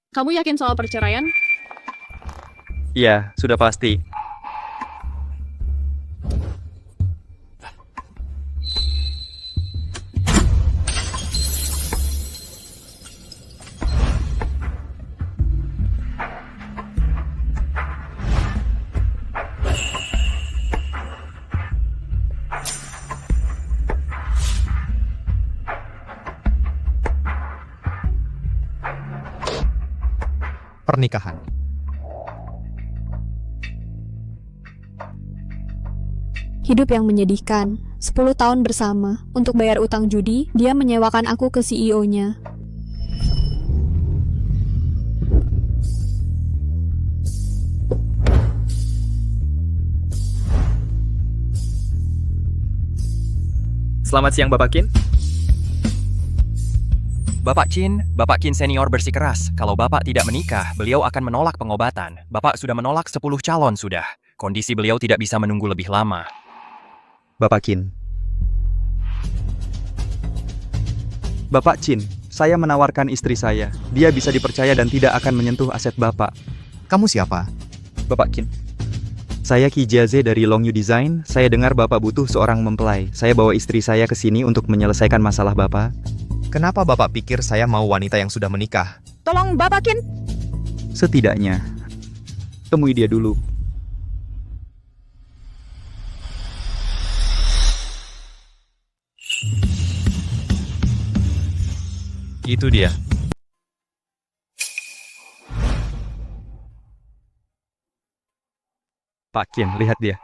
Kamu yakin soal perceraian? Iya, sudah pasti. Pernikahan. Hidup yang menyedihkan. 10 tahun bersama. Untuk bayar utang judi, dia menyewakan aku ke CEO-nya. Selamat siang, Bapak Kin. Bapak Qin senior bersikeras. Kalau Bapak tidak menikah, beliau akan menolak pengobatan. Bapak sudah menolak 10 calon sudah. Kondisi beliau tidak bisa menunggu lebih lama. Bapak Kin. Bapak Chin, saya menawarkan istri saya. Dia bisa dipercaya dan tidak akan menyentuh aset Bapak. Kamu siapa? Bapak Kin. Saya Ki Jiaze dari Longyu Design. Saya dengar Bapak butuh seorang mempelai. Saya bawa istri saya ke sini untuk menyelesaikan masalah Bapak. Kenapa Bapak pikir saya mau wanita yang sudah menikah? Tolong Bapak Kin. Setidaknya, temui dia dulu. Itu dia. Pak Kin, lihat dia.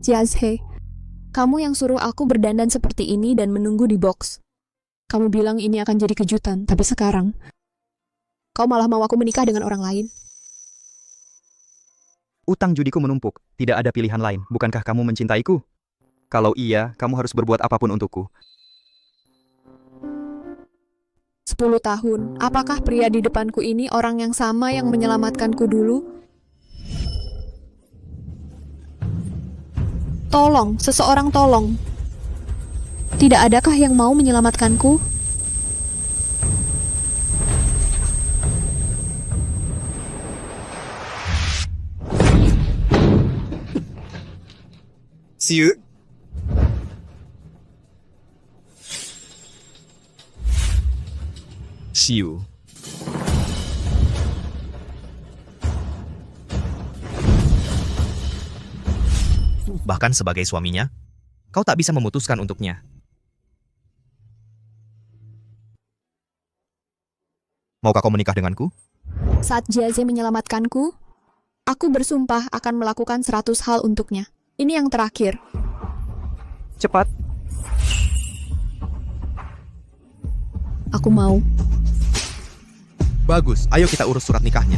Jiazhe, kamu yang suruh aku berdandan seperti ini dan menunggu di box. Kamu bilang ini akan jadi kejutan, tapi sekarang kau malah mau aku menikah dengan orang lain. Utang judiku menumpuk. Tidak ada pilihan lain. Bukankah kamu mencintaiku? Kalau iya, kamu harus berbuat apapun untukku. 10 tahun, apakah pria di depanku ini orang yang sama yang menyelamatkanku dulu? Tolong, seseorang tolong. Tidak adakah yang mau menyelamatkanku? Siu. Siu. Bahkan sebagai suaminya, kau tak bisa memutuskan untuknya. Maukah kau menikah denganku? Saat Jiaze menyelamatkanku, aku bersumpah akan melakukan 100 hal untuknya. Ini yang terakhir. Cepat. Aku mau. Bagus, ayo kita urus surat nikahnya.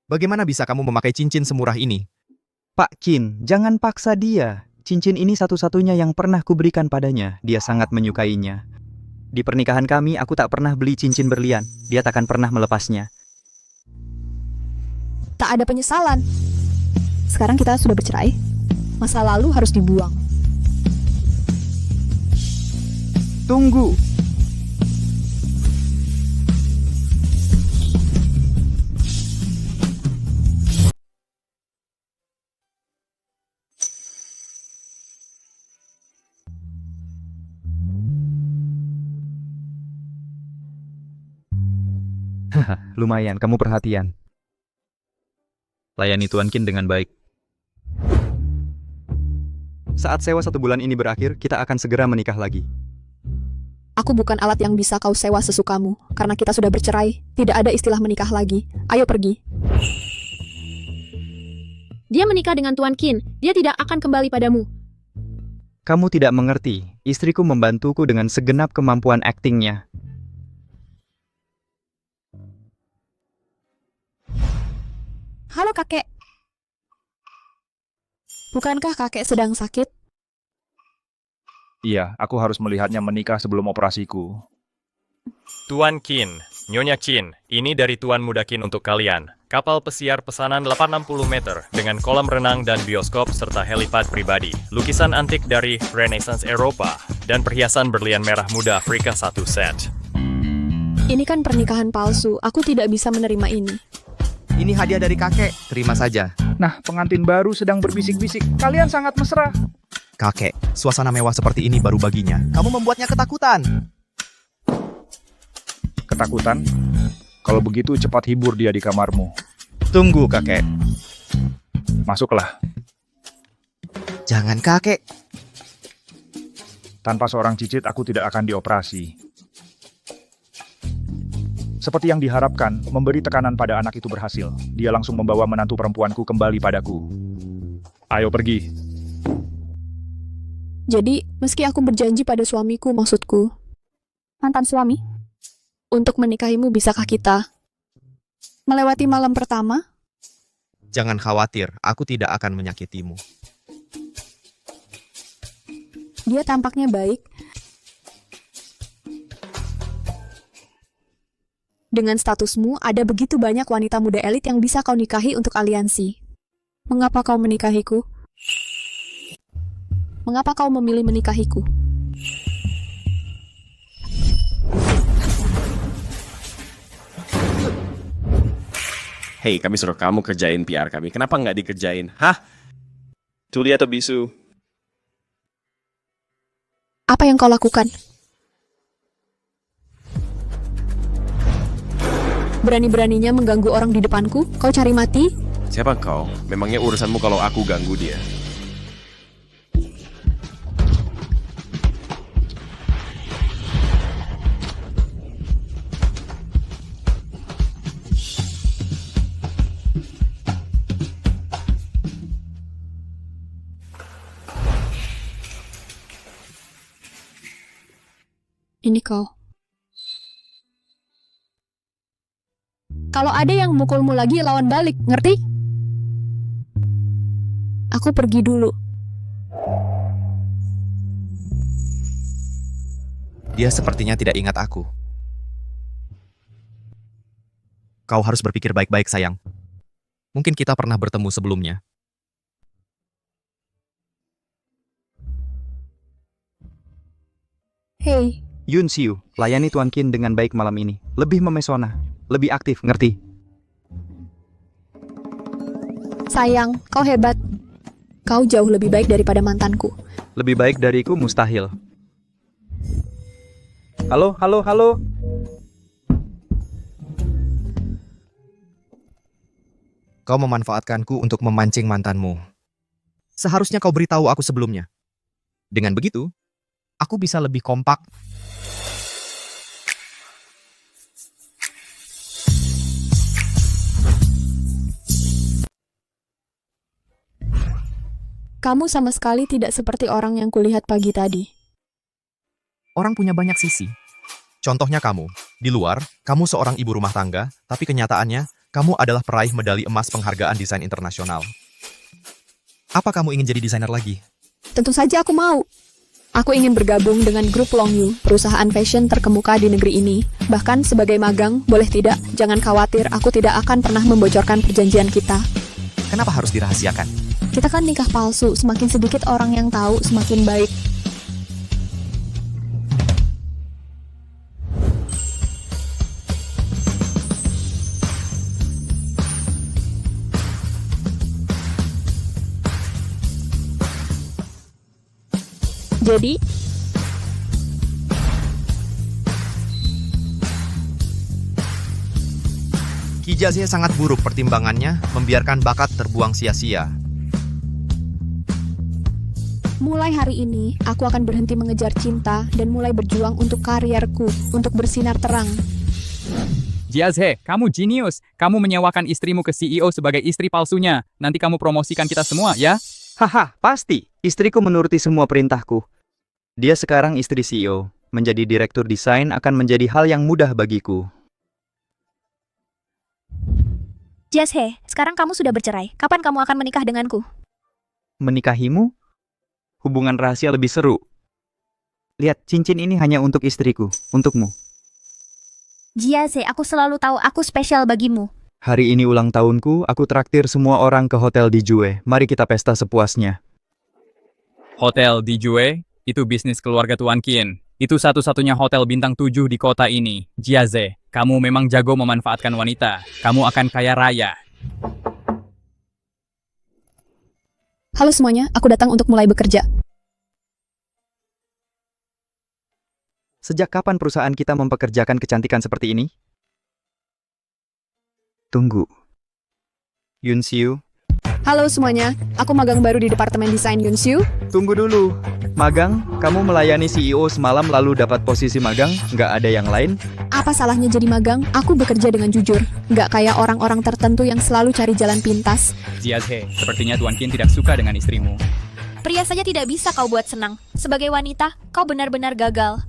Bagaimana bisa kamu memakai cincin semurah ini? Pak Kin, jangan paksa dia. Cincin ini satu-satunya yang pernah kuberikan padanya. Dia sangat menyukainya. Di pernikahan kami, aku tak pernah beli cincin berlian. Dia takkan pernah melepasnya. Tak ada penyesalan. Sekarang kita sudah bercerai. Masa lalu harus dibuang. Tunggu. Haha, lumayan, kamu perhatian. Layani Tuan Kin dengan baik. Saat sewa 1 bulan ini berakhir, kita akan segera menikah lagi. Aku bukan alat yang bisa kau sewa sesukamu. Karena kita sudah bercerai. Tidak ada istilah menikah lagi. Ayo pergi. Dia menikah dengan Tuan Qin. Dia tidak akan kembali padamu. Kamu tidak mengerti. Istriku membantuku dengan segenap kemampuan aktingnya. Halo kakek. Bukankah kakek sedang sakit? Iya, aku harus melihatnya menikah sebelum operasiku. Tuan Qin, Nyonya Qin, ini dari Tuan Muda Qin untuk kalian. Kapal pesiar pesanan 860 meter dengan kolam renang dan bioskop serta helipad pribadi. Lukisan antik dari Renaissance Eropa dan perhiasan berlian merah muda Afrika 1 set. Ini kan pernikahan palsu, aku tidak bisa menerima ini. Ini hadiah dari kakek, terima saja. Nah, pengantin baru sedang berbisik-bisik. Kalian sangat mesra. Kakek, suasana mewah seperti ini baru baginya. Kamu membuatnya ketakutan. Ketakutan? Kalau begitu cepat hibur dia di kamarmu. Tunggu, kakek. Masuklah. Jangan, kakek. Tanpa seorang cicit aku tidak akan dioperasi. Seperti yang diharapkan, memberi tekanan pada anak itu berhasil. Dia langsung membawa menantu perempuanku kembali padaku. Ayo pergi. Jadi, meski aku berjanji pada suamiku, maksudku, mantan suami, untuk menikahimu, bisakah kita melewati malam pertama? Jangan khawatir, aku tidak akan menyakitimu. Dia tampaknya baik. Dengan statusmu, ada begitu banyak wanita muda elit yang bisa kau nikahi untuk aliansi. Mengapa kau menikahiku? Mengapa kau memilih menikahiku? Hei, kami suruh kamu kerjain PR kami. Kenapa nggak dikerjain? Hah? Tuli atau bisu? Apa yang kau lakukan? Berani-beraninya mengganggu orang di depanku? Kau cari mati? Siapa kau? Memangnya urusanmu kalau aku ganggu dia? Ini kau. Kalau ada yang mukulmu lagi, lawan balik, ngerti? Aku pergi dulu. Dia sepertinya tidak ingat aku. Kau harus berpikir baik-baik, sayang. Mungkin kita pernah bertemu sebelumnya. Hei, Yun Xiu, layani Tuan Qin dengan baik malam ini. Lebih memesona, lebih aktif, ngerti? sayang, kau hebat. Kau jauh lebih baik daripada mantanku. Lebih baik dariku mustahil. Halo, halo, halo. Kau memanfaatkanku untuk memancing mantanmu. Seharusnya kau beritahu aku sebelumnya. Dengan begitu, aku bisa lebih kompak. Kamu sama sekali tidak seperti orang yang kulihat pagi tadi. Orang punya banyak sisi. Contohnya kamu. Di luar, kamu seorang ibu rumah tangga, tapi kenyataannya, kamu adalah peraih medali emas penghargaan desain internasional. Apa kamu ingin jadi desainer lagi? Tentu saja aku mau. Aku ingin bergabung dengan grup Longyu, perusahaan fashion terkemuka di negeri ini. Bahkan sebagai magang, boleh tidak? Jangan khawatir, aku tidak akan pernah membocorkan perjanjian kita. Kenapa harus dirahasiakan? Kita kan nikah palsu, semakin sedikit orang yang tahu, semakin baik. Jadi, Qi Jiaze sangat buruk pertimbangannya, membiarkan bakat terbuang sia-sia. mulai hari ini, aku akan berhenti mengejar cinta dan mulai berjuang untuk karierku, untuk bersinar terang. Jiaze, kamu jenius. Kamu menyewakan istrimu ke CEO sebagai istri palsunya. Nanti kamu promosikan kita semua, ya? Haha, pasti. Istriku menuruti semua perintahku. Dia sekarang istri CEO. Menjadi direktur desain akan menjadi hal yang mudah bagiku. Jiaze, sekarang kamu sudah bercerai. Kapan kamu akan menikah denganku? Menikahimu? Hubungan rahasia lebih seru. Lihat, cincin ini hanya untuk istriku, untukmu. Jiaze, aku selalu tahu aku spesial bagimu. Hari ini ulang tahunku, aku traktir semua orang ke hotel di Jue. Mari kita pesta sepuasnya. Hotel di Jue, itu bisnis keluarga Tuan Qin. Itu satu-satunya hotel bintang 7 di kota ini. Jiaze, kamu memang jago memanfaatkan wanita. Kamu akan kaya raya. Halo semuanya, aku datang untuk mulai bekerja. Sejak kapan perusahaan kita mempekerjakan kecantikan seperti ini? Tunggu. Yunsiu, Halo semuanya, aku magang baru di Departemen Desain Yunsiu. tunggu dulu. Magang, kamu melayani CEO semalam lalu dapat posisi magang, nggak ada yang lain? Apa salahnya jadi magang? Aku bekerja dengan jujur. Nggak kayak orang-orang tertentu yang selalu cari jalan pintas. Jiaze, sepertinya Tuan Qin tidak suka dengan istrimu. Pria saja tidak bisa kau buat senang. Sebagai wanita, kau benar-benar gagal.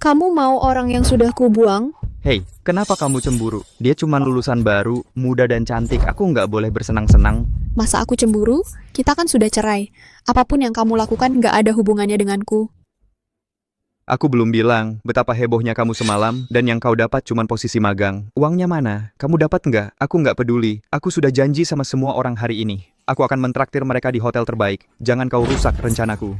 Kamu mau orang yang sudah kubuang? Hei, kenapa kamu cemburu? Dia cuma lulusan baru, muda dan cantik. Aku nggak boleh bersenang-senang. Masa aku cemburu? Kita kan sudah cerai. Apapun yang kamu lakukan nggak ada hubungannya denganku. Aku belum bilang betapa hebohnya kamu semalam dan yang kau dapat cuma posisi magang. Uangnya mana? Kamu dapat nggak? Aku nggak peduli. Aku sudah janji sama semua orang hari ini. Aku akan mentraktir mereka di hotel terbaik. Jangan kau rusak rencanaku.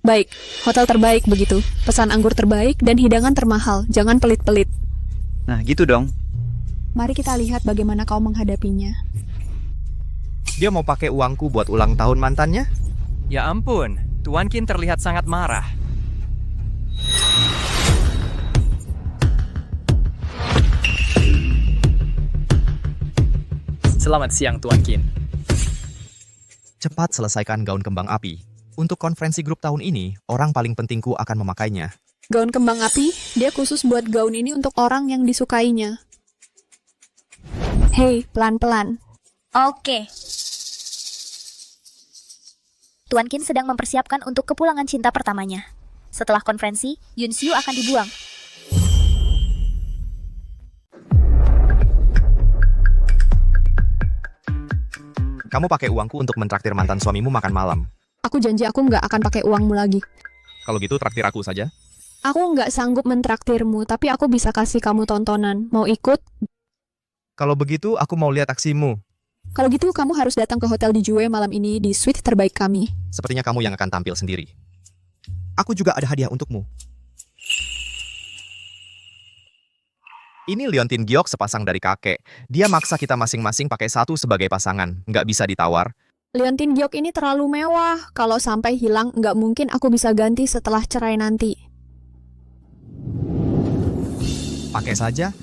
Baik, hotel terbaik begitu. Pesan anggur terbaik dan hidangan termahal. Jangan pelit-pelit. Nah, gitu dong. Mari kita lihat bagaimana kau menghadapinya. Dia mau pakai uangku buat ulang tahun mantannya? Ya ampun, Tuan Qin terlihat sangat marah. Selamat siang, Tuan Qin. Cepat selesaikan gaun kembang api. Untuk konferensi grup tahun ini, orang paling pentingku akan memakainya. Gaun kembang api, dia khusus buat gaun ini untuk orang yang disukainya. Hei, pelan-pelan. Oke. Tuan Qin sedang mempersiapkan untuk kepulangan cinta pertamanya. Setelah konferensi, Yunsiu akan dibuang. Kamu pakai uangku untuk mentraktir mantan suamimu makan malam. Aku janji aku nggak akan pakai uangmu lagi. Kalau gitu traktir aku saja. Aku nggak sanggup mentraktirmu, tapi aku bisa kasih kamu tontonan. Mau ikut? Kalau begitu aku mau lihat aksimu. Kalau gitu kamu harus datang ke hotel di Jue malam ini di suite terbaik kami. Sepertinya kamu yang akan tampil sendiri. Aku juga ada hadiah untukmu. Ini Liontin Giok sepasang dari kakek. Dia maksa kita masing-masing pakai satu sebagai pasangan. Nggak bisa ditawar. Liontin Giok ini terlalu mewah. Kalau sampai hilang, nggak mungkin aku bisa ganti setelah cerai nanti. Pakai saja.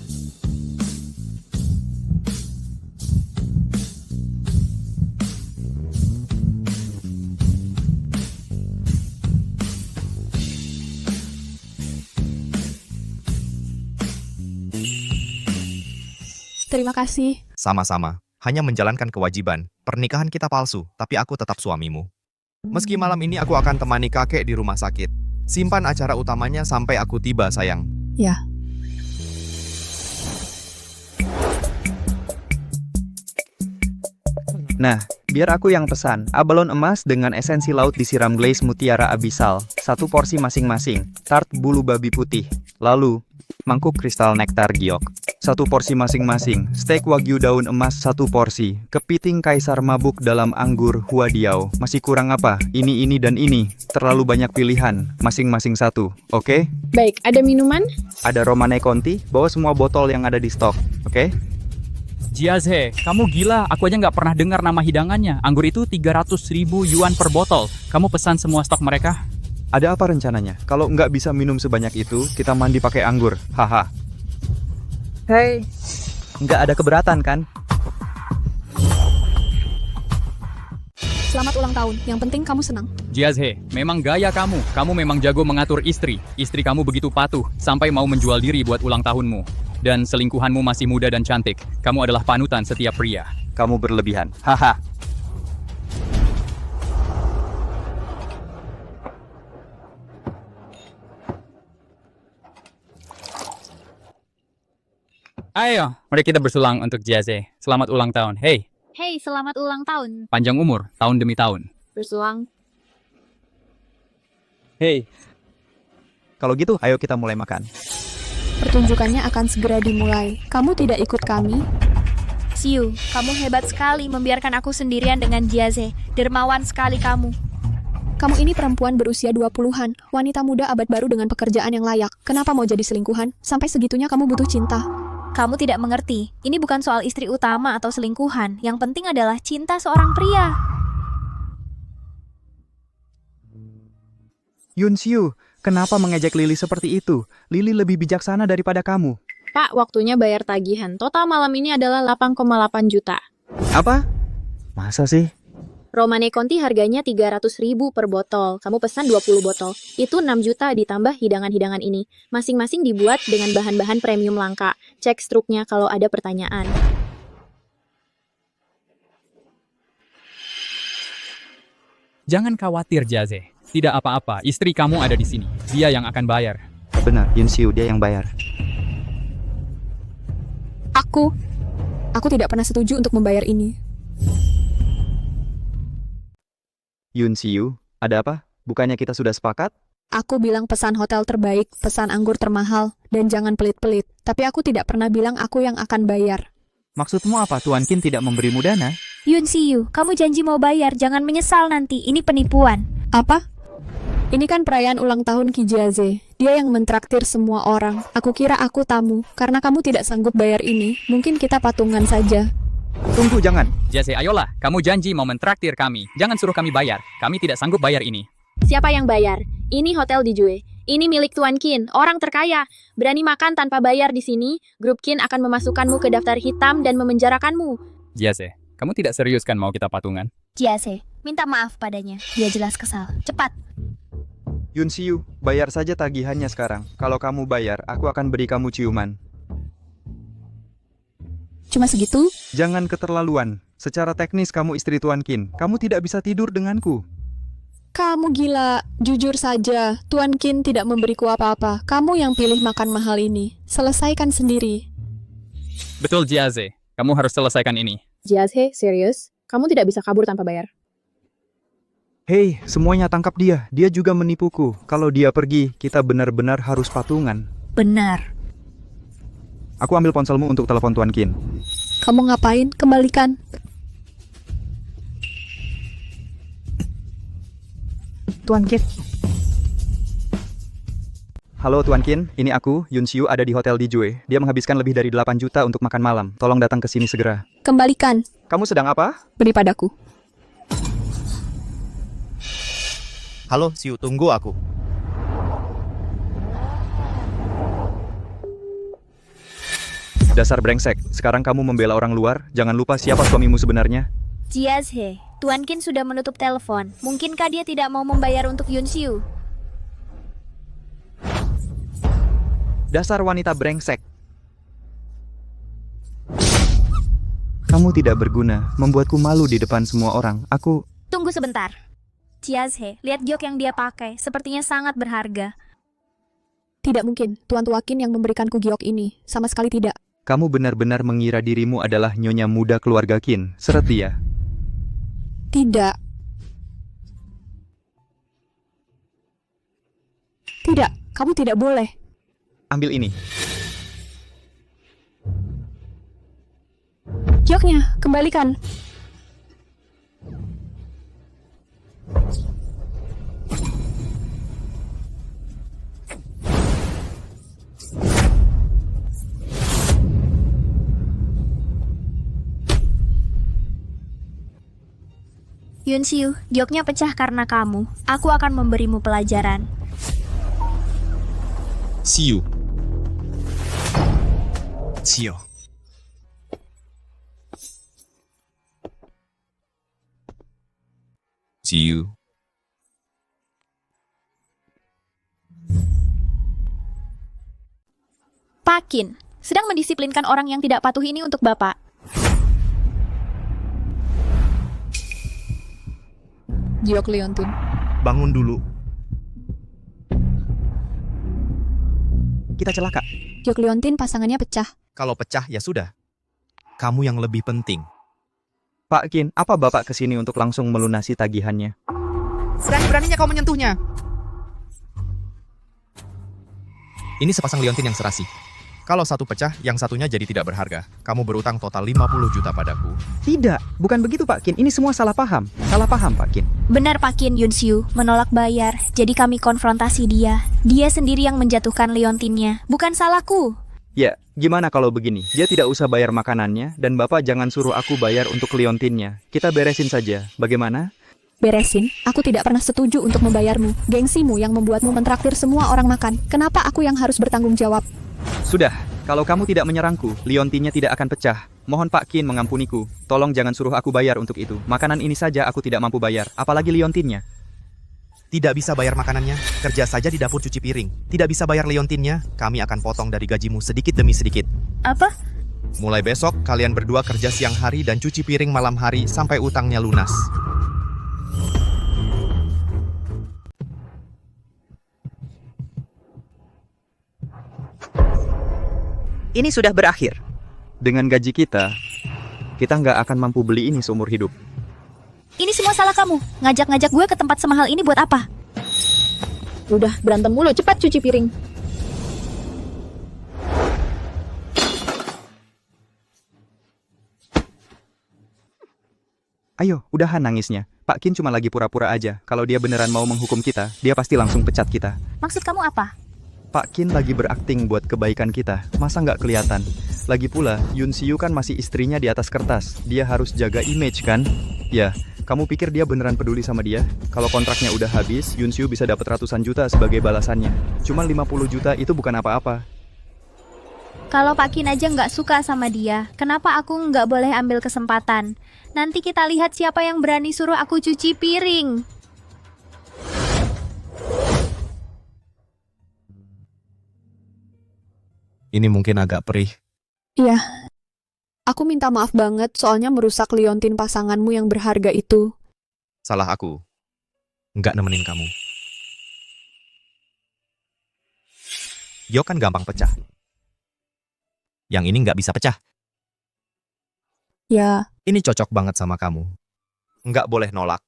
Terima kasih. Sama-sama. Hanya menjalankan kewajiban. Pernikahan kita palsu, tapi aku tetap suamimu. Meski malam ini aku akan temani kakek di rumah sakit. Simpan acara utamanya sampai aku tiba, sayang. Ya. Nah, biar aku yang pesan. Abalon emas dengan esensi laut disiram glaze mutiara abisal. 1 porsi masing-masing. Tart bulu babi putih. Lalu, mangkuk kristal nektar giok. 1 porsi masing-masing. Steak wagyu daun emas 1 porsi. Kepiting kaisar mabuk dalam anggur huadiao. Masih kurang apa? Ini dan ini. Terlalu banyak pilihan. Masing-masing 1. Oke? Baik, ada minuman? Ada Romane Conti. Bawa semua botol yang ada di stok. Oke? Jiaze, kamu gila. Aku aja nggak pernah dengar nama hidangannya. Anggur itu 300.000 yuan per botol. Kamu pesan semua stok mereka? Ada apa rencananya? Kalau nggak bisa minum sebanyak itu, kita mandi pakai anggur. Haha. Hei. Nggak ada keberatan kan? Selamat ulang tahun. Yang penting kamu senang. Jiaze, memang gaya kamu. Kamu memang jago mengatur istri. Istri kamu begitu patuh, sampai mau menjual diri buat ulang tahunmu. Dan selingkuhanmu masih muda dan cantik. Kamu adalah panutan setiap pria. Kamu berlebihan. Haha. Ayo, mari kita bersulang untuk Jiaze. Selamat ulang tahun. Hey, Hei, selamat ulang tahun. panjang umur, tahun demi tahun. Bersuang. Hei. Kalau gitu, ayo kita mulai makan. Pertunjukannya akan segera dimulai. Kamu tidak ikut kami? Xiu, kamu hebat sekali membiarkan aku sendirian dengan Jiaze. Dermawan sekali kamu. Kamu ini perempuan berusia 20-an, wanita muda abad baru dengan pekerjaan yang layak. Kenapa mau jadi selingkuhan? Sampai segitunya kamu butuh cinta. Kamu tidak mengerti. Ini bukan soal istri utama atau selingkuhan. Yang penting adalah cinta seorang pria. Yunxiu, kenapa mengejek Lily seperti itu? Lily lebih bijaksana daripada kamu. Pak, waktunya bayar tagihan. Total malam ini adalah 8,8 juta. Apa? Masa sih? Romane Conti harganya 300.000 per botol. Kamu pesan 20 botol. Itu 6 juta ditambah hidangan-hidangan ini. Masing-masing dibuat dengan bahan-bahan premium langka. Cek struknya kalau ada pertanyaan. Jangan khawatir, Jiaze. Tidak apa-apa, istri kamu ada di sini. Dia yang akan bayar. Benar, Yunxiu dia yang bayar. Aku tidak pernah setuju untuk membayar ini. Yunxiu, ada apa? Bukannya kita sudah sepakat? Aku bilang pesan hotel terbaik, pesan anggur termahal, dan jangan pelit-pelit. Tapi aku tidak pernah bilang aku yang akan bayar. Maksudmu apa? Tuan Qin tidak memberimu dana? Yunxiu, kamu janji mau bayar. Jangan menyesal nanti. Ini penipuan. Apa? Ini kan perayaan ulang tahun Ki Jiaze. Dia yang mentraktir semua orang. Aku kira aku tamu. Karena kamu tidak sanggup bayar ini, mungkin kita patungan saja. Tunggu, jangan. Jiaze, ayolah. Kamu janji mau mentraktir kami. Jangan suruh kami bayar. Kami tidak sanggup bayar ini. Siapa yang bayar? Ini Hotel Dijue. Ini milik Tuan Qin, orang terkaya. Berani makan tanpa bayar di sini, grup Qin akan memasukkanmu ke daftar hitam dan memenjarakanmu. Jiaze, kamu tidak serius kan mau kita patungan? Jiaze, minta maaf padanya. Dia jelas kesal. Cepat. Yunxiu, bayar saja tagihannya sekarang. Kalau kamu bayar, aku akan beri kamu ciuman. Cuma segitu? Jangan keterlaluan. Secara teknis kamu istri Tuan Qin. Kamu tidak bisa tidur denganku. Kamu gila. Jujur saja, Tuan Qin tidak memberiku apa-apa. Kamu yang pilih makan mahal ini. Selesaikan sendiri. Betul, Jiaze. Kamu harus selesaikan ini. Jiaze, serius? Kamu tidak bisa kabur tanpa bayar. Hei, semuanya tangkap dia. Dia juga menipuku. Kalau dia pergi, kita benar-benar harus patungan. Benar. Aku ambil ponselmu untuk telepon Tuan Qin. Kamu ngapain? Kembalikan. Tuan Qin. Halo Tuan Qin, ini aku, Yunxiu ada di Hotel Dijue. Dia menghabiskan lebih dari 8 juta untuk makan malam. Tolong datang ke sini segera. Kembalikan. Kamu sedang apa? Beri padaku. Halo, Xiu, tunggu aku. Dasar brengsek, sekarang kamu membela orang luar. Jangan lupa siapa suamimu sebenarnya. Jiaze, Tuan Qin sudah menutup telepon. Mungkinkah dia tidak mau membayar untuk Yunxiu? Dasar wanita brengsek. Kamu tidak berguna, membuatku malu di depan semua orang. Tunggu sebentar. Jiaze, lihat giok yang dia pakai. Sepertinya sangat berharga. Tidak mungkin. Tuan Qin yang memberikanku giok ini. Sama sekali tidak. Kamu benar-benar mengira dirimu adalah nyonya muda keluarga Qin. Seret dia. Tidak. Tidak. Kamu tidak boleh. Ambil ini. Gioknya, kembalikan. Yunxiu, gioknya pecah karena kamu. Aku akan memberimu pelajaran. Xiu. Xiu. Xiu. Pak Qin, sedang mendisiplinkan orang yang tidak patuh ini untuk Bapak. Giok Leontin. Bangun dulu. Kita celaka. Giok Leontin pasangannya pecah. Kalau pecah, ya sudah. Kamu yang lebih penting. Pak Qin, apa Bapak kesini untuk langsung melunasi tagihannya? Berani-beraninya kau menyentuhnya. Ini sepasang liontin yang serasi. Kalau satu pecah, yang satunya jadi tidak berharga. Kamu berutang total 50 juta padaku. Tidak, bukan begitu Pak Kin. Ini semua salah paham. Salah paham Pak Kin. Benar Pak Kin, Yunsyu menolak bayar. Jadi kami konfrontasi dia. Dia sendiri yang menjatuhkan liontinnya. Bukan salahku. Ya, gimana kalau begini? Dia tidak usah bayar makanannya, dan Bapak jangan suruh aku bayar untuk liontinnya. Kita beresin saja. Bagaimana? Beresin? Aku tidak pernah setuju untuk membayarmu. Gengsimu yang membuatmu mentraktir semua orang makan. Kenapa aku yang harus bertanggung jawab? Sudah, kalau kamu tidak menyerangku, liontinnya tidak akan pecah. Mohon Pak Kin mengampuniku. Tolong jangan suruh aku bayar untuk itu. Makanan ini saja aku tidak mampu bayar, apalagi liontinnya. Tidak bisa bayar makanannya, kerja saja di dapur cuci piring. Tidak bisa bayar liontinnya, kami akan potong dari gajimu sedikit demi sedikit. Apa? Mulai besok, kalian berdua kerja siang hari dan cuci piring malam hari sampai utangnya lunas. Ini sudah berakhir. Dengan gaji kita nggak akan mampu beli ini seumur hidup. Ini semua salah kamu. Ngajak-ngajak gue ke tempat semahal ini buat apa? Udah, berantem mulu, cepat cuci piring. Ayo, udahan nangisnya. Pak Kin cuma lagi pura-pura aja. Kalau dia beneran mau menghukum kita, dia pasti langsung pecat kita. Maksud kamu apa? Pak Kin lagi berakting buat kebaikan kita. Masa nggak kelihatan? Lagi pula, Yunsyu kan masih istrinya di atas kertas. Dia harus jaga image kan? Ya, kamu pikir dia beneran peduli sama dia? Kalau kontraknya udah habis, Yunsyu bisa dapat ratusan juta sebagai balasannya. Cuma 50 juta itu bukan apa-apa. Kalau Pak Kin aja nggak suka sama dia, kenapa aku nggak boleh ambil kesempatan? Nanti kita lihat siapa yang berani suruh aku cuci piring. Ini mungkin agak perih. Iya. Aku minta maaf banget soalnya merusak liontin pasanganmu yang berharga itu. Salah aku. Nggak nemenin kamu. Yo kan gampang pecah. Yang ini nggak bisa pecah. Ya, Ini cocok banget sama kamu. Nggak boleh nolak.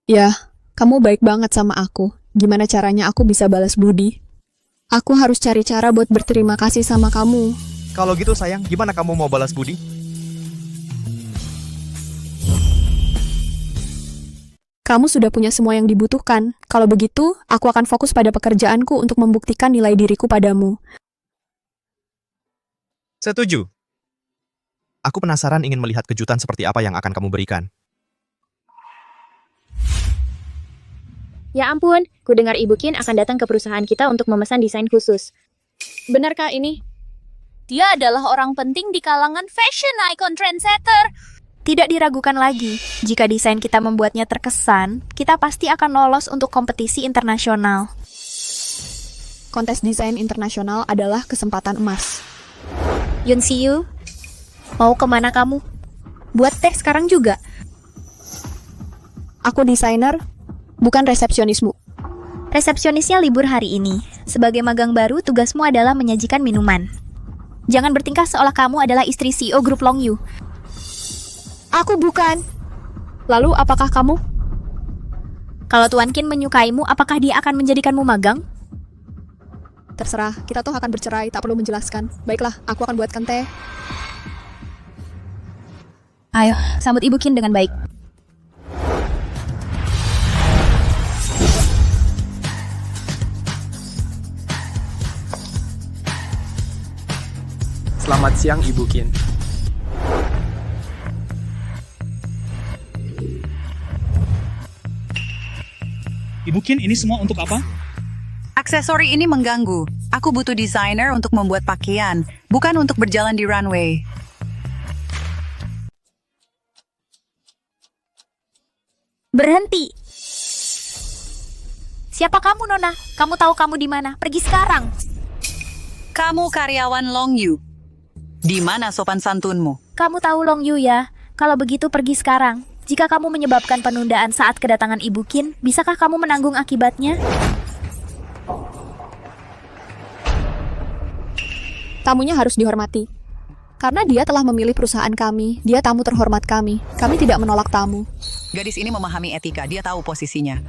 ya, kamu baik banget sama aku. Gimana caranya aku bisa balas budi? Aku harus cari cara buat berterima kasih sama kamu. Kalau gitu sayang, gimana kamu mau balas budi? Kamu sudah punya semua yang dibutuhkan. Kalau begitu, aku akan fokus pada pekerjaanku untuk membuktikan nilai diriku padamu. Setuju. Aku penasaran ingin melihat kejutan seperti apa yang akan kamu berikan. Ya ampun, ku dengar Ibu Kin akan datang ke perusahaan kita untuk memesan desain khusus. Benarkah ini? Dia adalah orang penting di kalangan fashion icon trendsetter. Tidak diragukan lagi, jika desain kita membuatnya terkesan, kita pasti akan lolos untuk kompetisi internasional. Kontes desain internasional adalah kesempatan emas. Yunsyu, mau kemana kamu? Buat teh sekarang juga. Aku desainer, bukan resepsionismu. Resepsionisnya libur hari ini. Sebagai magang baru, tugasmu adalah menyajikan minuman. Jangan bertingkah seolah kamu adalah istri CEO grup Longyu. Aku bukan. Lalu apakah kamu? Kalau Tuan Kin menyukaimu, apakah dia akan menjadikanmu magang? Terserah, kita tuh akan bercerai, tak perlu menjelaskan. Baiklah, aku akan buatkan teh. Ayo, sambut Ibu Kin dengan baik. Selamat siang, Ibu Kin. Ibu Kin, ini semua untuk apa? Aksesori ini mengganggu. Aku butuh desainer untuk membuat pakaian, bukan untuk berjalan di runway. Berhenti. Siapa kamu, Nona? Kamu tahu kamu di mana? Pergi sekarang. Kamu karyawan Longyu. Di mana sopan santunmu? Kamu tahu Longyu ya? Kalau begitu pergi sekarang. Jika kamu menyebabkan penundaan saat kedatangan Ibu Kin, bisakah kamu menanggung akibatnya? Tamunya harus dihormati. Karena dia telah memilih perusahaan kami, dia tamu terhormat kami. Kami tidak menolak tamu. Gadis ini memahami etika, dia tahu posisinya.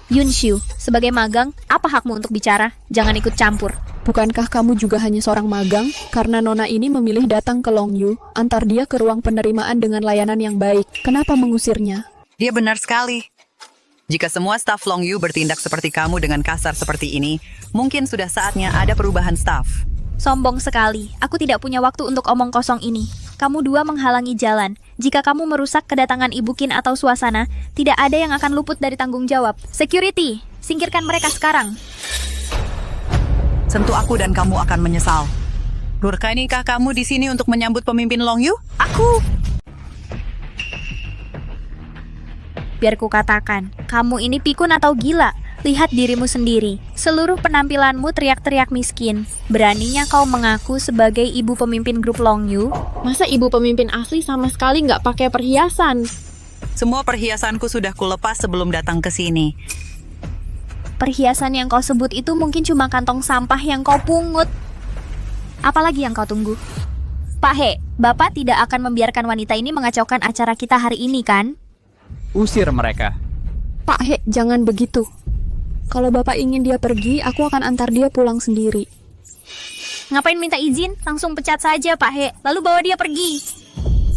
Yunshu, sebagai magang, apa hakmu untuk bicara? Jangan ikut campur. Bukankah kamu juga hanya seorang magang? Karena nona ini memilih datang ke Longyu, antar dia ke ruang penerimaan dengan layanan yang baik. Kenapa mengusirnya? Dia benar sekali. Jika semua staf Longyu bertindak seperti kamu dengan kasar seperti ini, mungkin sudah saatnya ada perubahan staf. Sombong sekali. Aku tidak punya waktu untuk omong kosong ini. Kamu dua menghalangi jalan. Jika kamu merusak kedatangan Ibu Qin atau suasana, tidak ada yang akan luput dari tanggung jawab. Security, singkirkan mereka sekarang. Tentu aku dan kamu akan menyesal. Durkanikah kamu di sini untuk menyambut pemimpin Longyu? Aku! Biar ku katakan, kamu ini pikun atau gila? Lihat dirimu sendiri. Seluruh penampilanmu teriak-teriak miskin. Beraninya kau mengaku sebagai ibu pemimpin grup Longyu? Masa ibu pemimpin asli sama sekali nggak pakai perhiasan? Semua perhiasanku sudah kulepas sebelum datang ke sini. Perhiasan yang kau sebut itu mungkin cuma kantong sampah yang kau pungut. Apalagi yang kau tunggu? Pak He, Bapak tidak akan membiarkan wanita ini mengacaukan acara kita hari ini, kan? Usir mereka. Pak He, jangan begitu. Kalau Bapak ingin dia pergi, aku akan antar dia pulang sendiri. Ngapain minta izin? Langsung pecat saja, Pak He. Lalu bawa dia pergi.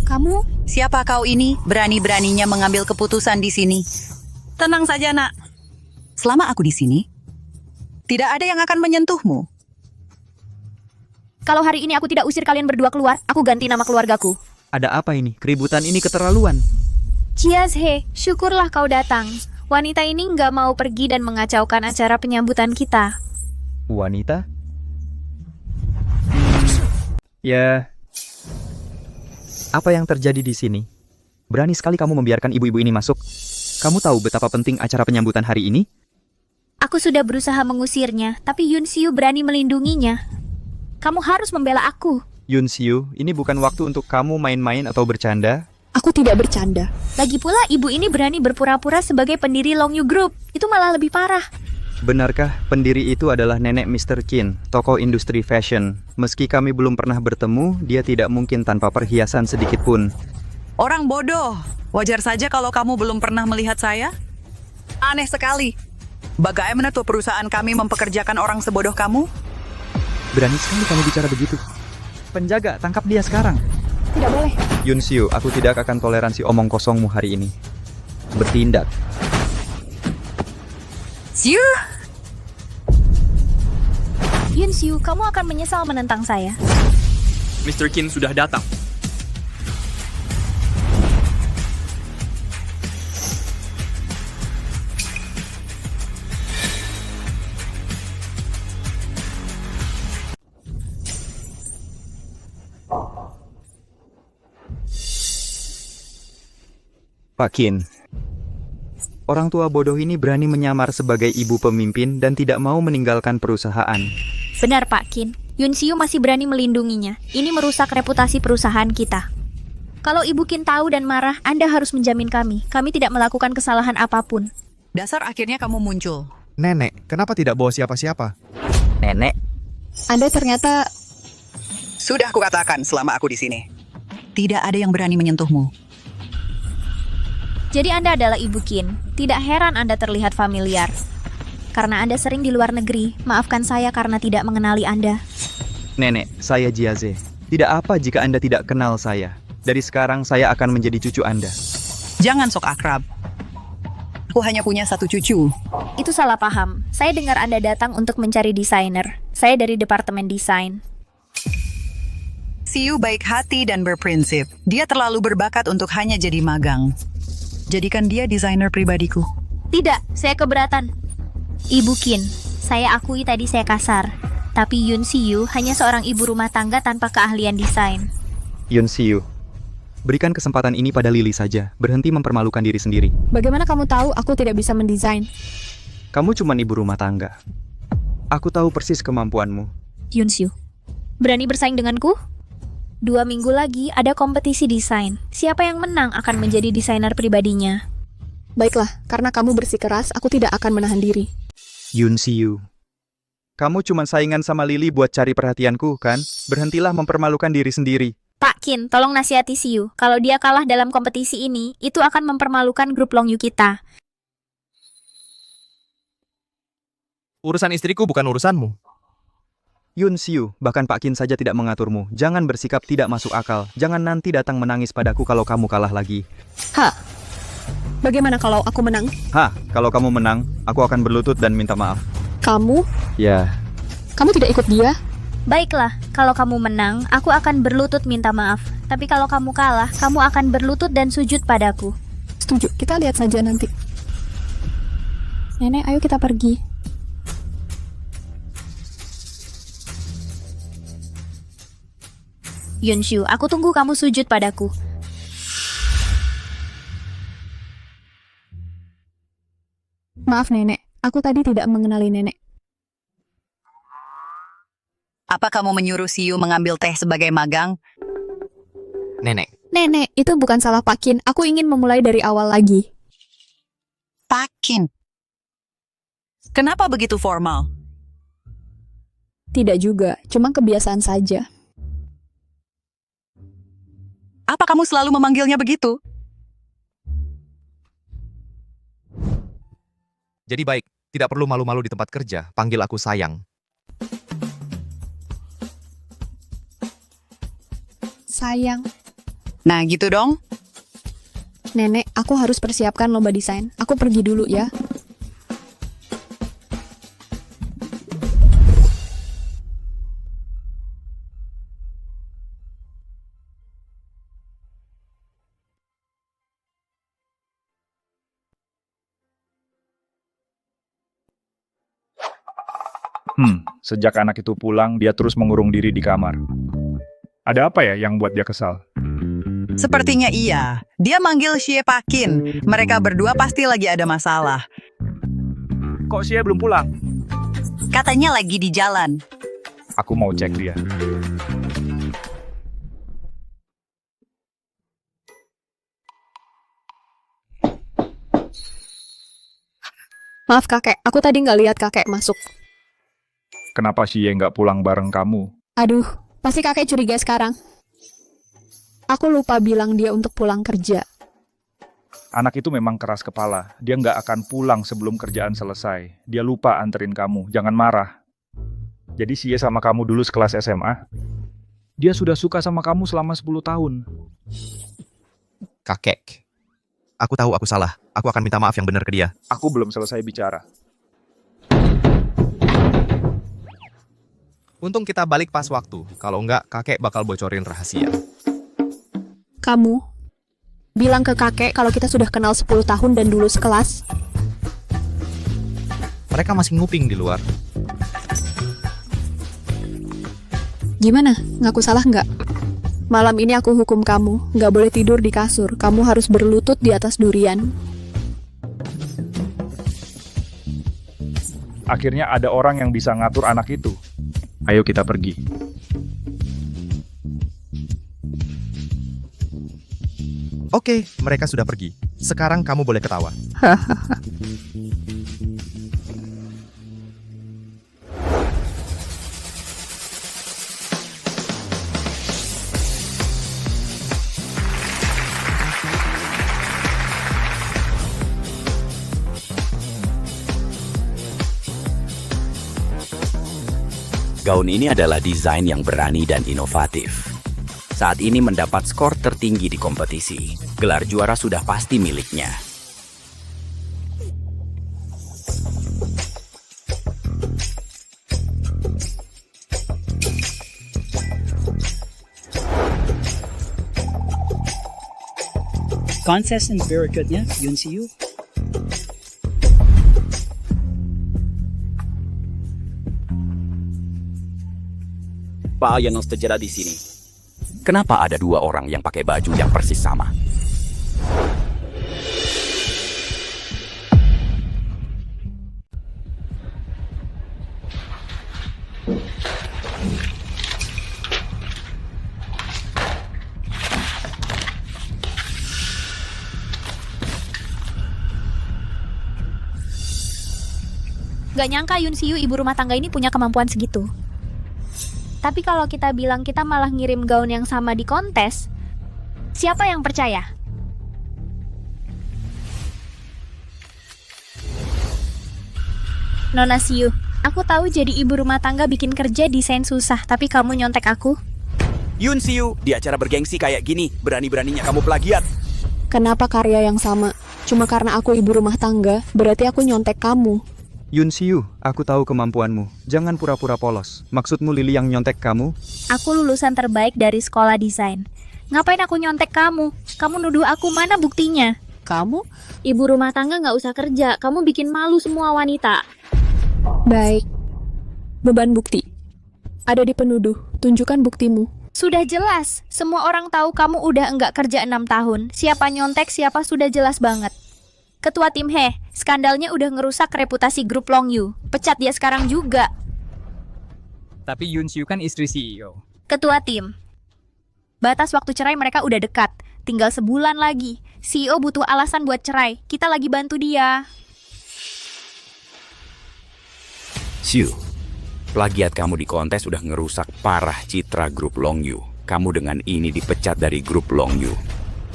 Kamu? Siapa kau ini berani-beraninya mengambil keputusan di sini? Tenang saja, nak. Selama aku di sini, tidak ada yang akan menyentuhmu. Kalau hari ini aku tidak usir kalian berdua keluar, aku ganti nama keluargaku. Ada apa ini? Keributan ini keterlaluan. Jiazhe, syukurlah kau datang. Wanita ini nggak mau pergi dan mengacaukan acara penyambutan kita. Wanita? Ya. Apa yang terjadi di sini? Berani sekali kamu membiarkan ibu-ibu ini masuk. Kamu tahu betapa penting acara penyambutan hari ini? Aku sudah berusaha mengusirnya, tapi Yunsiu berani melindunginya. Kamu harus membela aku. Yunsiu, ini bukan waktu untuk kamu main-main atau bercanda. Aku tidak bercanda. Lagi pula ibu ini berani berpura-pura sebagai pendiri Longyu Group. Itu malah lebih parah. Benarkah pendiri itu adalah nenek Mr. Qin, tokoh industri fashion? Meski kami belum pernah bertemu, dia tidak mungkin tanpa perhiasan sedikit pun. Orang bodoh. Wajar saja kalau kamu belum pernah melihat saya. Aneh sekali. Bagaimana tuh perusahaan kami mempekerjakan orang sebodoh kamu? Berani sekali kamu bicara begitu. Penjaga, tangkap dia sekarang. Tidak boleh. Yunsiu, aku tidak akan toleransi omong kosongmu hari ini. Bertindak. Siu! Yunsiu, kamu akan menyesal menentang saya. Mr. Qin sudah datang. Pak Qin, orang tua bodoh ini berani menyamar sebagai ibu pemimpin dan tidak mau meninggalkan perusahaan. Benar, Pak Qin. Yunsiu masih berani melindunginya. Ini merusak reputasi perusahaan kita. Kalau Ibu Qin tahu dan marah, Anda harus menjamin kami. Kami tidak melakukan kesalahan apapun. Dasar akhirnya kamu muncul. Nenek, kenapa tidak bawa siapa-siapa? Nenek, Anda ternyata... Sudah kukatakan selama aku di sini. Tidak ada yang berani menyentuhmu. Jadi Anda adalah Ibu Qin. Tidak heran Anda terlihat familiar. Karena Anda sering di luar negeri, maafkan saya karena tidak mengenali Anda. Nenek, saya Jiaze. Tidak apa jika Anda tidak kenal saya. Dari sekarang saya akan menjadi cucu Anda. Jangan sok akrab. Aku hanya punya satu cucu. Itu salah paham. Saya dengar Anda datang untuk mencari desainer. Saya dari departemen desain. Siu baik hati dan berprinsip. Dia terlalu berbakat untuk hanya jadi magang. Jadikan dia desainer pribadiku. Tidak, saya keberatan. Ibu Qin, saya akui tadi saya kasar. Tapi Yun Siyu hanya seorang ibu rumah tangga tanpa keahlian desain. Yunsiu, berikan kesempatan ini pada Lily saja. Berhenti mempermalukan diri sendiri. Bagaimana kamu tahu aku tidak bisa mendesain? Kamu cuma ibu rumah tangga. Aku tahu persis kemampuanmu. Yun Siyu, berani bersaing denganku? 2 minggu lagi ada kompetisi desain. Siapa yang menang akan menjadi desainer pribadinya. Baiklah, karena kamu bersikeras, aku tidak akan menahan diri. Yunsiu, kamu cuma saingan sama Lily buat cari perhatianku, kan? Berhentilah mempermalukan diri sendiri. Pak Qin, tolong nasihati Siyu. Kalau dia kalah dalam kompetisi ini, itu akan mempermalukan grup Longyu kita. Urusan istriku bukan urusanmu. Yun Siu, bahkan Pak Qin saja tidak mengaturmu. Jangan bersikap tidak masuk akal. Jangan nanti datang menangis padaku kalau kamu kalah lagi. Bagaimana kalau aku menang? Kalau kamu menang, aku akan berlutut dan minta maaf. Kamu? Ya, Kamu tidak ikut dia? Baiklah, kalau kamu menang, aku akan berlutut minta maaf. Tapi kalau kamu kalah, kamu akan berlutut dan sujud padaku. Setuju, kita lihat saja nanti. Nenek, ayo kita pergi. Yunshu, aku tunggu kamu sujud padaku. Maaf nenek, aku tadi tidak mengenali nenek. Apa kamu menyuruh Siu mengambil teh sebagai magang? Nenek, Nenek, itu bukan salah Pak Qin. Aku ingin memulai dari awal lagi. Pak Qin. Kenapa begitu formal? Tidak juga, cuma kebiasaan saja. Apa kamu selalu memanggilnya begitu? jadi baik. Tidak perlu malu-malu di tempat kerja. Panggil aku sayang. Sayang. Nah gitu dong. Nenek, aku harus persiapkan lomba desain. Aku pergi dulu ya. Sejak anak itu pulang, dia terus mengurung diri di kamar. Ada apa ya yang buat dia kesal? Sepertinya iya. Dia manggil Xie Pak Qin. Mereka berdua pasti lagi ada masalah. Kok Xie belum pulang? Katanya lagi di jalan. Aku mau cek dia. Maaf kakek, aku tadi nggak lihat kakek masuk. Kenapa Xie nggak pulang bareng kamu? Aduh, pasti kakek curiga sekarang. Aku lupa bilang dia untuk pulang kerja. Anak itu memang keras kepala. Dia nggak akan pulang sebelum kerjaan selesai. Dia lupa anterin kamu. Jangan marah. Jadi Xie sama kamu dulu sekelas SMA? Dia sudah suka sama kamu selama 10 tahun. Kakek. Aku tahu aku salah. Aku akan minta maaf yang benar ke dia. Aku belum selesai bicara. Untung kita balik pas waktu. Kalau enggak, kakek bakal bocorin rahasia. Kamu bilang ke kakek kalau kita sudah kenal 10 tahun dan dulu sekelas. Mereka masih nguping di luar. Gimana? Ngaku salah nggak? Malam ini aku hukum kamu. Nggak boleh tidur di kasur. Kamu harus berlutut di atas durian. Akhirnya ada orang yang bisa ngatur anak itu. Ayo kita pergi. Oke, mereka sudah pergi. Sekarang kamu boleh ketawa. Gaun ini adalah desain yang berani dan inovatif. Saat ini mendapat skor tertinggi di kompetisi. Gelar juara sudah pasti miliknya. Contestant berikutnya, Yun Siu. Apa yang terjadi di sini? Kenapa ada dua orang yang pakai baju yang persis sama? Gak nyangka Yun Siu ibu rumah tangga ini punya kemampuan segitu. Tapi kalau kita bilang kita malah ngirim gaun yang sama di kontes, siapa yang percaya? Nona Siu, Aku tahu jadi ibu rumah tangga bikin kerja desain susah, tapi kamu nyontek aku. Yun Siu, di acara bergengsi kayak gini, berani-beraninya kamu plagiat. Kenapa karya yang sama? Cuma karena aku ibu rumah tangga, berarti aku nyontek kamu. Yun Siu, aku tahu kemampuanmu. Jangan pura-pura polos. Maksudmu Lily yang nyontek kamu? Aku lulusan terbaik dari sekolah desain. Ngapain aku nyontek kamu? Kamu nuduh aku, mana buktinya? Kamu? Ibu rumah tangga nggak usah kerja, kamu bikin malu semua wanita. Baik. Beban bukti. Ada di penuduh, tunjukkan buktimu. Sudah jelas, semua orang tahu kamu udah enggak kerja 6 tahun. Siapa nyontek, siapa sudah jelas banget. Ketua tim He, skandalnya udah ngerusak reputasi grup Long Yu. Pecat dia sekarang juga. Tapi Yun Siu kan istri CEO. Ketua tim, batas waktu cerai mereka udah dekat. Tinggal sebulan lagi. CEO butuh alasan buat cerai. Kita lagi bantu dia. Siu, plagiat kamu di kontes udah ngerusak parah citra grup Long Yu. Kamu dengan ini dipecat dari grup Long Yu.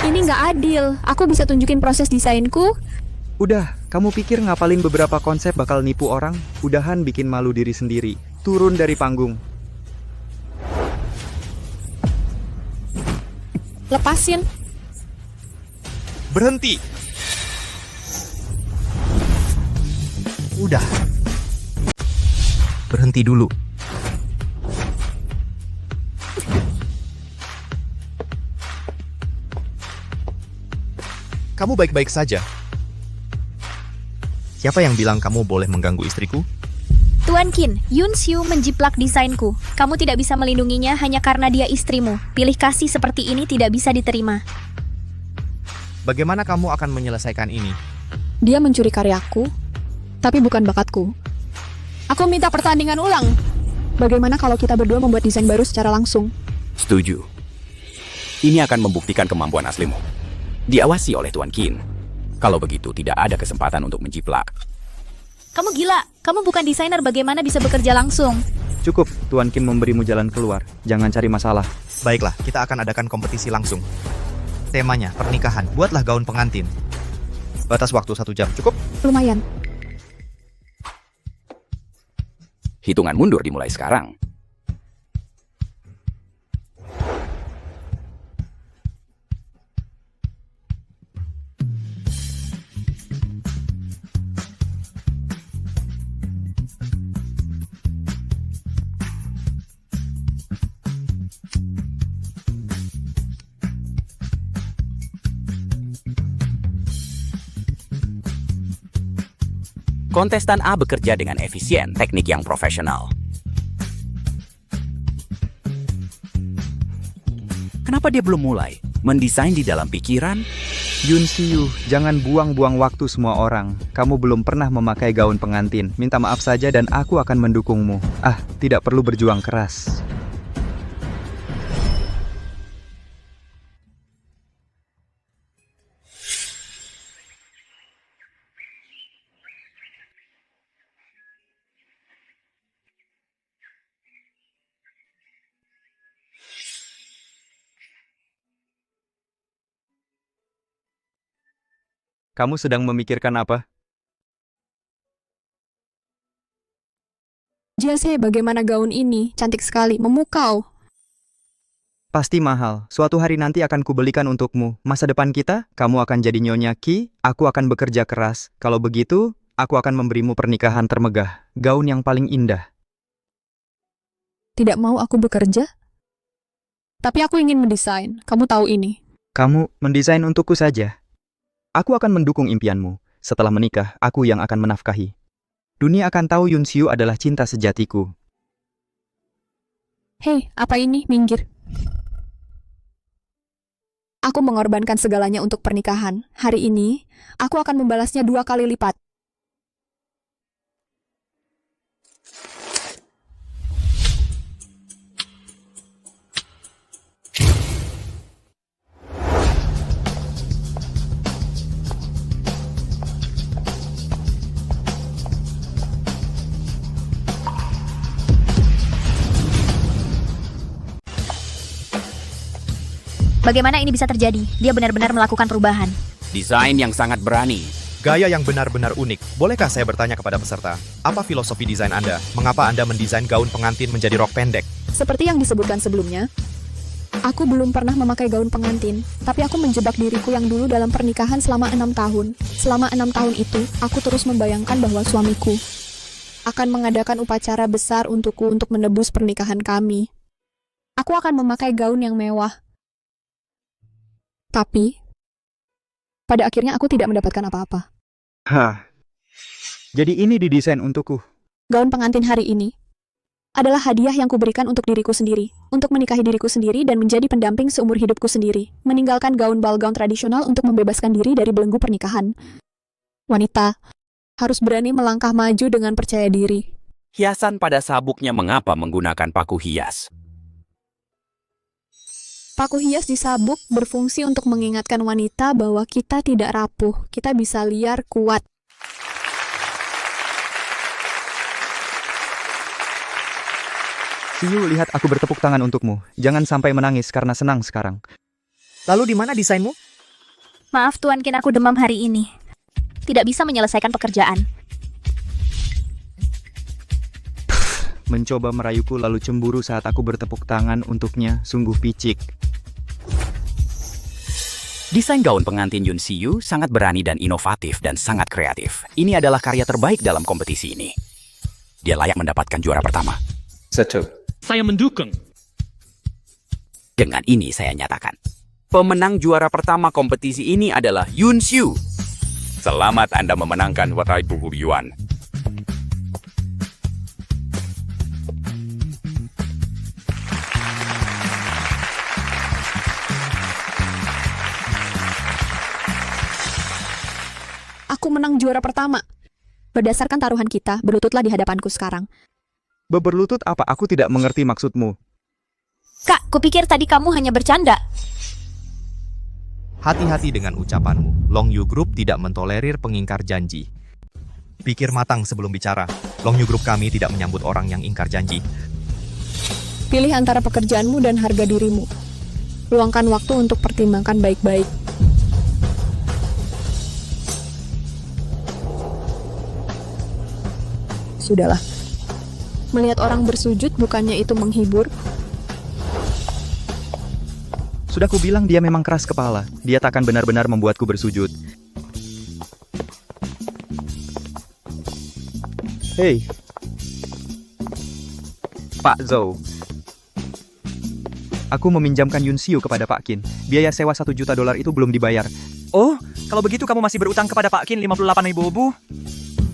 Ini nggak adil. Aku bisa tunjukin proses desainku. Udah, kamu pikir ngapalin beberapa konsep bakal nipu orang? Udahan bikin malu diri sendiri. Turun dari panggung. Lepasin. Berhenti. Udah. Berhenti dulu. Kamu baik-baik saja. Siapa yang bilang kamu boleh mengganggu istriku? Tuan Qin, Yun Siu menjiplak desainku. Kamu tidak bisa melindunginya hanya karena dia istrimu. Pilih kasih seperti ini tidak bisa diterima. Bagaimana kamu akan menyelesaikan ini? Dia mencuri karyaku, tapi bukan bakatku. Aku minta pertandingan ulang. Bagaimana kalau kita berdua membuat desain baru secara langsung? Setuju. Ini akan membuktikan kemampuan aslimu. Diawasi oleh Tuan Qin. Kalau begitu, tidak ada kesempatan untuk menjiplak. Kamu gila, kamu bukan desainer, bagaimana bisa bekerja langsung? Cukup, Tuan Qin memberimu jalan keluar. Jangan cari masalah. Baiklah, kita akan adakan kompetisi langsung. Temanya, pernikahan. Buatlah gaun pengantin. Batas waktu 1 jam, cukup? Lumayan. Hitungan mundur dimulai sekarang. Kontestan A bekerja dengan efisien, teknik yang profesional. Kenapa dia belum mulai? Mendesain di dalam pikiran? Yun Siu, jangan buang-buang waktu semua orang. Kamu belum pernah memakai gaun pengantin. Minta maaf saja dan aku akan mendukungmu. Ah, tidak perlu berjuang keras. Kamu sedang memikirkan apa? Jase, bagaimana gaun ini? Cantik sekali, memukau. Pasti mahal. Suatu hari nanti akan kubelikan untukmu. Masa depan kita, kamu akan jadi Nyonya Qi, aku akan bekerja keras. Kalau begitu, aku akan memberimu pernikahan termegah. Gaun yang paling indah. Tidak mau aku bekerja? Tapi aku ingin mendesain. Kamu tahu ini. Kamu mendesain untukku saja. Aku akan mendukung impianmu. Setelah menikah, aku yang akan menafkahi. Dunia akan tahu Yun Siu adalah cinta sejatiku. Hei, apa ini? Minggir. Aku mengorbankan segalanya untuk pernikahan. Hari ini, aku akan membalasnya 2 kali lipat. Bagaimana ini bisa terjadi? Dia benar-benar melakukan perubahan. Desain yang sangat berani. Gaya yang benar-benar unik. Bolehkah saya bertanya kepada peserta, apa filosofi desain Anda? Mengapa Anda mendesain gaun pengantin menjadi rok pendek? Seperti yang disebutkan sebelumnya, aku belum pernah memakai gaun pengantin, tapi aku menjebak diriku yang dulu dalam pernikahan selama 6 tahun. Selama 6 tahun itu, aku terus membayangkan bahwa suamiku akan mengadakan upacara besar untukku untuk menebus pernikahan kami. Aku akan memakai gaun yang mewah. Tapi, pada akhirnya aku tidak mendapatkan apa-apa. Hah. Jadi ini didesain untukku. Gaun pengantin hari ini adalah hadiah yang kuberikan untuk diriku sendiri, untuk menikahi diriku sendiri dan menjadi pendamping seumur hidupku sendiri, meninggalkan gaun ball gown tradisional untuk membebaskan diri dari belenggu pernikahan. Wanita harus berani melangkah maju dengan percaya diri. Hiasan pada sabuknya mengapa menggunakan paku hias? Paku hias di sabuk berfungsi untuk mengingatkan wanita bahwa kita tidak rapuh, kita bisa liar, kuat. Siyu, lihat aku bertepuk tangan untukmu. Jangan sampai menangis karena senang sekarang. Lalu di mana desainmu? Maaf Tuan Kin, aku demam hari ini. Tidak bisa menyelesaikan pekerjaan. Mencoba merayuku lalu cemburu saat aku bertepuk tangan untuknya, sungguh picik. Desain gaun pengantin Yun Siyu sangat berani dan inovatif dan sangat kreatif. Ini adalah karya terbaik dalam kompetisi ini. Dia layak mendapatkan juara pertama. Saya mendukung. Dengan ini saya nyatakan, pemenang juara pertama kompetisi ini adalah Yun Siyu. Selamat Anda memenangkan Watai Buhu Yuan. Aku menang juara pertama. Berdasarkan taruhan kita, berlututlah di hadapanku sekarang. Berlutut apa? Aku tidak mengerti maksudmu. Kak, kupikir tadi kamu hanya bercanda. Hati-hati dengan ucapanmu. Long Yu Group tidak mentolerir pengingkar janji. Pikir matang sebelum bicara. Long Yu Group kami tidak menyambut orang yang ingkar janji. Pilih antara pekerjaanmu dan harga dirimu. Luangkan waktu untuk pertimbangkan baik-baik. Sudahlah. Melihat orang bersujud bukannya itu menghibur? Sudah kubilang dia memang keras kepala. Dia takkan benar-benar membuatku bersujud. Hei. Pak Zhou. Aku meminjamkan Yun Siyu kepada Pak Qin. Biaya sewa $1 juta itu belum dibayar. Oh, kalau begitu kamu masih berutang kepada Pak Qin 58.000 bu?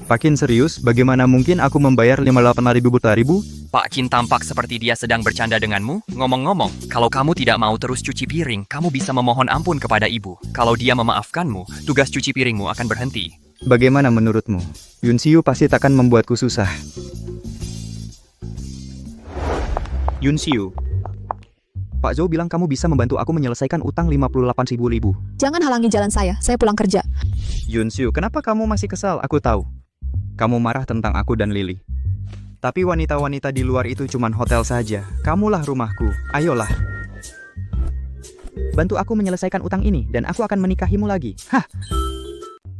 Pak Qin serius? Bagaimana mungkin aku membayar 58.000 Pak Qin tampak seperti dia sedang bercanda denganmu. Ngomong-ngomong, kalau kamu tidak mau terus cuci piring, kamu bisa memohon ampun kepada ibu. Kalau dia memaafkanmu, tugas cuci piringmu akan berhenti. Bagaimana menurutmu? Yun Siyu pasti takkan membuatku susah. Yun Siyu. Pak Zhou bilang kamu bisa membantu aku menyelesaikan utang 58.000. Jangan halangi jalan saya pulang kerja. Yun Siyu, kenapa kamu masih kesal? Aku tahu. Kamu marah tentang aku dan Lily. Tapi wanita-wanita di luar itu cuman hotel saja. Kamulah rumahku. Ayolah. Bantu aku menyelesaikan utang ini dan aku akan menikahimu lagi. Hah?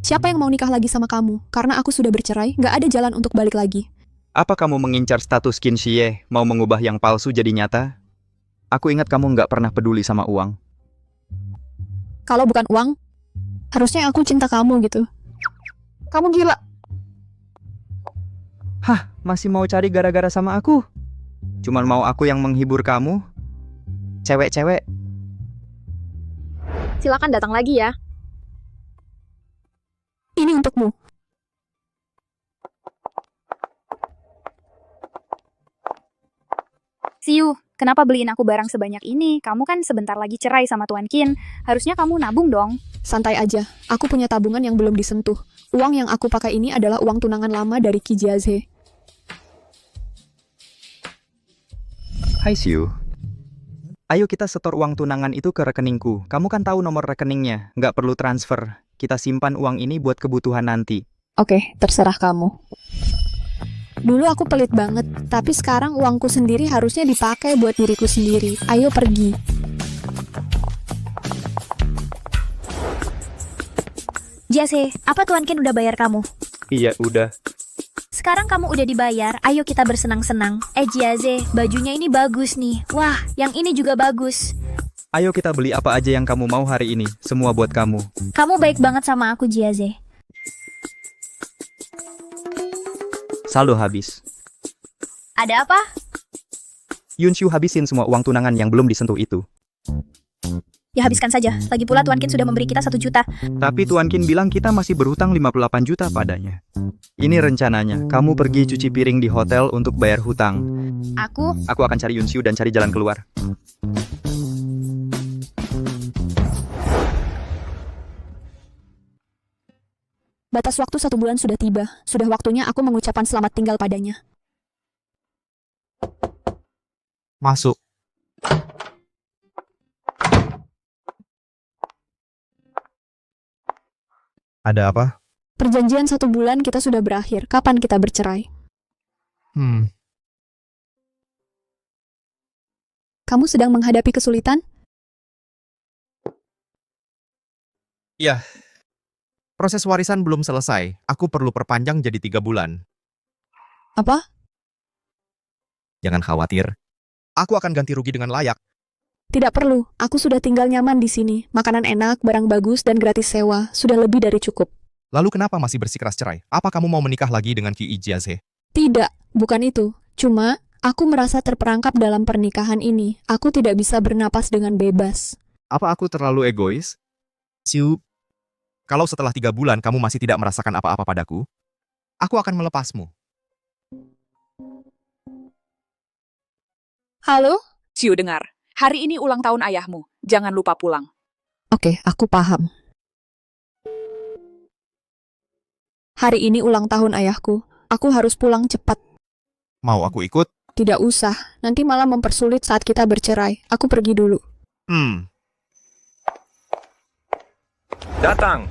Siapa yang mau nikah lagi sama kamu? Karena aku sudah bercerai, nggak ada jalan untuk balik lagi. Apa kamu mengincar status Qin Xie, mau mengubah yang palsu jadi nyata? Aku ingat kamu nggak pernah peduli sama uang. Kalau bukan uang, harusnya aku cinta kamu gitu. Kamu gila. Hah, masih mau cari gara-gara sama aku? Cuman mau aku yang menghibur kamu? Cewek-cewek. Silakan datang lagi ya. Ini untukmu. Siyu, kenapa beliin aku barang sebanyak ini? Kamu kan sebentar lagi cerai sama Tuan Qin. Harusnya kamu nabung dong. Santai aja, aku punya tabungan yang belum disentuh. Uang yang aku pakai ini adalah uang tunangan lama dari Qi Jiaze. Hai Siyu. Ayo kita setor uang tunangan itu ke rekeningku. Kamu kan tahu nomor rekeningnya, nggak perlu transfer. Kita simpan uang ini buat kebutuhan nanti. Oke, terserah kamu. Dulu aku pelit banget, tapi sekarang uangku sendiri harusnya dipakai buat diriku sendiri. Ayo pergi. Jase, apa Tuan Kin udah bayar kamu? Iya, udah. Sekarang kamu udah dibayar, ayo kita bersenang-senang. Jiaze, bajunya ini bagus nih. Wah, yang ini juga bagus. Ayo kita beli apa aja yang kamu mau hari ini. Semua buat kamu. Kamu baik banget sama aku, Jiaze. Saldo habis. Ada apa? Yunshu habisin semua uang tunangan yang belum disentuh itu. Ya habiskan saja. Lagi pula Tuan Kin sudah memberi kita 1 juta. Tapi Tuan Kin bilang kita masih berhutang 58 juta padanya. Ini rencananya, kamu pergi cuci piring di hotel untuk bayar hutang. Aku akan cari Yunshu dan cari jalan keluar. Batas waktu 1 bulan sudah tiba. Sudah waktunya aku mengucapkan selamat tinggal padanya. Masuk. Ada apa? Perjanjian 1 bulan kita sudah berakhir. Kapan kita bercerai? Kamu sedang menghadapi kesulitan? Iya. Proses warisan belum selesai. Aku perlu perpanjang jadi 3 bulan. Apa? Jangan khawatir. Aku akan ganti rugi dengan layak. Tidak perlu. Aku sudah tinggal nyaman di sini. Makanan enak, barang bagus, dan gratis sewa. Sudah lebih dari cukup. Lalu kenapa masih bersikeras cerai? Apa kamu mau menikah lagi dengan Ki Jiaze? Tidak, bukan itu. Cuma, aku merasa terperangkap dalam pernikahan ini. Aku tidak bisa bernapas dengan bebas. Apa aku terlalu egois? Siu, kalau setelah 3 bulan kamu masih tidak merasakan apa-apa padaku, aku akan melepasmu. Halo? Siu dengar. Hari ini ulang tahun ayahmu. Jangan lupa pulang. Oke, aku paham. Hari ini ulang tahun ayahku. Aku harus pulang cepat. Mau aku ikut? Tidak usah. Nanti malah mempersulit saat kita bercerai. Aku pergi dulu. Datang.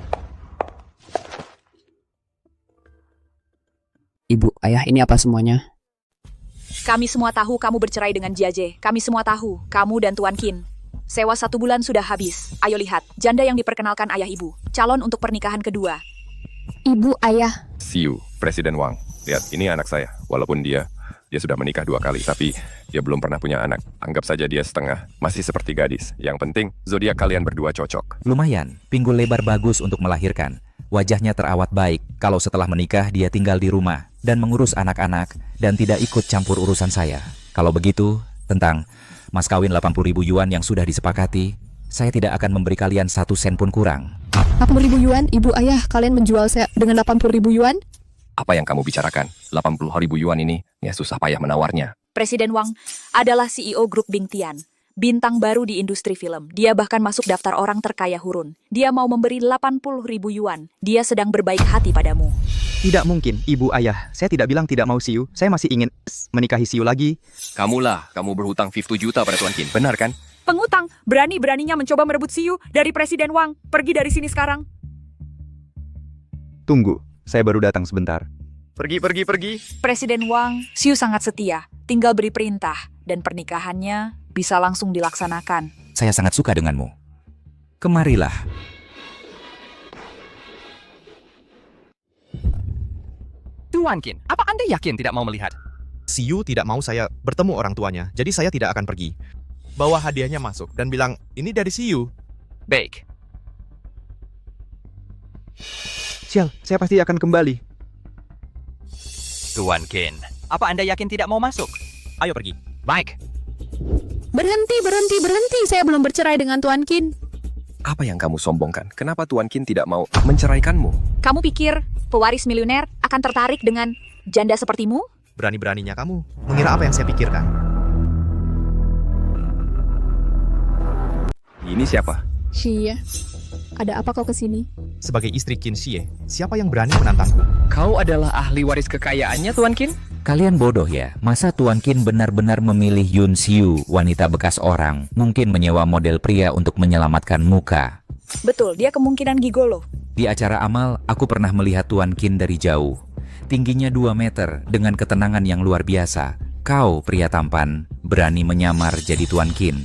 Ibu, ayah, ini apa semuanya? Kami semua tahu kamu bercerai dengan Jiaze. Kami semua tahu, kamu dan Tuan Kin. Sewa 1 bulan sudah habis. Ayo lihat, janda yang diperkenalkan ayah ibu. Calon untuk pernikahan kedua. Ibu, ayah. Siu, Presiden Wang. Lihat, ini anak saya. Walaupun dia sudah menikah 2 kali, tapi dia belum pernah punya anak. Anggap saja dia setengah, masih seperti gadis. Yang penting, zodiak kalian berdua cocok. Lumayan, pinggul lebar bagus untuk melahirkan. Wajahnya terawat baik. Kalau setelah menikah dia tinggal di rumah dan mengurus anak-anak dan tidak ikut campur urusan saya. Kalau begitu, tentang mas kawin 80.000 yuan yang sudah disepakati, saya tidak akan memberi kalian 1 sen pun kurang. 80.000 yuan? Ibu, ayah, kalian menjual saya dengan 80.000 yuan? Apa yang kamu bicarakan? 80.000 yuan ini, ya susah payah menawarnya. Presiden Wang adalah CEO grup Bingtian. Bintang baru di industri film. Dia bahkan masuk daftar orang terkaya Hurun. Dia mau memberi 80.000 yuan. Dia sedang berbaik hati padamu. Tidak mungkin, ibu ayah. Saya tidak bilang tidak mau Siu. Saya masih ingin menikahi Siu lagi. Kamu berhutang 50 juta pada Tuan Kin, benar kan? Pengutang, berani-beraninya mencoba merebut Siu dari Presiden Wang. Pergi dari sini sekarang. Tunggu, saya baru datang sebentar. Pergi. Presiden Wang, Siu sangat setia. Tinggal beri perintah. Dan pernikahannya bisa langsung dilaksanakan. Saya sangat suka denganmu. Kemarilah. Tuan Kin, apa Anda yakin tidak mau melihat? Siu tidak mau saya bertemu orang tuanya, jadi saya tidak akan pergi. Bawa hadiahnya masuk dan bilang, ini dari Siu. Baik. Sial, saya pasti akan kembali. Tuan Kin, apa Anda yakin tidak mau masuk? Ayo pergi. Baik. Berhenti. Saya belum bercerai dengan Tuan Kin. Apa yang kamu sombongkan? Kenapa Tuan Kin tidak mau menceraikanmu? Kamu pikir pewaris miliuner akan tertarik dengan janda sepertimu? Berani-beraninya kamu mengira apa yang saya pikirkan. Ini siapa? Xie, ada apa kau kesini? Sebagai istri Qin Xie, siapa yang berani menantangku? Kau adalah ahli waris kekayaannya, Tuan Kin? Kalian bodoh ya, masa Tuan Kin benar-benar memilih Yun Siu, wanita bekas orang, mungkin menyewa model pria untuk menyelamatkan muka. Betul, dia kemungkinan gigolo. Di acara amal, aku pernah melihat Tuan Kin dari jauh. Tingginya 2 meter dengan ketenangan yang luar biasa. Kau, pria tampan, berani menyamar jadi Tuan Kin.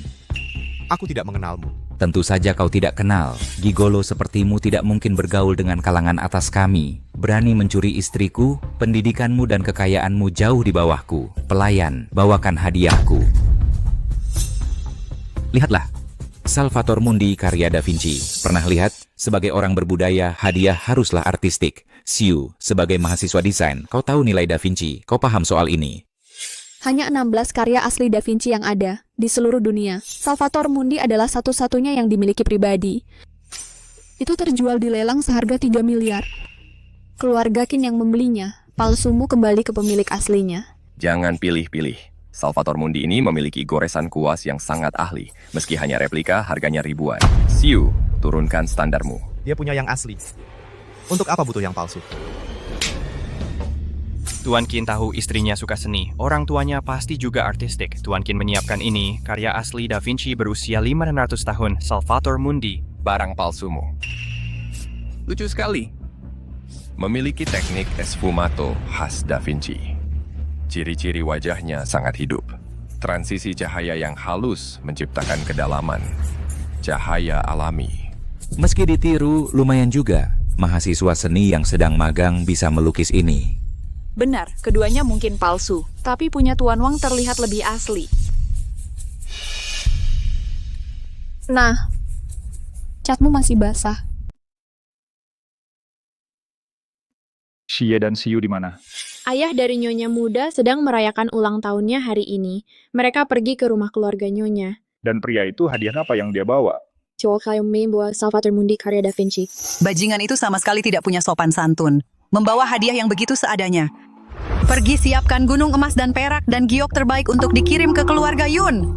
Aku tidak mengenalmu. Tentu saja kau tidak kenal. Gigolo sepertimu tidak mungkin bergaul dengan kalangan atas kami. Berani mencuri istriku, pendidikanmu dan kekayaanmu jauh di bawahku. Pelayan, bawakan hadiahku. Lihatlah, Salvator Mundi karya Da Vinci. Pernah lihat? Sebagai orang berbudaya, hadiah haruslah artistik. Siu, sebagai mahasiswa desain, kau tahu nilai Da Vinci. Kau paham soal ini. Hanya 16 karya asli Da Vinci yang ada di seluruh dunia. Salvator Mundi adalah satu-satunya yang dimiliki pribadi. Itu terjual di lelang seharga 3 miliar. Keluarga Kin yang membelinya. Palsumu kembali ke pemilik aslinya. Jangan pilih-pilih. Salvator Mundi ini memiliki goresan kuas yang sangat ahli. Meski hanya replika, harganya ribuan. Siu, turunkan standarmu. Dia punya yang asli. Untuk apa butuh yang palsu? Tuan Qin tahu istrinya suka seni. Orang tuanya pasti juga artistik. Tuan Qin menyiapkan ini, karya asli Da Vinci berusia 500 tahun, Salvator Mundi. Barang palsumu. Lucu sekali. Memiliki teknik esfumato khas Da Vinci. Ciri-ciri wajahnya sangat hidup. Transisi cahaya yang halus menciptakan kedalaman. Cahaya alami. Meski ditiru, lumayan juga. Mahasiswa seni yang sedang magang bisa melukis ini. Benar, keduanya mungkin palsu, tapi punya Tuan Wang terlihat lebih asli. Nah, catmu masih basah. Xie dan Siu di mana? Ayah dari Nyonya muda sedang merayakan ulang tahunnya hari ini. Mereka pergi ke rumah keluarga Nyonya. Dan pria itu hadiah apa yang dia bawa? Cowok kayu membawa Salvator Mundi karya Da Vinci. Bajingan itu sama sekali tidak punya sopan santun. Membawa hadiah yang begitu seadanya. Pergi siapkan gunung emas dan perak dan giok terbaik untuk dikirim ke keluarga Yun.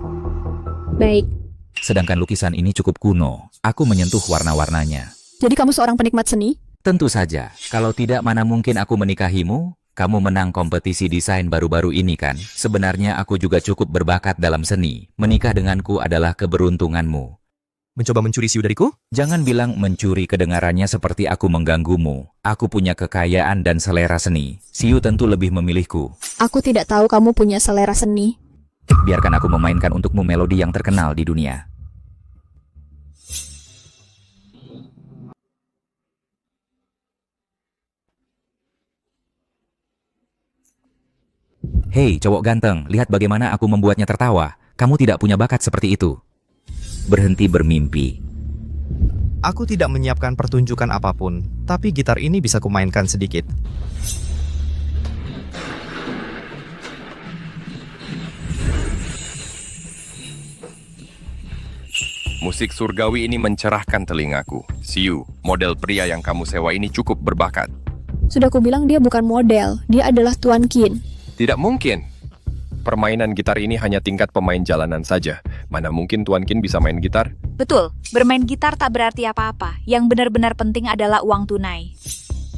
Baik. Sedangkan lukisan ini cukup kuno. Aku menyentuh warna-warnanya. Jadi kamu seorang penikmat seni? Tentu saja. Kalau tidak, mana mungkin aku menikahimu? Kamu menang kompetisi desain baru-baru ini kan? Sebenarnya aku juga cukup berbakat dalam seni. Menikah denganku adalah keberuntunganmu. Mencoba mencuri Siu dariku? Jangan bilang mencuri, kedengarannya seperti aku mengganggumu. Aku punya kekayaan dan selera seni. Siu tentu lebih memilihku. Aku tidak tahu kamu punya selera seni. Biarkan aku memainkan untukmu melodi yang terkenal di dunia. Hei, cowok ganteng, lihat bagaimana aku membuatnya tertawa. Kamu tidak punya bakat seperti itu. Berhenti bermimpi. Aku tidak menyiapkan pertunjukan apapun, tapi gitar ini bisa kumainkan sedikit. Musik surgawi ini mencerahkan telingaku. Siu, model pria yang kamu sewa ini cukup berbakat. Sudah kubilang dia bukan model, dia adalah Tuan Qin. Tidak mungkin. Permainan gitar ini hanya tingkat pemain jalanan saja. Mana mungkin Tuan Qin bisa main gitar? Betul, bermain gitar tak berarti apa-apa. Yang benar-benar penting adalah uang tunai.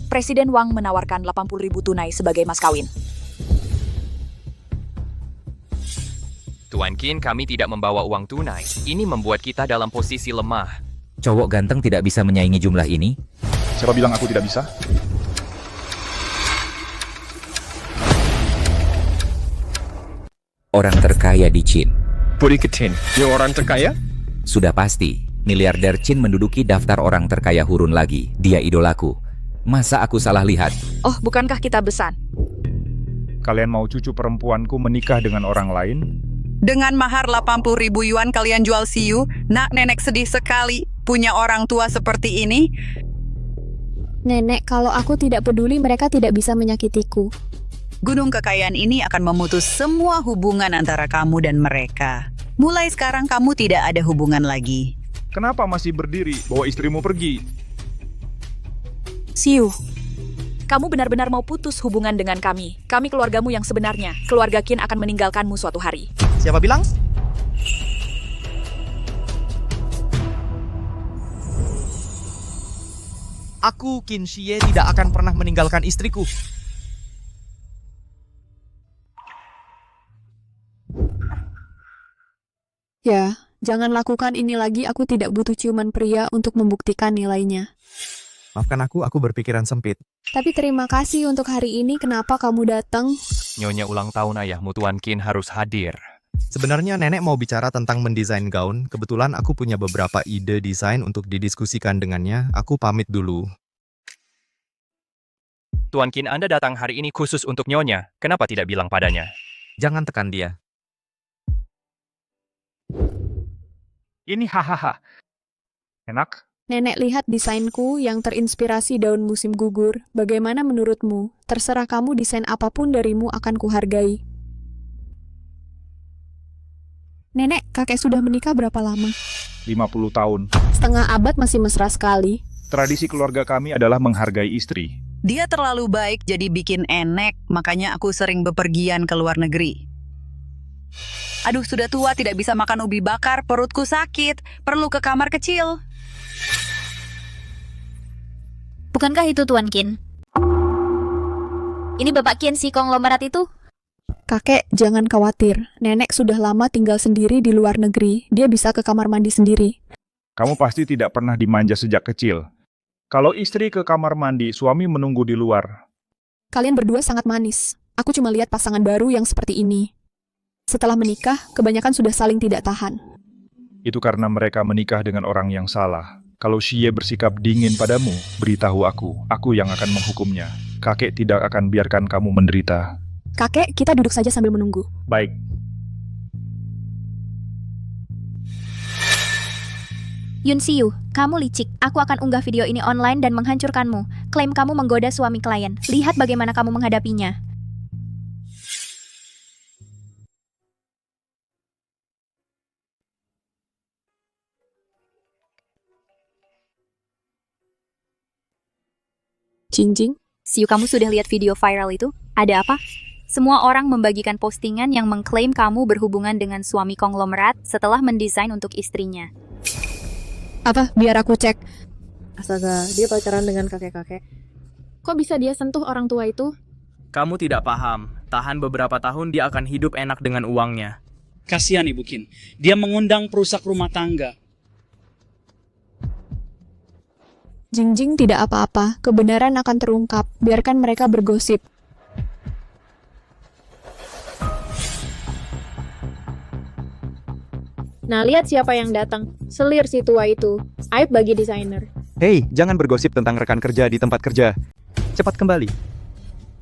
Presiden Wang menawarkan 80.000 tunai sebagai mas kawin. Tuan Qin, kami tidak membawa uang tunai. Ini membuat kita dalam posisi lemah. Cowok ganteng tidak bisa menyaingi jumlah ini? Siapa bilang aku tidak bisa? Orang terkaya di Qin. Puri Ketin, yang orang terkaya? Sudah pasti, miliarder Qin menduduki daftar orang terkaya Hurun lagi. Dia idolaku. Masa aku salah lihat? Oh, bukankah kita besan? Kalian mau cucu perempuanku menikah dengan orang lain? Dengan mahar 80.000 yuan kalian jual Siu? Nak, nenek sedih sekali punya orang tua seperti ini. Nenek, kalau aku tidak peduli, mereka tidak bisa menyakitiku. Gunung kekayaan ini akan memutus semua hubungan antara kamu dan mereka. Mulai sekarang kamu tidak ada hubungan lagi. Kenapa masih berdiri? Bawa istrimu pergi. Siu, kamu benar-benar mau putus hubungan dengan kami. Kami keluargamu yang sebenarnya. Keluarga Qin akan meninggalkanmu suatu hari. Siapa bilang? Aku, Qin Xie, tidak akan pernah meninggalkan istriku. Ya, jangan lakukan ini lagi, aku tidak butuh ciuman pria untuk membuktikan nilainya. Maafkan aku berpikiran sempit. Tapi terima kasih untuk hari ini, kenapa kamu datang? Nyonya ulang tahun ayahmu, Tuan Qin harus hadir. Sebenarnya nenek mau bicara tentang mendesain gaun. Kebetulan aku punya beberapa ide desain untuk didiskusikan dengannya. Aku pamit dulu. Tuan Qin, Anda datang hari ini khusus untuk Nyonya. Kenapa tidak bilang padanya? Jangan tekan dia. Ini hahaha. Enak? Nenek lihat desainku yang terinspirasi daun musim gugur. Bagaimana menurutmu? Terserah kamu, desain apapun darimu akan kuhargai. Nenek, kakek sudah menikah berapa lama? 50 tahun. Setengah abad masih mesra sekali. Tradisi keluarga kami adalah menghargai istri. Dia terlalu baik jadi bikin enek, makanya aku sering bepergian ke luar negeri. Aduh, sudah tua tidak bisa makan ubi bakar, perutku sakit, perlu ke kamar kecil. Bukankah itu Tuan Qin? Ini Bapak Qin si konglomerat itu? Kakek, jangan khawatir. Nenek sudah lama tinggal sendiri di luar negeri. Dia bisa ke kamar mandi sendiri. Kamu pasti tidak pernah dimanja sejak kecil. Kalau istri ke kamar mandi, suami menunggu di luar. Kalian berdua sangat manis. Aku cuma lihat pasangan baru yang seperti ini. Setelah menikah, kebanyakan sudah saling tidak tahan. Itu karena mereka menikah dengan orang yang salah. Kalau Xie bersikap dingin padamu, beritahu aku yang akan menghukumnya. Kakek tidak akan biarkan kamu menderita. Kakek, kita duduk saja sambil menunggu. Baik. Yun Siyu, kamu licik. Aku akan unggah video ini online dan menghancurkanmu. Klaim kamu menggoda suami klien. Lihat bagaimana kamu menghadapinya. Jinjing. Siu, kamu sudah lihat video viral itu? Ada apa? Semua orang membagikan postingan yang mengklaim kamu berhubungan dengan suami konglomerat setelah mendesain untuk istrinya. Apa? Biar aku cek. Astaga, dia pacaran dengan kakek-kakek. Kok bisa dia sentuh orang tua itu? Kamu tidak paham. Tahan beberapa tahun dia akan hidup enak dengan uangnya. Kasihan Ibu Qin. Dia mengundang perusak rumah tangga. Jingjing tidak apa-apa. Kebenaran akan terungkap. Biarkan mereka bergosip. Nah, lihat siapa yang datang. Selir si tua itu. Aib bagi desainer. Hei, jangan bergosip tentang rekan kerja di tempat kerja. Cepat kembali.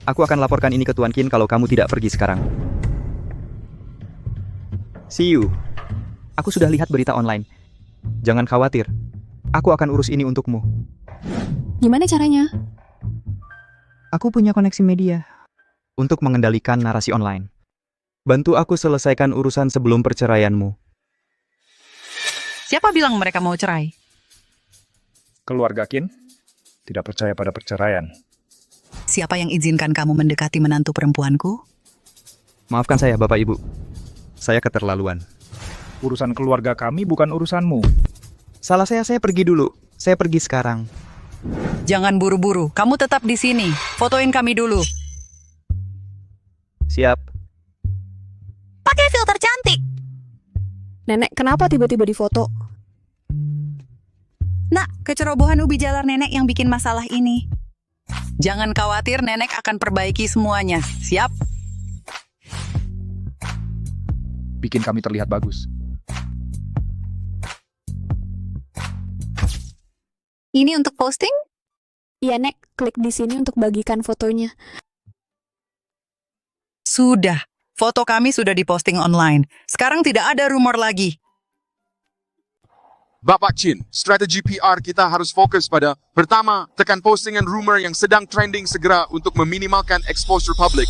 Aku akan laporkan ini ke Tuan Qin kalau kamu tidak pergi sekarang. See you. Aku sudah lihat berita online. Jangan khawatir. Aku akan urus ini untukmu. Gimana caranya? Aku punya koneksi media untuk mengendalikan narasi online. Bantu aku selesaikan urusan sebelum perceraianmu. Siapa bilang mereka mau cerai? Keluarga Qin tidak percaya pada perceraian. Siapa yang izinkan kamu mendekati menantu perempuanku? Maafkan saya, Bapak Ibu. Saya keterlaluan. Urusan keluarga kami bukan urusanmu. Salah saya pergi dulu. Saya pergi sekarang. Jangan buru-buru, kamu tetap di sini. Fotoin kami dulu. Siap. Pakai filter cantik. Nenek, kenapa tiba-tiba difoto? Nak, kecerobohan ubi jalar nenek yang bikin masalah ini. Jangan khawatir, nenek akan perbaiki semuanya. Siap? Bikin kami terlihat bagus. Ini untuk posting? Iya, Nek. Klik di sini untuk bagikan fotonya. Sudah. Foto kami sudah diposting online. Sekarang tidak ada rumor lagi. Bapak Qin, strategi PR kita harus fokus pada pertama, tekan postingan rumor yang sedang trending segera untuk meminimalkan exposure publik.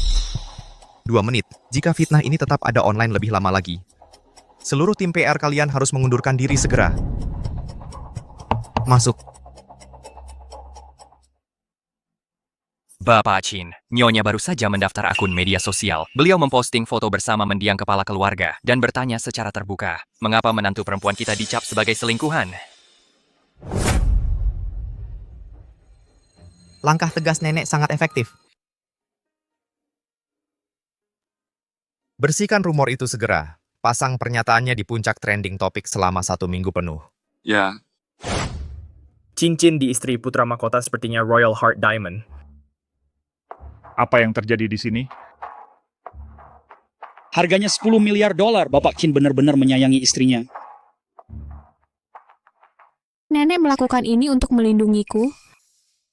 2 menit. Jika fitnah ini tetap ada online lebih lama lagi. Seluruh tim PR kalian harus mengundurkan diri segera. Masuk. Bapak Qin, Nyonya baru saja mendaftar akun media sosial. Beliau memposting foto bersama mendiang kepala keluarga dan bertanya secara terbuka, mengapa menantu perempuan kita dicap sebagai selingkuhan? Langkah tegas nenek sangat efektif. Bersihkan rumor itu segera. Pasang pernyataannya di puncak trending topik selama 1 minggu penuh. Ya. Cincin di istri putra mahkota sepertinya Royal Heart Diamond. Apa yang terjadi di sini? Harganya 10 miliar dolar. Bapak Qin benar-benar menyayangi istrinya. Nenek melakukan ini untuk melindungiku.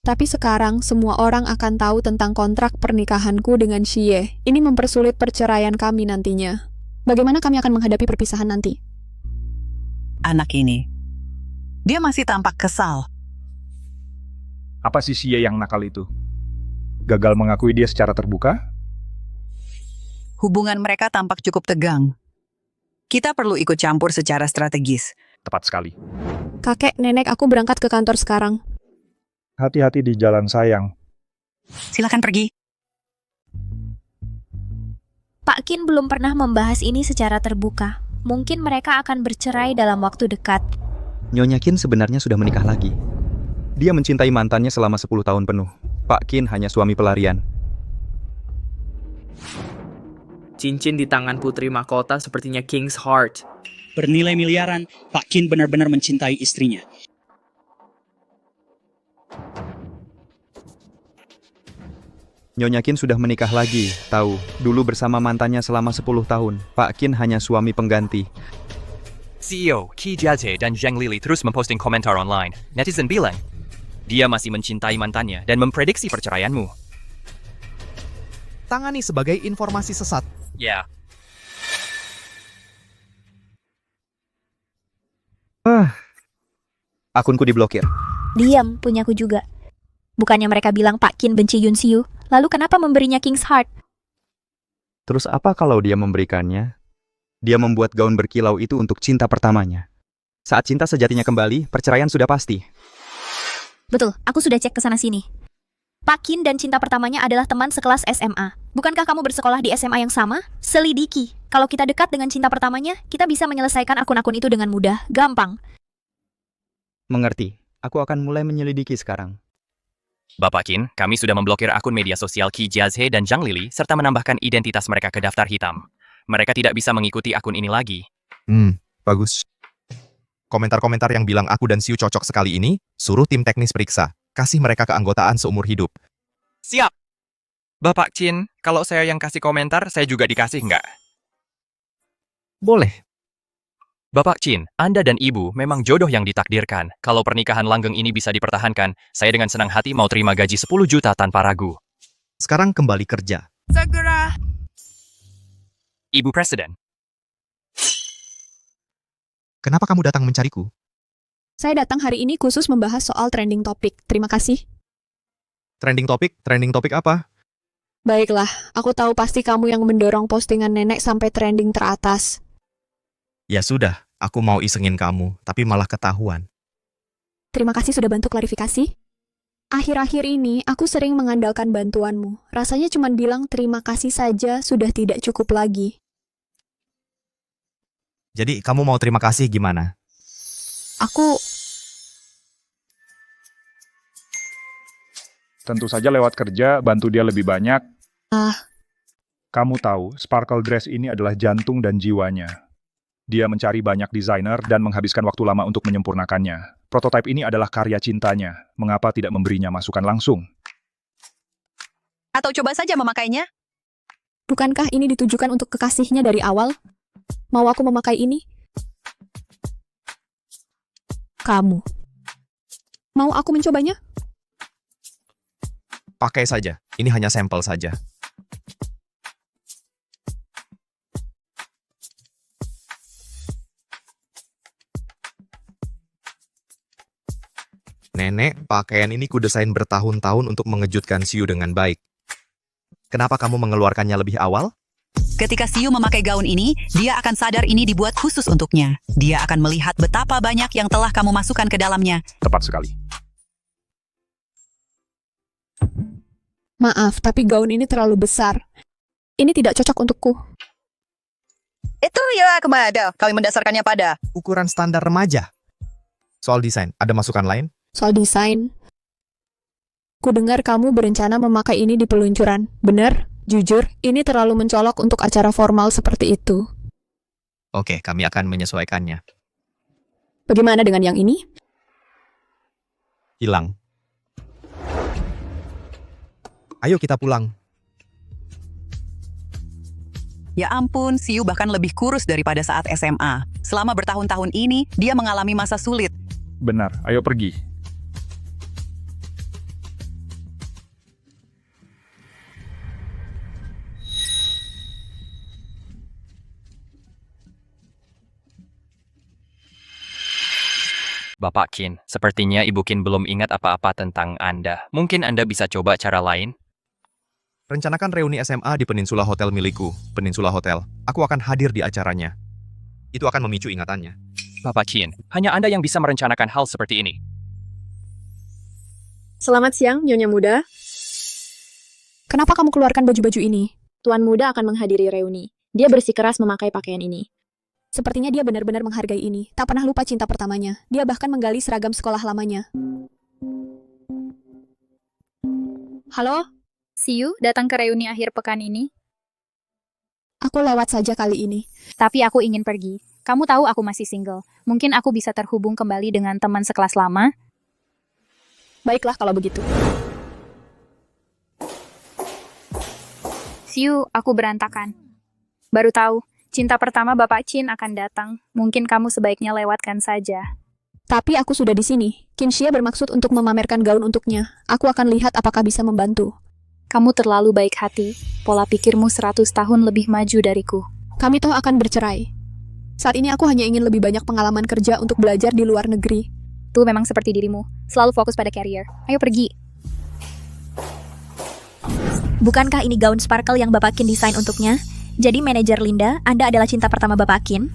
Tapi sekarang semua orang akan tahu tentang kontrak pernikahanku dengan Xie. Ini mempersulit perceraian kami nantinya. Bagaimana kami akan menghadapi perpisahan nanti? Anak ini, dia masih tampak kesal. Apa sih Xie yang nakal itu? Gagal mengakui dia secara terbuka? Hubungan mereka tampak cukup tegang. Kita perlu ikut campur secara strategis. Tepat sekali. Kakek, nenek, aku berangkat ke kantor sekarang. Hati-hati di jalan sayang. Silakan pergi. Pak Qin belum pernah membahas ini secara terbuka. Mungkin mereka akan bercerai dalam waktu dekat. Nyonya Qin sebenarnya sudah menikah lagi. Dia mencintai mantannya selama 10 tahun penuh. Pak Qin hanya suami pelarian. Cincin di tangan putri mahkota sepertinya King's Heart. Bernilai miliaran, Pak Qin benar-benar mencintai istrinya. Nyonya Qin sudah menikah lagi, tahu. Dulu bersama mantannya selama 10 tahun. Pak Qin hanya suami pengganti. CEO Qi Jiaze dan Zhang Lili terus memposting komentar online. Netizen bilang, dia masih mencintai mantannya dan memprediksi perceraianmu. Tangani sebagai informasi sesat. Ya, Akunku diblokir. Diam, punyaku juga. Bukannya mereka bilang Pak Qin benci Yun Xiu, lalu kenapa memberinya King's Heart? Terus apa kalau dia memberikannya? Dia membuat gaun berkilau itu untuk cinta pertamanya. Saat cinta sejatinya kembali, perceraian sudah pasti. Betul, aku sudah cek ke sana-sini. Pak Qin dan cinta pertamanya adalah teman sekelas SMA. Bukankah kamu bersekolah di SMA yang sama? Selidiki. Kalau kita dekat dengan cinta pertamanya, kita bisa menyelesaikan akun-akun itu dengan mudah, gampang. Mengerti. Aku akan mulai menyelidiki sekarang. Bapak Qin, kami sudah memblokir akun media sosial Qi Jiaze dan Zhang Lili serta menambahkan identitas mereka ke daftar hitam. Mereka tidak bisa mengikuti akun ini lagi. Bagus. Komentar-komentar yang bilang aku dan Xiu cocok sekali ini, suruh tim teknis periksa. Kasih mereka keanggotaan seumur hidup. Siap! Bapak Qin, kalau saya yang kasih komentar, saya juga dikasih nggak? Boleh. Bapak Qin, Anda dan Ibu memang jodoh yang ditakdirkan. Kalau pernikahan langgeng ini bisa dipertahankan, saya dengan senang hati mau terima gaji 10 juta tanpa ragu. Sekarang kembali kerja. Segera. Ibu Presiden. Kenapa kamu datang mencariku? Saya datang hari ini khusus membahas soal trending topik. Terima kasih. Trending topik apa? Baiklah, aku tahu pasti kamu yang mendorong postingan nenek sampai trending teratas. Ya sudah, aku mau isengin kamu, tapi malah ketahuan. Terima kasih sudah bantu klarifikasi. Akhir-akhir ini, aku sering mengandalkan bantuanmu. Rasanya cuma bilang terima kasih saja sudah tidak cukup lagi. Jadi, kamu mau terima kasih gimana? Tentu saja lewat kerja, bantu dia lebih banyak. Kamu tahu, Sparkle Dress ini adalah jantung dan jiwanya. Dia mencari banyak desainer dan menghabiskan waktu lama untuk menyempurnakannya. Prototipe ini adalah karya cintanya. Mengapa tidak memberinya masukan langsung? Atau coba saja memakainya? Bukankah ini ditujukan untuk kekasihnya dari awal? Mau aku memakai ini? Kamu. Mau aku mencobanya? Pakai saja, ini hanya sampel saja. Nenek, pakaian ini kudesain bertahun-tahun untuk mengejutkan Xiu dengan baik. Kenapa kamu mengeluarkannya lebih awal? Ketika Xiu memakai gaun ini, dia akan sadar ini dibuat khusus untuknya. Dia akan melihat betapa banyak yang telah kamu masukkan ke dalamnya. Tepat sekali. Maaf, tapi gaun ini terlalu besar. Ini tidak cocok untukku. Itu ya kemana? Kami mendasarkannya pada ukuran standar remaja. Soal desain, ada masukan lain? Soal desain, ku dengar kamu berencana memakai ini di peluncuran. Benar? Jujur, ini terlalu mencolok untuk acara formal seperti itu. Oke, kami akan menyesuaikannya. Bagaimana dengan yang ini? Hilang. Ayo kita pulang. Ya ampun, Siu bahkan lebih kurus daripada saat SMA. Selama bertahun-tahun ini, dia mengalami masa sulit. Benar, ayo pergi. Bapak Qin, sepertinya Ibu Qin belum ingat apa-apa tentang Anda. Mungkin Anda bisa coba cara lain? Rencanakan reuni SMA di Peninsula Hotel milikku, Peninsula Hotel. Aku akan hadir di acaranya. Itu akan memicu ingatannya. Bapak Qin, hanya Anda yang bisa merencanakan hal seperti ini. Selamat siang, Nyonya Muda. Kenapa kamu keluarkan baju-baju ini? Tuan muda akan menghadiri reuni. Dia bersikeras memakai pakaian ini. Sepertinya dia benar-benar menghargai ini. Tak pernah lupa cinta pertamanya. Dia bahkan menggali seragam sekolah lamanya. Halo? Siu, datang ke reuni akhir pekan ini? Aku lewat saja kali ini. Tapi aku ingin pergi. Kamu tahu aku masih single. Mungkin aku bisa terhubung kembali dengan teman sekelas lama? Baiklah kalau begitu. Siu, aku berantakan. Baru tahu, cinta pertama Bapak Qin akan datang. Mungkin kamu sebaiknya lewatkan saja. Tapi aku sudah di sini. Qin Xie bermaksud untuk memamerkan gaun untuknya. Aku akan lihat apakah bisa membantu. Kamu terlalu baik hati. Pola pikirmu 100 tahun lebih maju dariku. Kami toh akan bercerai. Saat ini aku hanya ingin lebih banyak pengalaman kerja untuk belajar di luar negeri. Tuh memang seperti dirimu. Selalu fokus pada career. Ayo pergi. Bukankah ini gaun sparkle yang Bapak Qin desain untuknya? Jadi manajer Linda, Anda adalah cinta pertama Bapak Qin?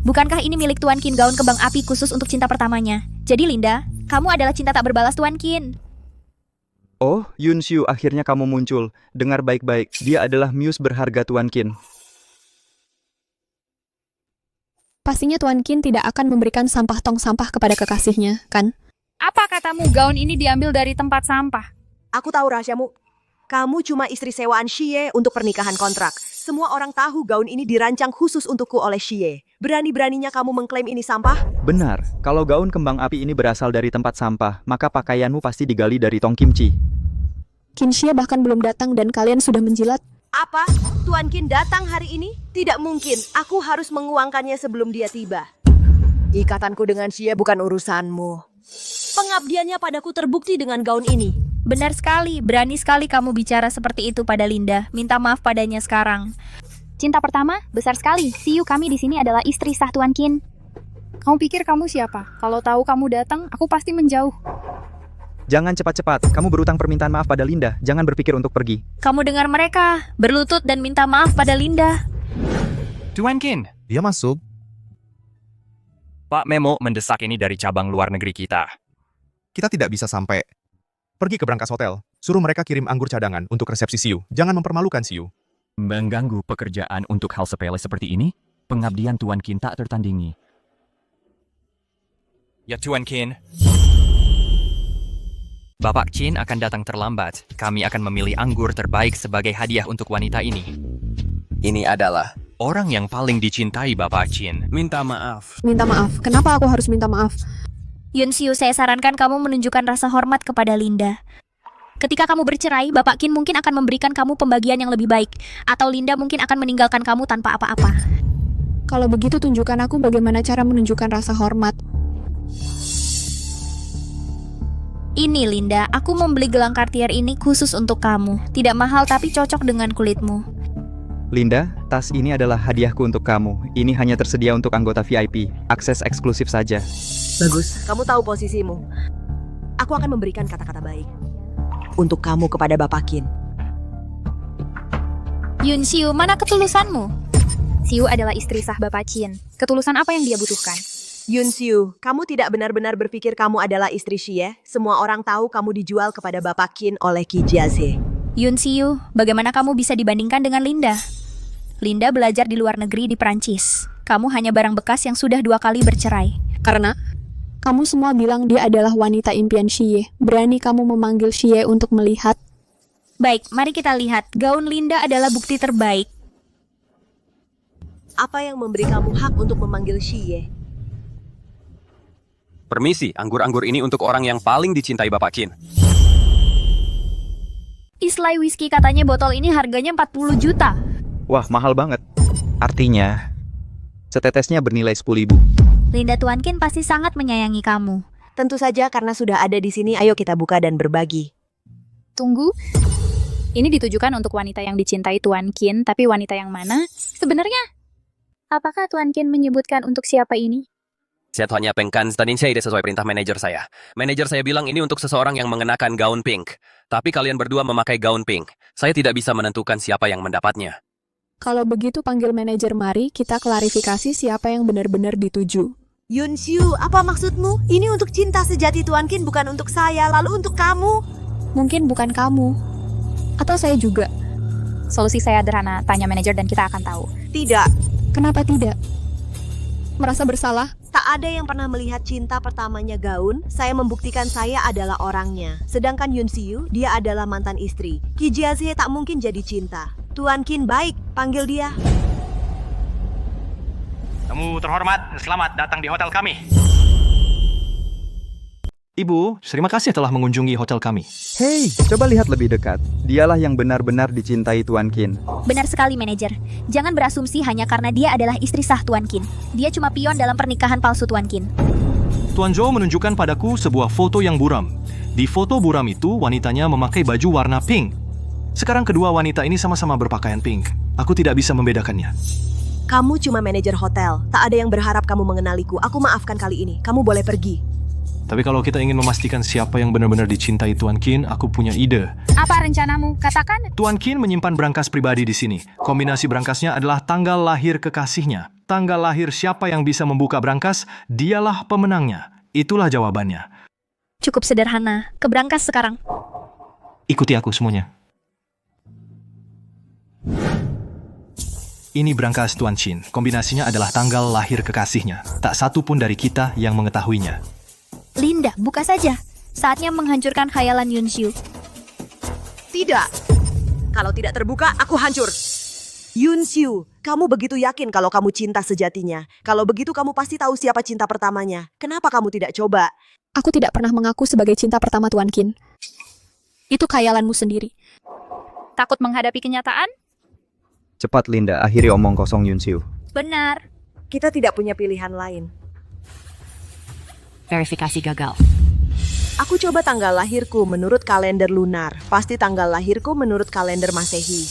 Bukankah ini milik Tuan Qin gaun kembang api khusus untuk cinta pertamanya? Jadi Linda, kamu adalah cinta tak berbalas Tuan Qin. Oh, Yun Xiu, akhirnya kamu muncul. Dengar baik-baik, dia adalah muse berharga Tuan Qin. Pastinya Tuan Qin tidak akan memberikan sampah tong sampah kepada kekasihnya, kan? Apa katamu gaun ini diambil dari tempat sampah? Aku tahu rahasiamu. Kamu cuma istri sewaan Xie untuk pernikahan kontrak. Semua orang tahu gaun ini dirancang khusus untukku oleh Xie. Berani-beraninya kamu mengklaim ini sampah? Benar, kalau gaun kembang api ini berasal dari tempat sampah, maka pakaianmu pasti digali dari tong kimchi. Qin Xie bahkan belum datang dan kalian sudah menjilat. Apa? Tuan Qin datang hari ini? Tidak mungkin. Aku harus menguangkannya sebelum dia tiba. Ikatanku dengan Xie bukan urusanmu. Pengabdiannya padaku terbukti dengan gaun ini. Benar sekali, berani sekali kamu bicara seperti itu pada Linda. Minta maaf padanya sekarang. Cinta pertama, besar sekali. Siu, kami di sini adalah istri sah Tuan Qin. Kamu pikir kamu siapa? Kalau tahu kamu datang, aku pasti menjauh. Jangan cepat-cepat, kamu berutang permintaan maaf pada Linda. Jangan berpikir untuk pergi. Kamu dengar mereka, berlutut dan minta maaf pada Linda. Tuan Qin, Dia masuk. Pak Memo mendesak ini dari cabang luar negeri kita. Kita tidak bisa sampai. Pergi ke berangkas hotel. Suruh mereka kirim anggur cadangan untuk resepsi Siu. Jangan mempermalukan Siu. Mengganggu pekerjaan untuk hal sepele seperti ini? Pengabdian Tuan Qin tak tertandingi. Ya Tuan Qin. Bapak Qin akan datang terlambat. Kami akan memilih anggur terbaik sebagai hadiah untuk wanita ini. Ini adalah orang yang paling dicintai Bapak Qin. minta maaf. Minta maaf. Kenapa aku harus minta maaf? Yun Xiu, saya sarankan kamu menunjukkan rasa hormat kepada Linda. Ketika kamu bercerai, Bapak Qin mungkin akan memberikan kamu pembagian yang lebih baik. Atau Linda mungkin akan meninggalkan kamu tanpa apa-apa. Kalau begitu tunjukkan aku bagaimana cara menunjukkan rasa hormat. Ini Linda, aku membeli gelang Cartier ini khusus untuk kamu. Tidak mahal tapi cocok dengan kulitmu. Linda, tas ini adalah hadiahku untuk kamu. Ini hanya tersedia untuk anggota VIP. Akses eksklusif saja. Bagus, kamu tahu posisimu. Aku akan memberikan kata-kata baik untuk kamu kepada Bapak Qin. Yun Xiu, mana ketulusanmu? Xiu adalah istri sah Bapak Qin. Ketulusan apa yang dia butuhkan? Yun Xiu, kamu tidak benar-benar berpikir kamu adalah istri Xie. Semua orang tahu kamu dijual kepada Bapak Qin oleh Qi Jiaze. Yun Xiu, bagaimana kamu bisa dibandingkan dengan Linda? Linda belajar di luar negeri di Prancis. Kamu hanya barang bekas yang sudah 2 kali bercerai. Karena kamu semua bilang dia adalah wanita impian Xie. Berani kamu memanggil Xie untuk melihat? Baik, mari kita lihat. Gaun Linda adalah bukti terbaik. Apa yang memberi kamu hak untuk memanggil Xie? Permisi, anggur-anggur ini untuk orang yang paling dicintai Bapak Qin. Islay Whiskey katanya botol ini harganya 40 juta. Wah, mahal banget. Artinya, setetesnya bernilai 10.000. Linda Tuan Kin pasti sangat menyayangi kamu. Tentu saja karena sudah ada di sini, ayo kita buka dan berbagi. Tunggu. Ini ditujukan untuk wanita yang dicintai Tuan Kin, tapi wanita yang mana? Sebenarnya, apakah Tuan Kin menyebutkan untuk siapa ini? Saya hanya pengkan stanin saya sesuai perintah manajer saya. Manajer saya bilang ini untuk seseorang yang mengenakan gaun pink. Tapi kalian berdua memakai gaun pink. Saya tidak bisa menentukan siapa yang mendapatnya. Kalau begitu panggil manajer mari, kita klarifikasi siapa yang benar-benar dituju. Yunsiu, apa maksudmu? Ini untuk cinta sejati Tuan Kin, bukan untuk saya, lalu untuk kamu. Mungkin bukan kamu. Atau saya juga. Solusi saya sederhana, tanya manajer dan kita akan tahu. Tidak. Kenapa tidak? Merasa bersalah? Tak ada yang pernah melihat cinta pertamanya gaun. Saya membuktikan saya adalah orangnya. Sedangkan Yunsiu, dia adalah mantan istri. Ki Jiazhe tak mungkin jadi cinta. Tuan Kin baik, panggil dia. Tamu terhormat, selamat datang di hotel kami. Ibu, terima kasih telah mengunjungi hotel kami. Hei, coba lihat lebih dekat. Dialah yang benar-benar dicintai Tuan Kin. Benar sekali, manajer. Jangan berasumsi hanya karena dia adalah istri sah Tuan Kin. Dia cuma pion dalam pernikahan palsu Tuan Kin. Tuan Zhou menunjukkan padaku sebuah foto yang buram. Di foto buram itu, wanitanya memakai baju warna pink. Sekarang kedua wanita ini sama-sama berpakaian pink. Aku tidak bisa membedakannya. Kamu cuma manajer hotel. Tak ada yang berharap kamu mengenaliku. Aku maafkan kali ini. Kamu boleh pergi. Tapi kalau kita ingin memastikan siapa yang benar-benar dicintai Tuan Kin, aku punya ide. Apa rencanamu? Katakan. Tuan Kin menyimpan berangkas pribadi di sini. Kombinasi berangkasnya adalah tanggal lahir kekasihnya. Tanggal lahir siapa yang bisa membuka berangkas, dialah pemenangnya. Itulah jawabannya. Cukup sederhana. Ke berangkas sekarang. Ikuti aku semuanya. Ini berangkas Tuan Chin. Kombinasinya adalah tanggal lahir kekasihnya. Tak satu pun dari kita yang mengetahuinya. Linda, buka saja. Saatnya menghancurkan khayalan Yunsiu. Tidak. Kalau tidak terbuka, aku hancur. Yunsiu, kamu begitu yakin kalau kamu cinta sejatinya. Kalau begitu kamu pasti tahu siapa cinta pertamanya. Kenapa kamu tidak coba? Aku tidak pernah mengaku sebagai cinta pertama Tuan Kin. Itu khayalanmu sendiri. Takut menghadapi kenyataan? Cepat Linda, akhiri omong kosong Yunsiu. Benar. Kita tidak punya pilihan lain. Verifikasi gagal. Aku coba tanggal lahirku menurut kalender lunar. Pasti tanggal lahirku menurut kalender Masehi.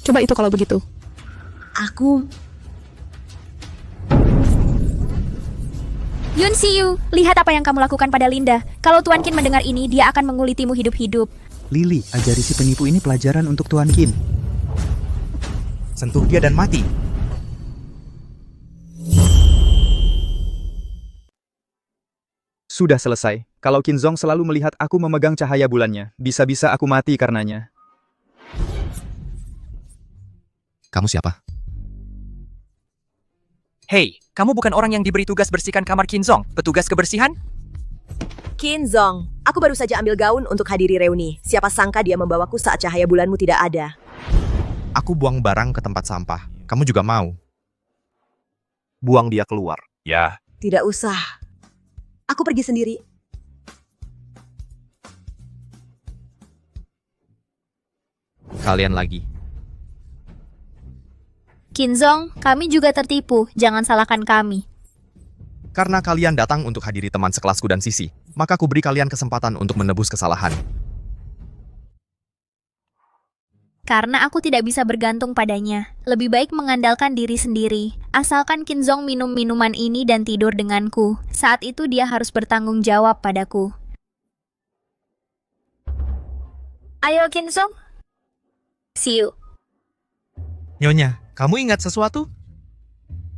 Coba itu kalau begitu. Aku... Yunsiu, lihat apa yang kamu lakukan pada Linda. Kalau Tuan Kin mendengar ini, dia akan mengulitimu hidup-hidup. Lily, ajari si penipu ini pelajaran untuk Tuan Kin. Sentuh dia dan mati. Sudah selesai. Kalau Qin Zong selalu melihat aku memegang cahaya bulannya, bisa-bisa aku mati karenanya. Kamu siapa? Hei, kamu bukan orang yang diberi tugas bersihkan kamar Qin Zong, petugas kebersihan? Qin Zong, aku baru saja ambil gaun untuk hadiri reuni. Siapa sangka dia membawaku saat cahaya bulanmu tidak ada. Aku buang barang ke tempat sampah. Kamu juga mau? Buang dia keluar. Ya. Tidak usah. Aku pergi sendiri. Kalian lagi. Qin Zong, kami juga tertipu. Jangan salahkan kami. Karena kalian datang untuk hadiri teman sekelasku dan Sisi, maka aku beri kalian kesempatan untuk menebus kesalahan. Karena aku tidak bisa bergantung padanya. Lebih baik mengandalkan diri sendiri. Asalkan Qin Zong minum minuman ini dan tidur denganku. Saat itu dia harus bertanggung jawab padaku. Ayo Qin Zong. See you. Nyonya, kamu ingat sesuatu?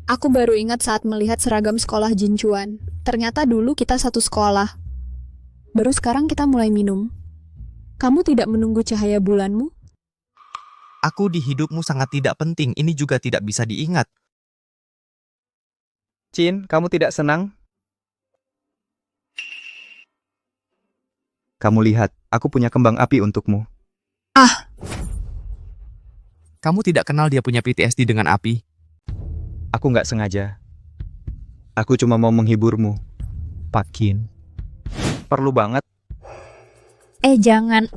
Aku baru ingat saat melihat seragam sekolah Jinchuan. Ternyata dulu kita satu sekolah. Baru sekarang kita mulai minum. Kamu tidak menunggu cahaya bulanmu? Aku di hidupmu sangat tidak penting, ini juga tidak bisa diingat. Chin, kamu tidak senang? Kamu lihat, aku punya kembang api untukmu. Ah! Kamu tidak kenal dia punya PTSD dengan api? Aku nggak sengaja. Aku cuma mau menghiburmu. Pak Qin. Perlu banget. Jangan.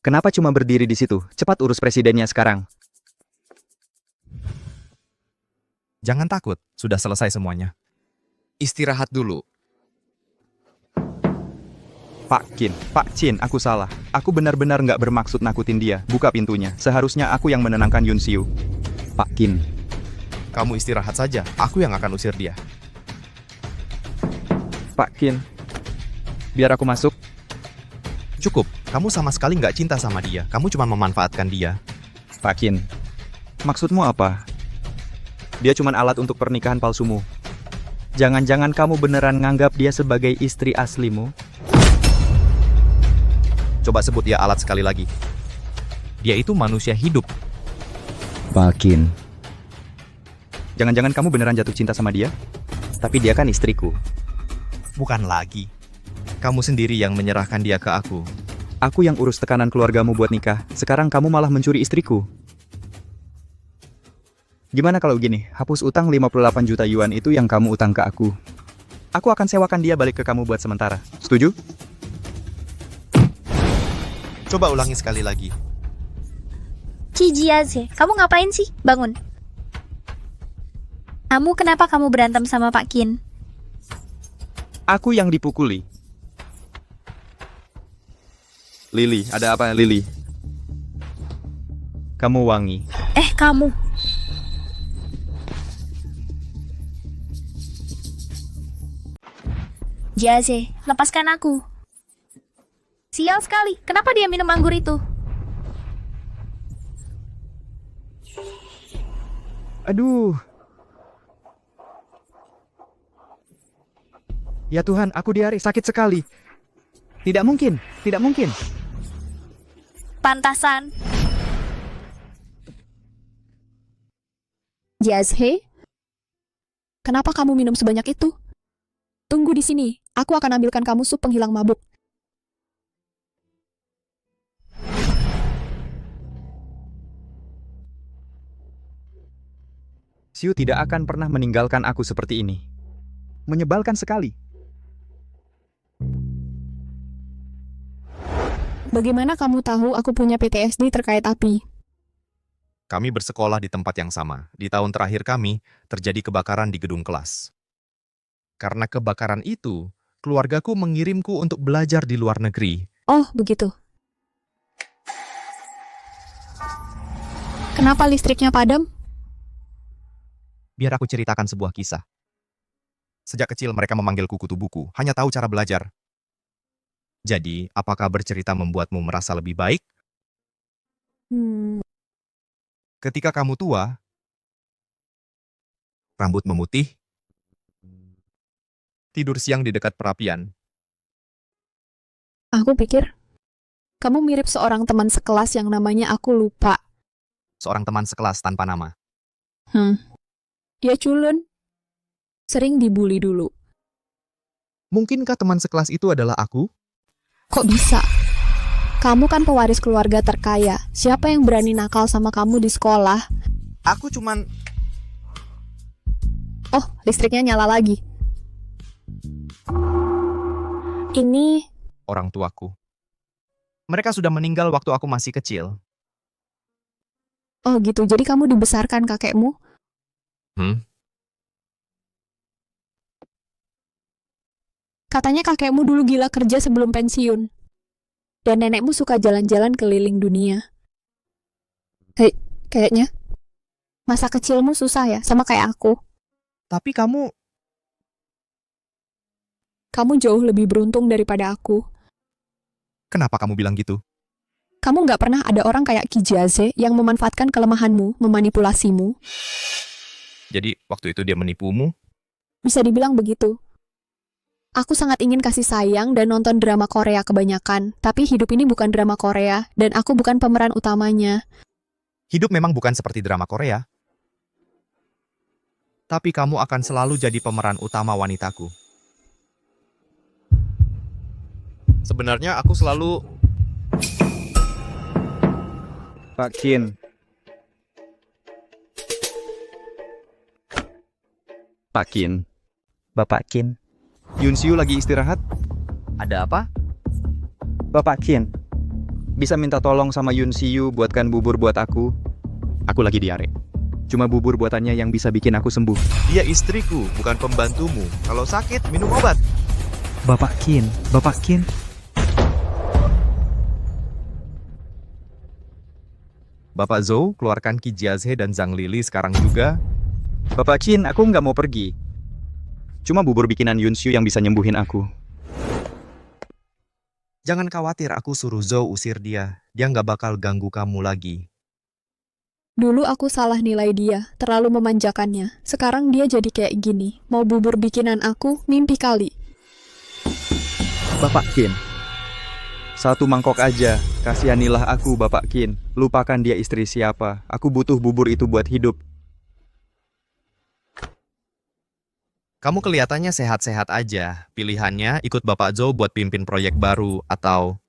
Kenapa cuma berdiri di situ? Cepat urus presidennya sekarang. Jangan takut, sudah selesai semuanya. Istirahat dulu. Pak Chin, aku salah. Aku benar-benar nggak bermaksud nakutin dia. Buka pintunya. Seharusnya aku yang menenangkan Yun Siu. Pak Qin. Kamu istirahat saja, aku yang akan usir dia. Pak Qin, biar aku masuk. Cukup, kamu sama sekali nggak cinta sama dia. Kamu cuma memanfaatkan dia. Pak Qin, maksudmu apa? Dia cuma alat untuk pernikahan palsumu. Jangan-jangan kamu beneran nganggap dia sebagai istri aslimu? Coba sebut dia alat sekali lagi. Dia itu manusia hidup. Pak Qin. Jangan-jangan kamu beneran jatuh cinta sama dia? Tapi dia kan istriku. Bukan lagi. Kamu sendiri yang menyerahkan dia ke aku. Aku yang urus tekanan keluargamu buat nikah. Sekarang kamu malah mencuri istriku. Gimana kalau gini, hapus utang 58 juta yuan itu yang kamu utang ke aku. Aku akan sewakan dia balik ke kamu buat sementara. Setuju? Coba ulangi sekali lagi. Cijiaze, kamu ngapain sih? Bangun. Kenapa kamu berantem sama Pak Qin? Aku yang dipukuli. Lily, ada apa Lily? Kamu wangi. Kamu. Jiaze, lepaskan aku. Sial sekali, kenapa dia minum anggur itu? Aduh. Ya Tuhan, aku diare, sakit sekali. Tidak mungkin, tidak mungkin. Pantasan. Jiaze, kenapa kamu minum sebanyak itu? Tunggu di sini, aku akan ambilkan kamu sup penghilang mabuk. Siu tidak akan pernah meninggalkan aku seperti ini. Menyebalkan sekali. Bagaimana kamu tahu aku punya PTSD terkait api? Kami bersekolah di tempat yang sama. Di tahun terakhir kami, terjadi kebakaran di gedung kelas. Karena kebakaran itu, keluargaku mengirimku untuk belajar di luar negeri. Oh, begitu. Kenapa listriknya padam? Biar aku ceritakan sebuah kisah. Sejak kecil mereka memanggilku kutu buku, hanya tahu cara belajar. Jadi, apakah bercerita membuatmu merasa lebih baik? Ketika kamu tua, rambut memutih, tidur siang di dekat perapian. Aku pikir, kamu mirip seorang teman sekelas yang namanya aku lupa. Seorang teman sekelas tanpa nama. Dia culun. Sering dibully dulu. Mungkinkah teman sekelas itu adalah aku? Kok bisa? Kamu kan pewaris keluarga terkaya. Siapa yang berani nakal sama kamu di sekolah? Aku cuman... Oh, listriknya nyala lagi. Ini... Orang tuaku. Mereka sudah meninggal waktu aku masih kecil. Oh gitu, jadi kamu dibesarkan kakekmu? Katanya kakekmu dulu gila kerja sebelum pensiun. Dan nenekmu suka jalan-jalan keliling dunia. Hei, kayaknya. Masa kecilmu susah ya, sama kayak aku. Tapi kamu jauh lebih beruntung daripada aku. Kenapa kamu bilang gitu? Kamu nggak pernah ada orang kayak Kijaze yang memanfaatkan kelemahanmu, memanipulasimu. Jadi, waktu itu dia menipumu? Bisa dibilang begitu. Aku sangat ingin kasih sayang dan nonton drama Korea kebanyakan, tapi hidup ini bukan drama Korea, dan aku bukan pemeran utamanya. Hidup memang bukan seperti drama Korea. Tapi kamu akan selalu jadi pemeran utama wanitaku. Sebenarnya aku selalu... Pak Qin. Pak Qin. Bapak Qin. Yun Siu lagi istirahat? Ada apa? Bapak Qin. bisa minta tolong sama Yun Siyu buatkan bubur buat aku? Aku lagi diare. Cuma bubur buatannya yang bisa bikin aku sembuh. Dia istriku, bukan pembantumu. Kalau sakit, minum obat. Bapak Qin. Bapak Zhou, keluarkan Qi Jiazhe dan Zhang Lili sekarang juga. Bapak Qin, aku nggak mau pergi. Cuma bubur bikinan Yun Siyu yang bisa nyembuhin aku. Jangan khawatir, aku suruh Zhou usir dia. Dia nggak bakal ganggu kamu lagi. Dulu aku salah nilai dia, terlalu memanjakannya. Sekarang dia jadi kayak gini. Mau bubur bikinan aku, mimpi kali. Bapak Qin, satu mangkok aja. Kasihanilah aku, Bapak Qin. Lupakan dia istri siapa. Aku butuh bubur itu buat hidup. Kamu kelihatannya sehat-sehat aja. Pilihannya ikut Bapak Zhou buat pimpin proyek baru atau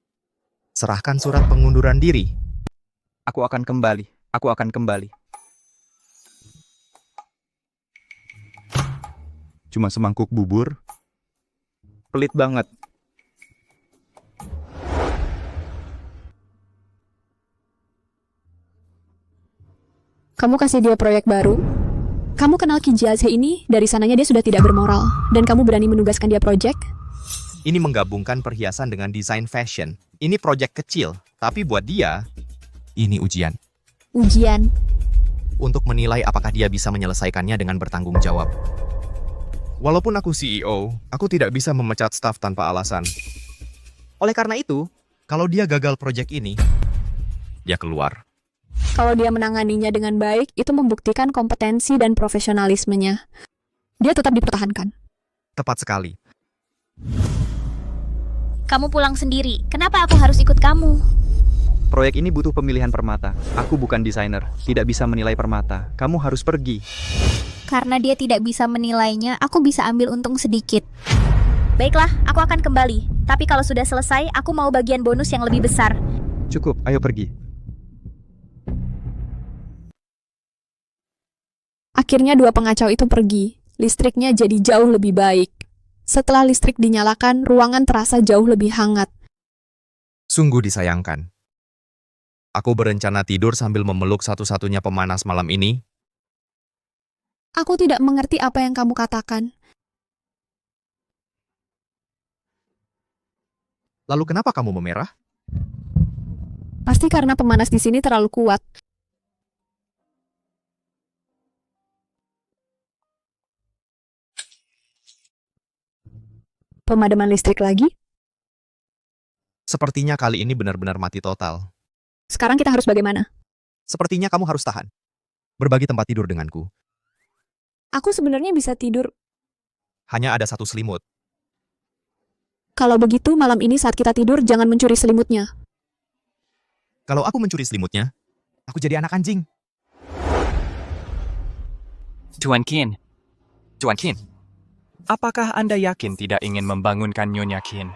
serahkan surat pengunduran diri. Aku akan kembali. Cuma semangkuk bubur? Pelit banget. Kamu kasih dia proyek baru? Kamu kenal Qi Jiazhe ini? Dari sananya dia sudah tidak bermoral. Dan kamu berani menugaskan dia proyek? Ini menggabungkan perhiasan dengan desain fashion. Ini proyek kecil, tapi buat dia, ini ujian. Ujian? Untuk menilai apakah dia bisa menyelesaikannya dengan bertanggung jawab. Walaupun aku CEO, aku tidak bisa memecat staf tanpa alasan. Oleh karena itu, kalau dia gagal proyek ini, dia keluar. Kalau dia menanganinya dengan baik, itu membuktikan kompetensi dan profesionalismenya. Dia tetap dipertahankan. Tepat sekali. Kamu pulang sendiri. Kenapa aku harus ikut kamu? Proyek ini butuh pemilihan permata. Aku bukan desainer, tidak bisa menilai permata. Kamu harus pergi. Karena dia tidak bisa menilainya, aku bisa ambil untung sedikit. Baiklah, aku akan kembali. Tapi kalau sudah selesai, aku mau bagian bonus yang lebih besar. Cukup, ayo pergi. Akhirnya dua pengacau itu pergi. Listriknya jadi jauh lebih baik. Setelah listrik dinyalakan, ruangan terasa jauh lebih hangat. Sungguh disayangkan. Aku berencana tidur sambil memeluk satu-satunya pemanas malam ini. Aku tidak mengerti apa yang kamu katakan. Lalu kenapa kamu memerah? Pasti karena pemanas di sini terlalu kuat. Pemadaman listrik lagi? Sepertinya kali ini benar-benar mati total. Sekarang kita harus bagaimana? Sepertinya kamu harus tahan. Berbagi tempat tidur denganku. Aku sebenarnya bisa tidur. Hanya ada satu selimut. Kalau begitu, malam ini saat kita tidur, jangan mencuri selimutnya. Kalau aku mencuri selimutnya, aku jadi anak anjing. Tuan Qin, apakah Anda yakin tidak ingin membangunkan Nyonya Qin?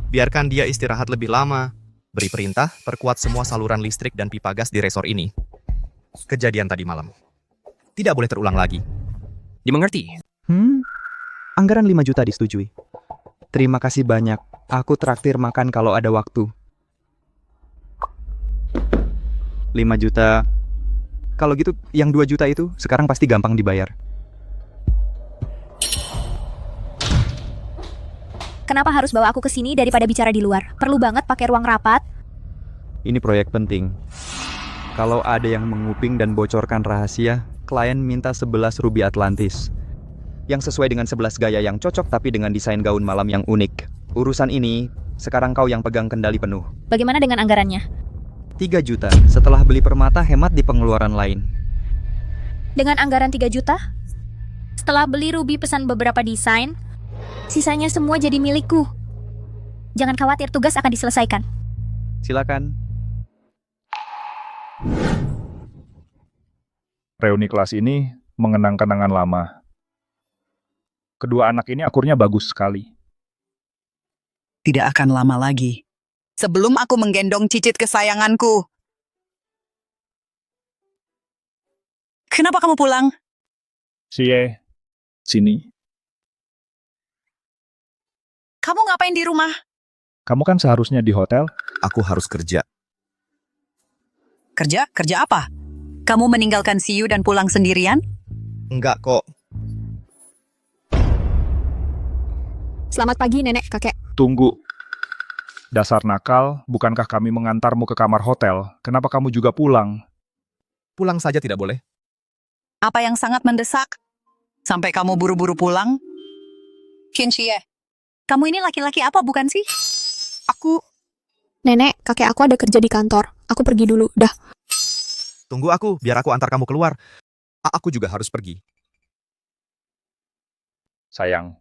Biarkan dia istirahat lebih lama. Beri perintah, perkuat semua saluran listrik dan pipa gas di resor ini. Kejadian tadi malam. Tidak boleh terulang lagi. Dimengerti? Anggaran 5 juta disetujui. Terima kasih banyak. Aku traktir makan kalau ada waktu. 5 juta. Kalau gitu, yang 2 juta itu sekarang pasti gampang dibayar. Kenapa harus bawa aku ke sini daripada bicara di luar? Perlu banget pakai ruang rapat? Ini proyek penting. Kalau ada yang menguping dan bocorkan rahasia, klien minta 11 ruby Atlantis. Yang sesuai dengan 11 gaya yang cocok tapi dengan desain gaun malam yang unik. Urusan ini, sekarang kau yang pegang kendali penuh. Bagaimana dengan anggarannya? 3 juta. Setelah beli permata, hemat di pengeluaran lain. Dengan anggaran 3 juta? Setelah beli Ruby pesan beberapa desain, sisanya semua jadi milikku. Jangan khawatir, tugas akan diselesaikan. Silakan. Reuni kelas ini mengenang kenangan lama. Kedua anak ini akurnya bagus sekali. Tidak akan lama lagi. Sebelum aku menggendong cicit kesayanganku. Kenapa kamu pulang? Xie, sini. Kamu ngapain di rumah? Kamu kan seharusnya di hotel. Aku harus kerja. Kerja? Kerja apa? Kamu meninggalkan Siyu dan pulang sendirian? Enggak kok. Selamat pagi, nenek, kakek. Tunggu. Dasar nakal, bukankah kami mengantarmu ke kamar hotel? Kenapa kamu juga pulang? Pulang saja tidak boleh. Apa yang sangat mendesak? Sampai kamu buru-buru pulang? Kinshie, kamu ini laki-laki apa bukan sih? Nenek, kakek aku ada kerja di kantor. Aku pergi dulu, dah. Tunggu aku, biar aku antar kamu keluar. Aku juga harus pergi. Sayang,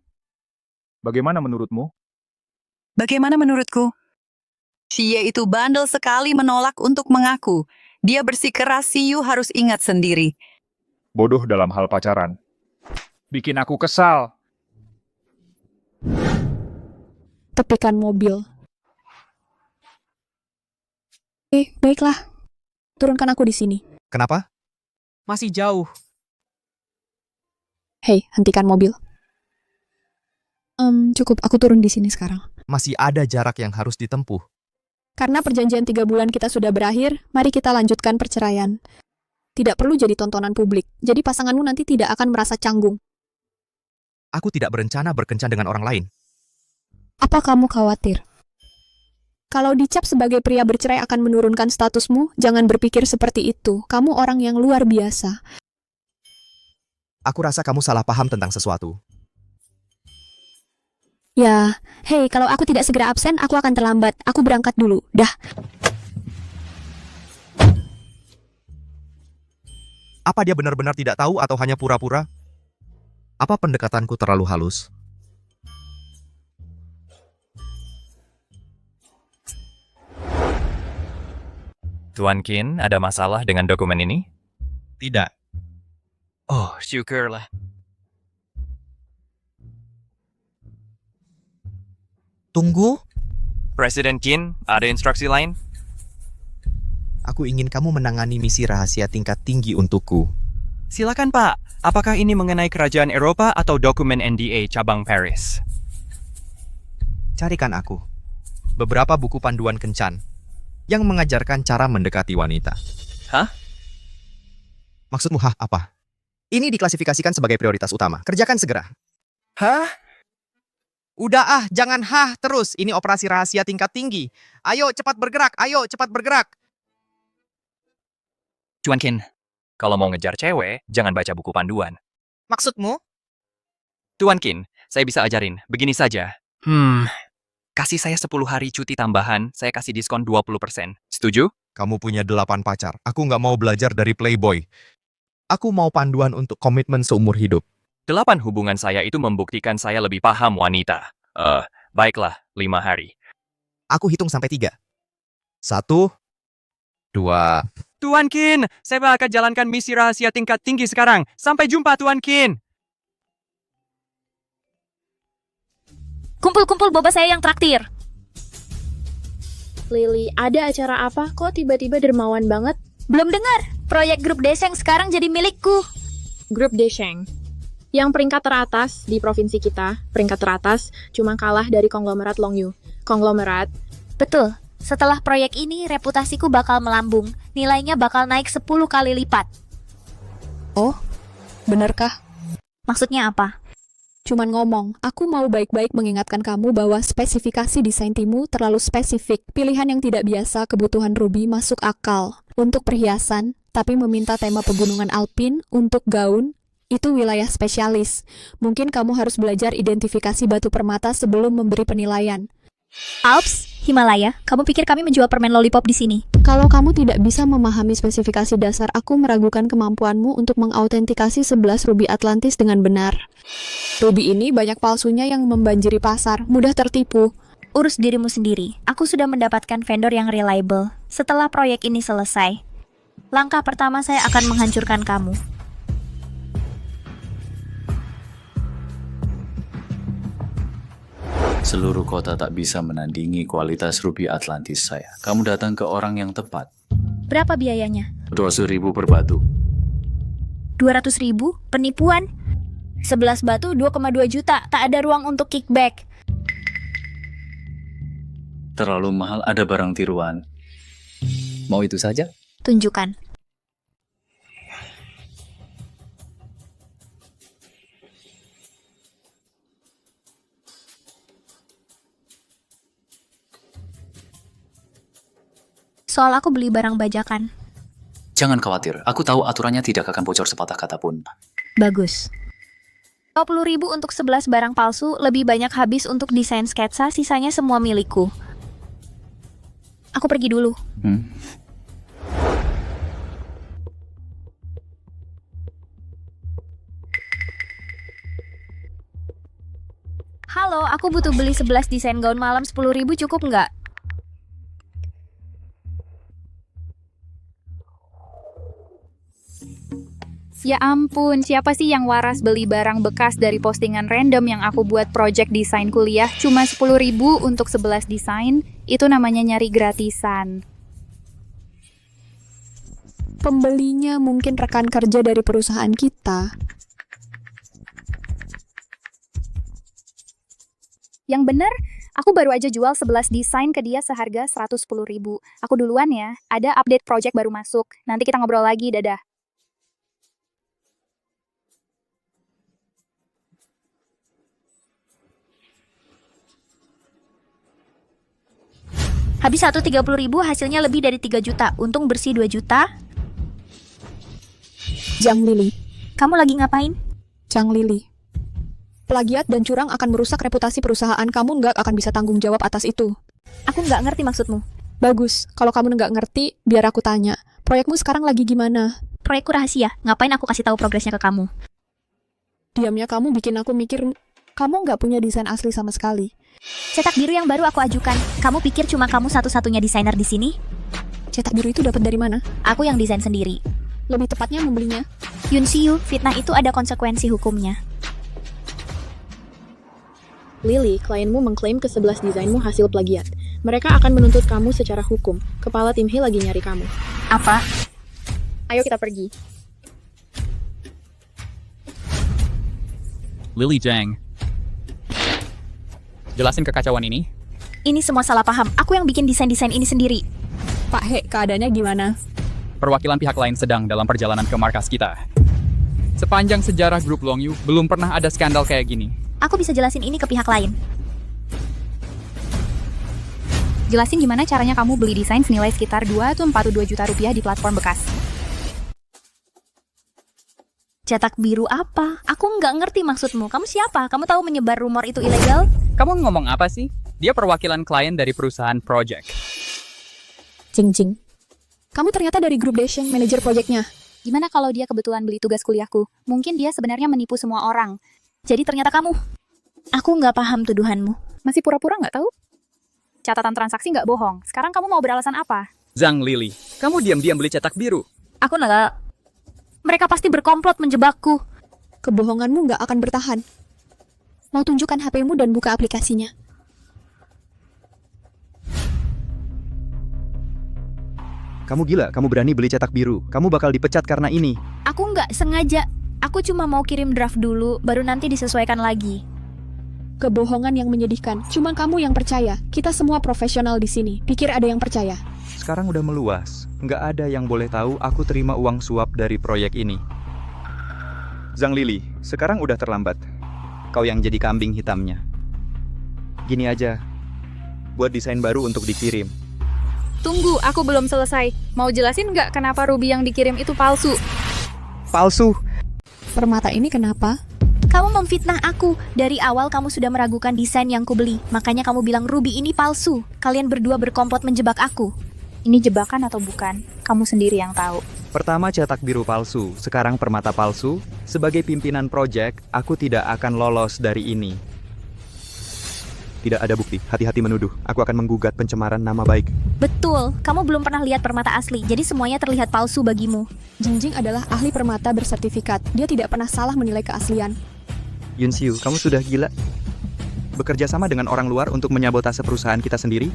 bagaimana menurutmu? Bagaimana menurutku? Xie itu bandel sekali menolak untuk mengaku. Dia bersikeras Siyu harus ingat sendiri. Bodoh dalam hal pacaran. Bikin aku kesal. Tepikan mobil. Baiklah. Turunkan aku di sini. Kenapa? Masih jauh. Hei, hentikan mobil. Cukup, aku turun di sini sekarang. Masih ada jarak yang harus ditempuh. Karena perjanjian 3 bulan kita sudah berakhir, mari kita lanjutkan perceraian. Tidak perlu jadi tontonan publik, jadi pasanganmu nanti tidak akan merasa canggung. Aku tidak berencana berkencan dengan orang lain. Apa kamu khawatir? Kalau dicap sebagai pria bercerai akan menurunkan statusmu, jangan berpikir seperti itu. Kamu orang yang luar biasa. Aku rasa kamu salah paham tentang sesuatu. Ya, hei, kalau aku tidak segera absen, aku akan terlambat. Aku berangkat dulu. Dah. Apa dia benar-benar tidak tahu atau hanya pura-pura? Apa pendekatanku terlalu halus? Tuan Qin, ada masalah dengan dokumen ini? Tidak. Oh, syukurlah. Tunggu. Presiden Qin, ada instruksi lain? Aku ingin kamu menangani misi rahasia tingkat tinggi untukku. Silakan, Pak. Apakah ini mengenai kerajaan Eropa atau dokumen NDA cabang Paris? Carikan aku beberapa buku panduan kencan yang mengajarkan cara mendekati wanita. Hah? Maksudmu apa? Ini diklasifikasikan sebagai prioritas utama. Kerjakan segera. Hah? Udah jangan terus. Ini operasi rahasia tingkat tinggi. Ayo cepat bergerak, Tuan Qin. Kalau mau ngejar cewek, jangan baca buku panduan. Maksudmu? Tuan Qin, saya bisa ajarin. Begini saja. Kasih saya 10 hari cuti tambahan, saya kasih diskon 20%. Setuju? Kamu punya 8 pacar. Aku nggak mau belajar dari Playboy. Aku mau panduan untuk komitmen seumur hidup. 8 hubungan saya itu membuktikan saya lebih paham wanita. Baiklah, 5 hari. Aku hitung sampai 3. 1, 2. Tuan Qin, saya bakal jalankan misi rahasia tingkat tinggi sekarang. Sampai jumpa, Tuan Qin. Kumpul-kumpul boba saya yang traktir. Lily, ada acara apa? Kok tiba-tiba dermawan banget? Belum dengar. Proyek grup Deseng sekarang jadi milikku. Grup Deseng. Yang peringkat teratas di provinsi kita, peringkat teratas, cuma kalah dari konglomerat Longyu. Konglomerat. Betul. Setelah proyek ini, reputasiku bakal melambung. Nilainya bakal naik 10 kali lipat. Oh, benarkah? Maksudnya apa? Cuman ngomong, aku mau baik-baik mengingatkan kamu bahwa spesifikasi desain timmu terlalu spesifik. Pilihan yang tidak biasa kebutuhan Ruby masuk akal. Untuk perhiasan, tapi meminta tema pegunungan alpin untuk gaun, itu wilayah spesialis. Mungkin kamu harus belajar identifikasi batu permata sebelum memberi penilaian. Alps, Himalaya, kamu pikir kami menjual permen lollipop di sini? Kalau kamu tidak bisa memahami spesifikasi dasar, aku meragukan kemampuanmu untuk mengautentikasi 11 ruby Atlantis dengan benar. Ruby ini banyak palsunya yang membanjiri pasar, mudah tertipu. Urus dirimu sendiri. Aku sudah mendapatkan vendor yang reliable. Setelah proyek ini selesai, langkah pertama saya akan menghancurkan kamu. Seluruh kota tak bisa menandingi kualitas ruby Atlantis saya. Kamu datang ke orang yang tepat. Berapa biayanya? 200.000 per batu. 200.000? Penipuan? 11 batu 2,2 juta. Tak ada ruang untuk kickback. Terlalu mahal, ada barang tiruan. Mau itu saja? Tunjukkan. Soal aku beli barang bajakan. Jangan khawatir, aku tahu aturannya tidak akan bocor sepatah kata pun. Bagus. 20.000 untuk 11 barang palsu, lebih banyak habis untuk desain sketsa, sisanya semua milikku. Aku pergi dulu. Halo, aku butuh beli 11 desain gaun malam 10.000 cukup nggak? Ya ampun, siapa sih yang waras beli barang bekas dari postingan random yang aku buat project desain kuliah cuma 10.000 untuk 11 desain? Itu namanya nyari gratisan. Pembelinya mungkin rekan kerja dari perusahaan kita. Yang bener, aku baru aja jual 11 desain ke dia seharga 110.000. Aku duluan ya, ada update project baru masuk. Nanti kita ngobrol lagi, dadah. Habis 130.000, hasilnya lebih dari 3 juta. Untung bersih 2 juta. Zhang Lili. Kamu lagi ngapain? Zhang Lili. Plagiat dan curang akan merusak reputasi perusahaan. Kamu nggak akan bisa tanggung jawab atas itu. Aku nggak ngerti maksudmu. Bagus, kalau kamu nggak ngerti, biar aku tanya. Proyekmu sekarang lagi gimana? Proyekku rahasia. Ngapain aku kasih tahu progresnya ke kamu? Diamnya kamu bikin aku mikir, kamu nggak punya desain asli sama sekali. Cetak biru yang baru aku ajukan. Kamu pikir cuma kamu satu-satunya desainer di sini? Cetak biru itu dapat dari mana? Aku yang desain sendiri. Lebih tepatnya membelinya. Yun Siyu, fitnah itu ada konsekuensi hukumnya. Lily, klienmu mengklaim ke-11 desainmu hasil plagiat. Mereka akan menuntut kamu secara hukum. Kepala tim He lagi nyari kamu. Apa? Ayo kita pergi. Lily Zhang. Jelasin kekacauan ini. Ini semua salah paham. Aku yang bikin desain-desain ini sendiri. Pak He, keadaannya gimana? Perwakilan pihak lain sedang dalam perjalanan ke markas kita. Sepanjang sejarah grup Longyu, belum pernah ada skandal kayak gini. Aku bisa jelasin ini ke pihak lain. Jelasin gimana caranya kamu beli desain senilai sekitar 2 juta rupiah di platform bekas. Cetak biru apa? Aku nggak ngerti maksudmu. Kamu siapa? Kamu tahu menyebar rumor itu ilegal? Kamu ngomong apa sih? Dia perwakilan klien dari perusahaan project. Jing. Kamu ternyata dari grup Dasheng, manajer projectnya. Gimana kalau dia kebetulan beli tugas kuliahku? Mungkin dia sebenarnya menipu semua orang. Jadi ternyata kamu. Aku nggak paham tuduhanmu. Masih pura-pura nggak tahu? Catatan transaksi nggak bohong. Sekarang kamu mau beralasan apa? Zhang Lili, kamu diam-diam beli cetak biru. Aku nggak. Mereka pasti berkomplot menjebakku. Kebohonganmu nggak akan bertahan. Mau tunjukkan HP-mu dan buka aplikasinya. Kamu gila, kamu berani beli cetak biru. Kamu bakal dipecat karena ini. Aku nggak sengaja. Aku cuma mau kirim draft dulu, baru nanti disesuaikan lagi. Kebohongan yang menyedihkan. Cuma kamu yang percaya. Kita semua profesional di sini. Pikir ada yang percaya. Sekarang udah meluas. Nggak ada yang boleh tahu aku terima uang suap dari proyek ini. Zhang Lili, sekarang udah terlambat. Kau yang jadi kambing hitamnya. Gini aja. Buat desain baru untuk dikirim. Tunggu, aku belum selesai. Mau jelasin nggak kenapa ruby yang dikirim itu palsu? Palsu? Permata ini kenapa? Kamu memfitnah aku. Dari awal kamu sudah meragukan desain yang kubeli. Makanya kamu bilang ruby ini palsu. Kalian berdua berkomplot menjebak aku. Ini jebakan atau bukan? Kamu sendiri yang tahu. Pertama cetak biru palsu, sekarang permata palsu. Sebagai pimpinan proyek, aku tidak akan lolos dari ini. Tidak ada bukti, hati-hati menuduh. Aku akan menggugat pencemaran nama baik. Betul, kamu belum pernah lihat permata asli, jadi semuanya terlihat palsu bagimu. Jingjing adalah ahli permata bersertifikat. Dia tidak pernah salah menilai keaslian. Yun Siyu, kamu sudah gila? Bekerja sama dengan orang luar untuk menyabotase perusahaan kita sendiri?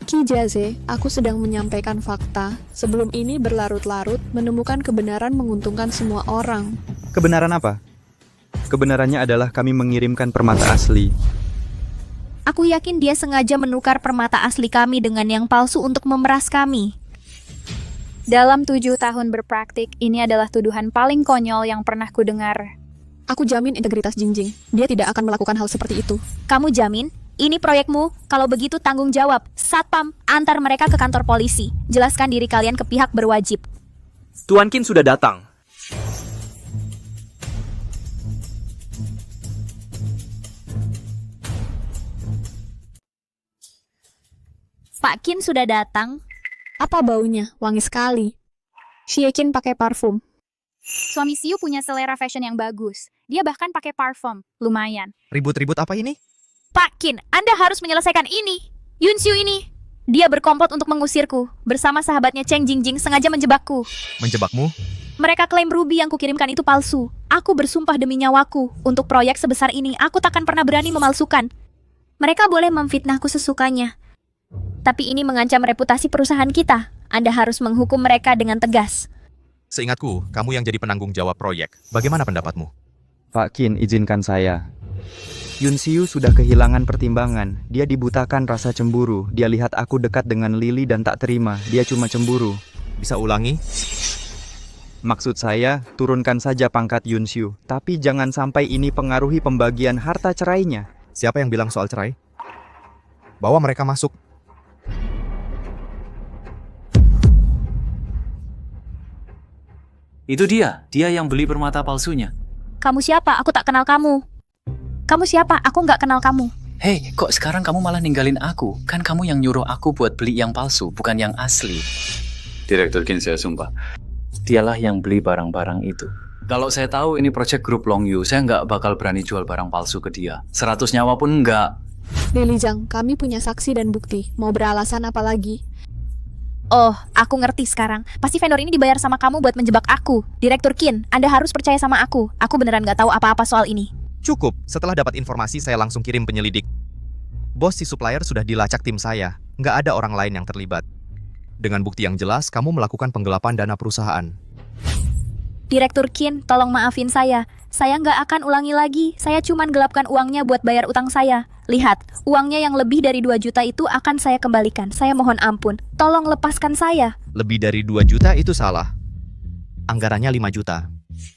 Ki Jaze, aku sedang menyampaikan fakta. Sebelum ini berlarut-larut, menemukan kebenaran menguntungkan semua orang. Kebenaran apa? Kebenarannya adalah kami mengirimkan permata asli. Aku yakin dia sengaja menukar permata asli kami dengan yang palsu untuk memeras kami. Dalam 7 tahun berpraktik, ini adalah tuduhan paling konyol yang pernah kudengar. Aku jamin integritas Jingjing. Dia tidak akan melakukan hal seperti itu. Kamu jamin? Ini proyekmu, kalau begitu tanggung jawab. Satpam, antar mereka ke kantor polisi. Jelaskan diri kalian ke pihak berwajib. Tuan Qin sudah datang. Pak Qin sudah datang. Apa baunya? Wangi sekali. Xie Qin pakai parfum. Suami Siu punya selera fashion yang bagus. Dia bahkan pakai parfum. Lumayan. Ribut-ribut apa ini? Pak Qin, Anda harus menyelesaikan ini. Yun Xiu ini. Dia berkomplot untuk mengusirku. Bersama sahabatnya Cheng Jingjing sengaja menjebakku. Menjebakmu? Mereka klaim ruby yang kukirimkan itu palsu. Aku bersumpah demi nyawaku. Untuk proyek sebesar ini, aku takkan pernah berani memalsukan. Mereka boleh memfitnahku sesukanya. Tapi ini mengancam reputasi perusahaan kita. Anda harus menghukum mereka dengan tegas. Seingatku, kamu yang jadi penanggung jawab proyek. Bagaimana pendapatmu? Pak Qin, izinkan saya. Yun Xiu sudah kehilangan pertimbangan. Dia dibutakan rasa cemburu. Dia lihat aku dekat dengan Lily dan tak terima. Dia cuma cemburu. Bisa ulangi? Maksud saya, turunkan saja pangkat Yun Xiu. Tapi jangan sampai ini pengaruhi pembagian harta cerainya. Siapa yang bilang soal cerai? Bawa mereka masuk. Itu dia yang beli permata palsunya. Kamu siapa? Aku tak kenal kamu. Kamu siapa? Aku nggak kenal kamu. Hei, kok sekarang kamu malah ninggalin aku? Kan kamu yang nyuruh aku buat beli yang palsu, bukan yang asli. Direktur Qin, saya sumpah. Dialah yang beli barang-barang itu. Kalau saya tahu ini proyek grup Long Yu, saya nggak bakal berani jual barang palsu ke dia. 100 nyawa pun nggak. Lily Zhang, kami punya saksi dan bukti. Mau beralasan apa lagi? Oh, aku ngerti sekarang. Pasti vendor ini dibayar sama kamu buat menjebak aku. Direktur Qin, Anda harus percaya sama aku. Aku beneran nggak tahu apa-apa soal ini. Cukup, setelah dapat informasi saya langsung kirim penyelidik. Bos si supplier sudah dilacak tim saya. Nggak ada orang lain yang terlibat. Dengan bukti yang jelas, kamu melakukan penggelapan dana perusahaan. Direktur Qin, tolong maafin saya. Saya nggak akan ulangi lagi. Saya cuman gelapkan uangnya buat bayar utang saya. Lihat, uangnya yang lebih dari 2 juta itu akan saya kembalikan. Saya mohon ampun. Tolong lepaskan saya. Lebih dari 2 juta itu salah. Anggarannya 5 juta.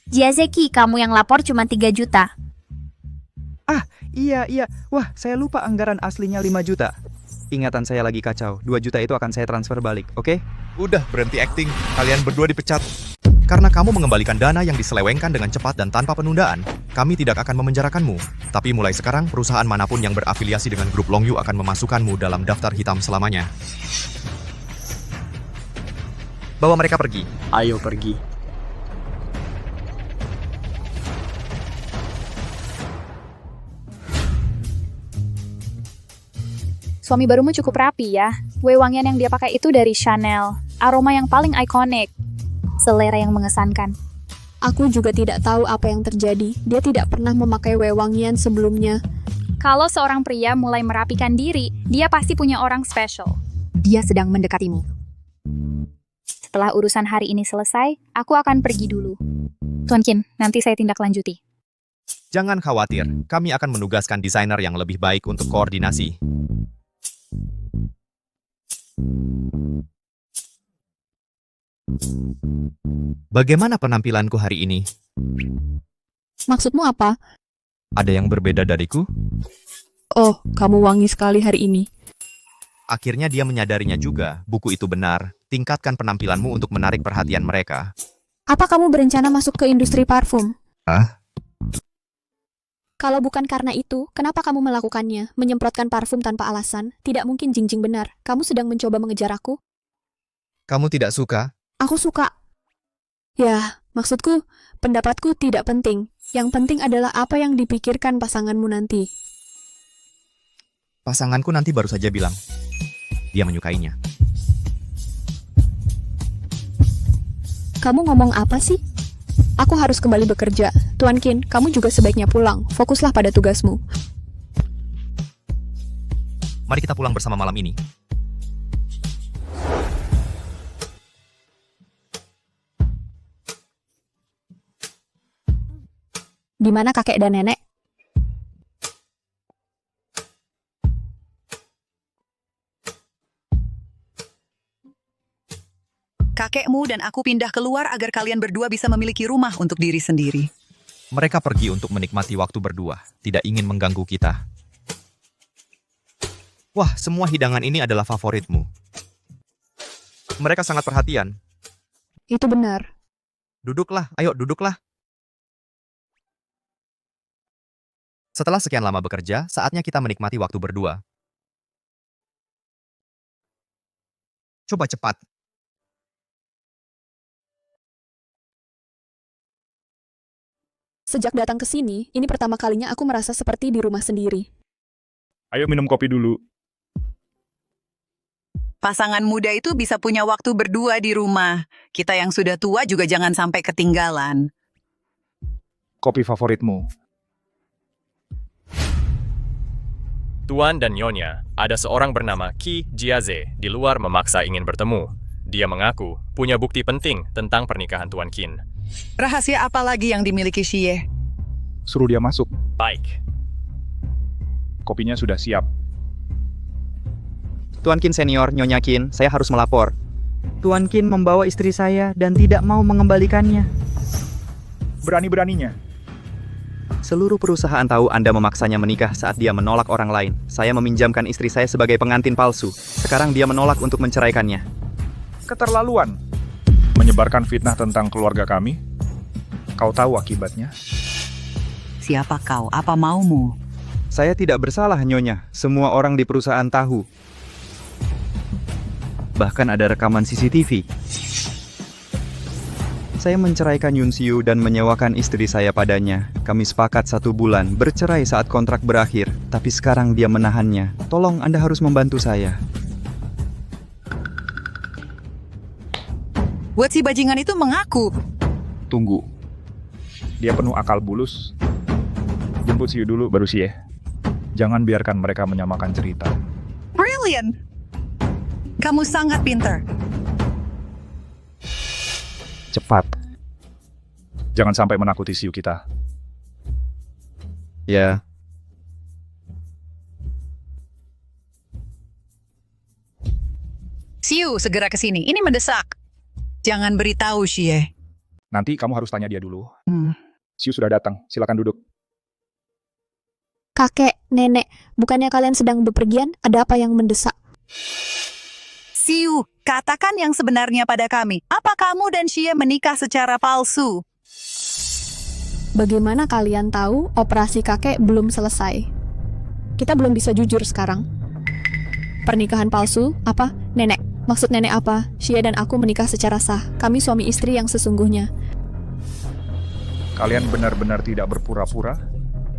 Jiazeki, kamu yang lapor cuma 3 juta. Iya. Wah, saya lupa anggaran aslinya 5 juta. Ingatan saya lagi kacau. 2 juta itu akan saya transfer balik, oke? Udah, berhenti acting. Kalian berdua dipecat. Karena kamu mengembalikan dana yang diselewengkan dengan cepat dan tanpa penundaan, kami tidak akan memenjarakanmu. Tapi mulai sekarang, perusahaan manapun yang berafiliasi dengan grup Long Yu akan memasukkanmu dalam daftar hitam selamanya. Bawa mereka pergi. Ayo pergi. Suami barumu cukup rapi ya. Wewangian yang dia pakai itu dari Chanel. Aroma yang paling ikonik. Selera yang mengesankan. Aku juga tidak tahu apa yang terjadi. Dia tidak pernah memakai wewangian sebelumnya. Kalau seorang pria mulai merapikan diri, dia pasti punya orang spesial. Dia sedang mendekatimu. Setelah urusan hari ini selesai, aku akan pergi dulu. Tuan Qin, nanti saya tindak lanjuti. Jangan khawatir, kami akan menugaskan desainer yang lebih baik untuk koordinasi. Bagaimana penampilanku hari ini? Maksudmu apa? Ada yang berbeda dariku? Oh, kamu wangi sekali hari ini. Akhirnya dia menyadarinya juga, buku itu benar. Tingkatkan penampilanmu untuk menarik perhatian mereka. Apa kamu berencana masuk ke industri parfum? Kalau bukan karena itu, kenapa kamu melakukannya? Menyemprotkan parfum tanpa alasan? Tidak mungkin Jingjing benar. Kamu sedang mencoba mengejar aku? Kamu tidak suka? Aku suka. Ya, maksudku, pendapatku tidak penting. Yang penting adalah apa yang dipikirkan pasanganmu nanti. Pasanganku nanti baru saja bilang, dia menyukainya. Kamu ngomong apa sih? Aku harus kembali bekerja. Tuan Qin, kamu juga sebaiknya pulang. Fokuslah pada tugasmu. Mari kita pulang bersama malam ini. Di mana kakek dan nenek? kakekmu dan aku pindah keluar agar kalian berdua bisa memiliki rumah untuk diri sendiri. Mereka pergi untuk menikmati waktu berdua, tidak ingin mengganggu kita. Wah, semua hidangan ini adalah favoritmu. Mereka sangat perhatian. Itu benar. Duduklah, ayo duduklah. Setelah sekian lama bekerja, saatnya kita menikmati waktu berdua. Coba cepat. Sejak datang ke sini, ini pertama kalinya aku merasa seperti di rumah sendiri. Ayo minum kopi dulu. Pasangan muda itu bisa punya waktu berdua di rumah. Kita yang sudah tua juga jangan sampai ketinggalan. Kopi favoritmu. Tuan dan Nyonya, ada seorang bernama Qi Jiaze di luar memaksa ingin bertemu. Dia mengaku punya bukti penting tentang pernikahan Tuan Qin. Rahasia apa lagi yang dimiliki Xie? Suruh dia masuk. Baik. Kopinya sudah siap. Tuan Qin senior, Nyonya Qin, saya harus melapor. Tuan Qin membawa istri saya dan tidak mau mengembalikannya. Berani-beraninya. Seluruh perusahaan tahu Anda memaksanya menikah saat dia menolak orang lain. Saya meminjamkan istri saya sebagai pengantin palsu. Sekarang dia menolak untuk menceraikannya. Keterlaluan. Menyebarkan fitnah tentang keluarga kami. Kau tahu akibatnya? Siapa kau? Apa maumu? Saya tidak bersalah, Nyonya. Semua orang di perusahaan tahu. Bahkan ada rekaman CCTV. Saya menceraikan Yun Siu dan menyewakan istri saya padanya. Kami sepakat 1 bulan bercerai saat kontrak berakhir. Tapi sekarang dia menahannya. Tolong Anda harus membantu saya. Buat si bajingan itu mengaku. Tunggu. Dia penuh akal bulus. Jemput Siu dulu baru Xie. Jangan biarkan mereka menyamakan cerita. Brilliant! Kamu sangat pintar. Cepat. Jangan sampai menakuti Siu kita. Ya. Siu, segera ke sini. Ini mendesak. Jangan beritahu Xie. Nanti kamu harus tanya dia dulu. Hmm. Siu sudah datang. Silakan duduk. Kakek, nenek, bukannya kalian sedang bepergian? Ada apa yang mendesak? Siu, katakan yang sebenarnya pada kami. Apa kamu dan Xie menikah secara palsu? Bagaimana kalian tahu operasi kakek belum selesai? Kita belum bisa jujur sekarang. Pernikahan palsu? Apa? Nenek. Maksud nenek apa? Xie dan aku menikah secara sah. Kami suami istri yang sesungguhnya. Kalian benar-benar tidak berpura-pura?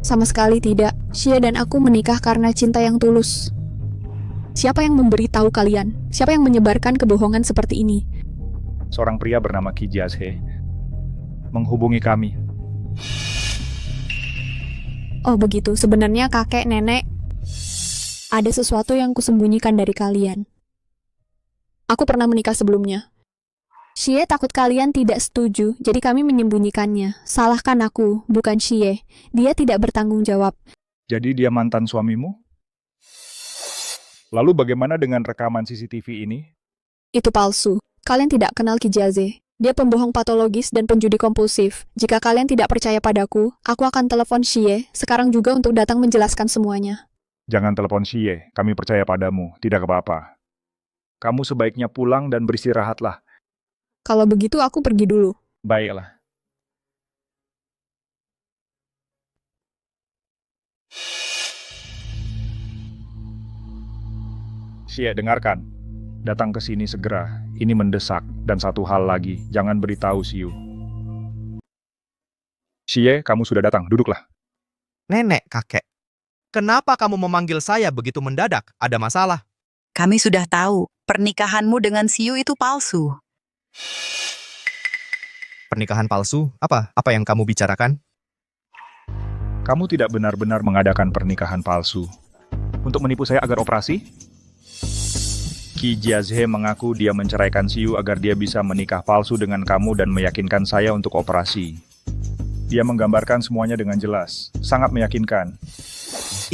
Sama sekali tidak. Xie dan aku menikah karena cinta yang tulus. Siapa yang memberitahu kalian? Siapa yang menyebarkan kebohongan seperti ini? Seorang pria bernama Qi Jiaze menghubungi kami. Oh begitu, sebenarnya kakek, nenek, ada sesuatu yang kusembunyikan dari kalian. Aku pernah menikah sebelumnya. Xie takut kalian tidak setuju, jadi kami menyembunyikannya. Salahkan aku, bukan Xie. Dia tidak bertanggung jawab. Jadi dia mantan suamimu? Lalu bagaimana dengan rekaman CCTV ini? Itu palsu. Kalian tidak kenal Qi Jiaze. Dia pembohong patologis dan penjudi kompulsif. Jika kalian tidak percaya padaku, aku akan telepon Xie sekarang juga untuk datang menjelaskan semuanya. Jangan telepon Xie, kami percaya padamu, tidak apa-apa. Kamu sebaiknya pulang dan beristirahatlah. Kalau begitu aku pergi dulu. Baiklah. Xie, dengarkan. Datang ke sini segera. Ini mendesak. Dan satu hal lagi, jangan beritahu Siu. Xie, kamu sudah datang. Duduklah. Nenek, kakek. Kenapa kamu memanggil saya begitu mendadak? Ada masalah? Kami sudah tahu, pernikahanmu dengan Siu itu palsu. Pernikahan palsu? Apa? Apa yang kamu bicarakan? Kamu tidak benar-benar mengadakan pernikahan palsu. Untuk menipu saya agar operasi? Qi Jiaze mengaku dia menceraikan Siu agar dia bisa menikah palsu dengan kamu dan meyakinkan saya untuk operasi. Dia menggambarkan semuanya dengan jelas. Sangat meyakinkan.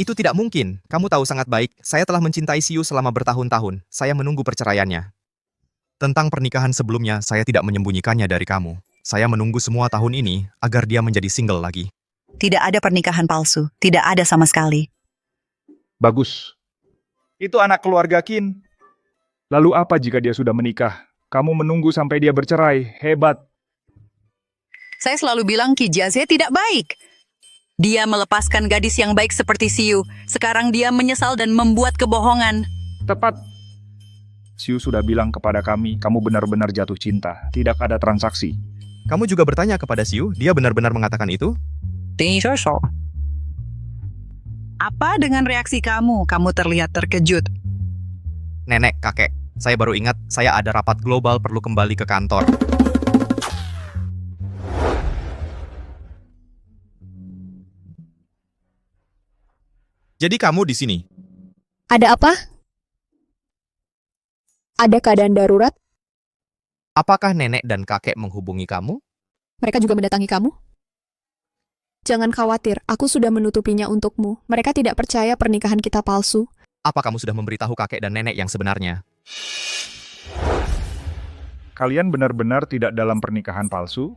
Itu tidak mungkin. Kamu tahu sangat baik, saya telah mencintai Siu selama bertahun-tahun. Saya menunggu perceraiannya. Tentang pernikahan sebelumnya, saya tidak menyembunyikannya dari kamu. Saya menunggu semua tahun ini agar dia menjadi single lagi. Tidak ada pernikahan palsu. Tidak ada sama sekali. Bagus. Itu anak keluarga Kin. Lalu apa jika dia sudah menikah? Kamu menunggu sampai dia bercerai. Hebat. Saya selalu bilang Ki Jiaze tidak baik. Dia melepaskan gadis yang baik seperti Siu. Sekarang dia menyesal dan membuat kebohongan. Tepat. Siu sudah bilang kepada kami, kamu benar-benar jatuh cinta. Tidak ada transaksi. Kamu juga bertanya kepada Siu, dia benar-benar mengatakan itu? Apa dengan reaksi kamu? Kamu terlihat terkejut. Nenek, kakek, saya baru ingat saya ada rapat global perlu kembali ke kantor. Jadi kamu di sini? Ada apa? Ada keadaan darurat? Apakah nenek dan kakek menghubungi kamu? Mereka juga mendatangi kamu? Jangan khawatir, aku sudah menutupinya untukmu. Mereka tidak percaya pernikahan kita palsu. Apa kamu sudah memberitahu kakek dan nenek yang sebenarnya? Kalian benar-benar tidak dalam pernikahan palsu?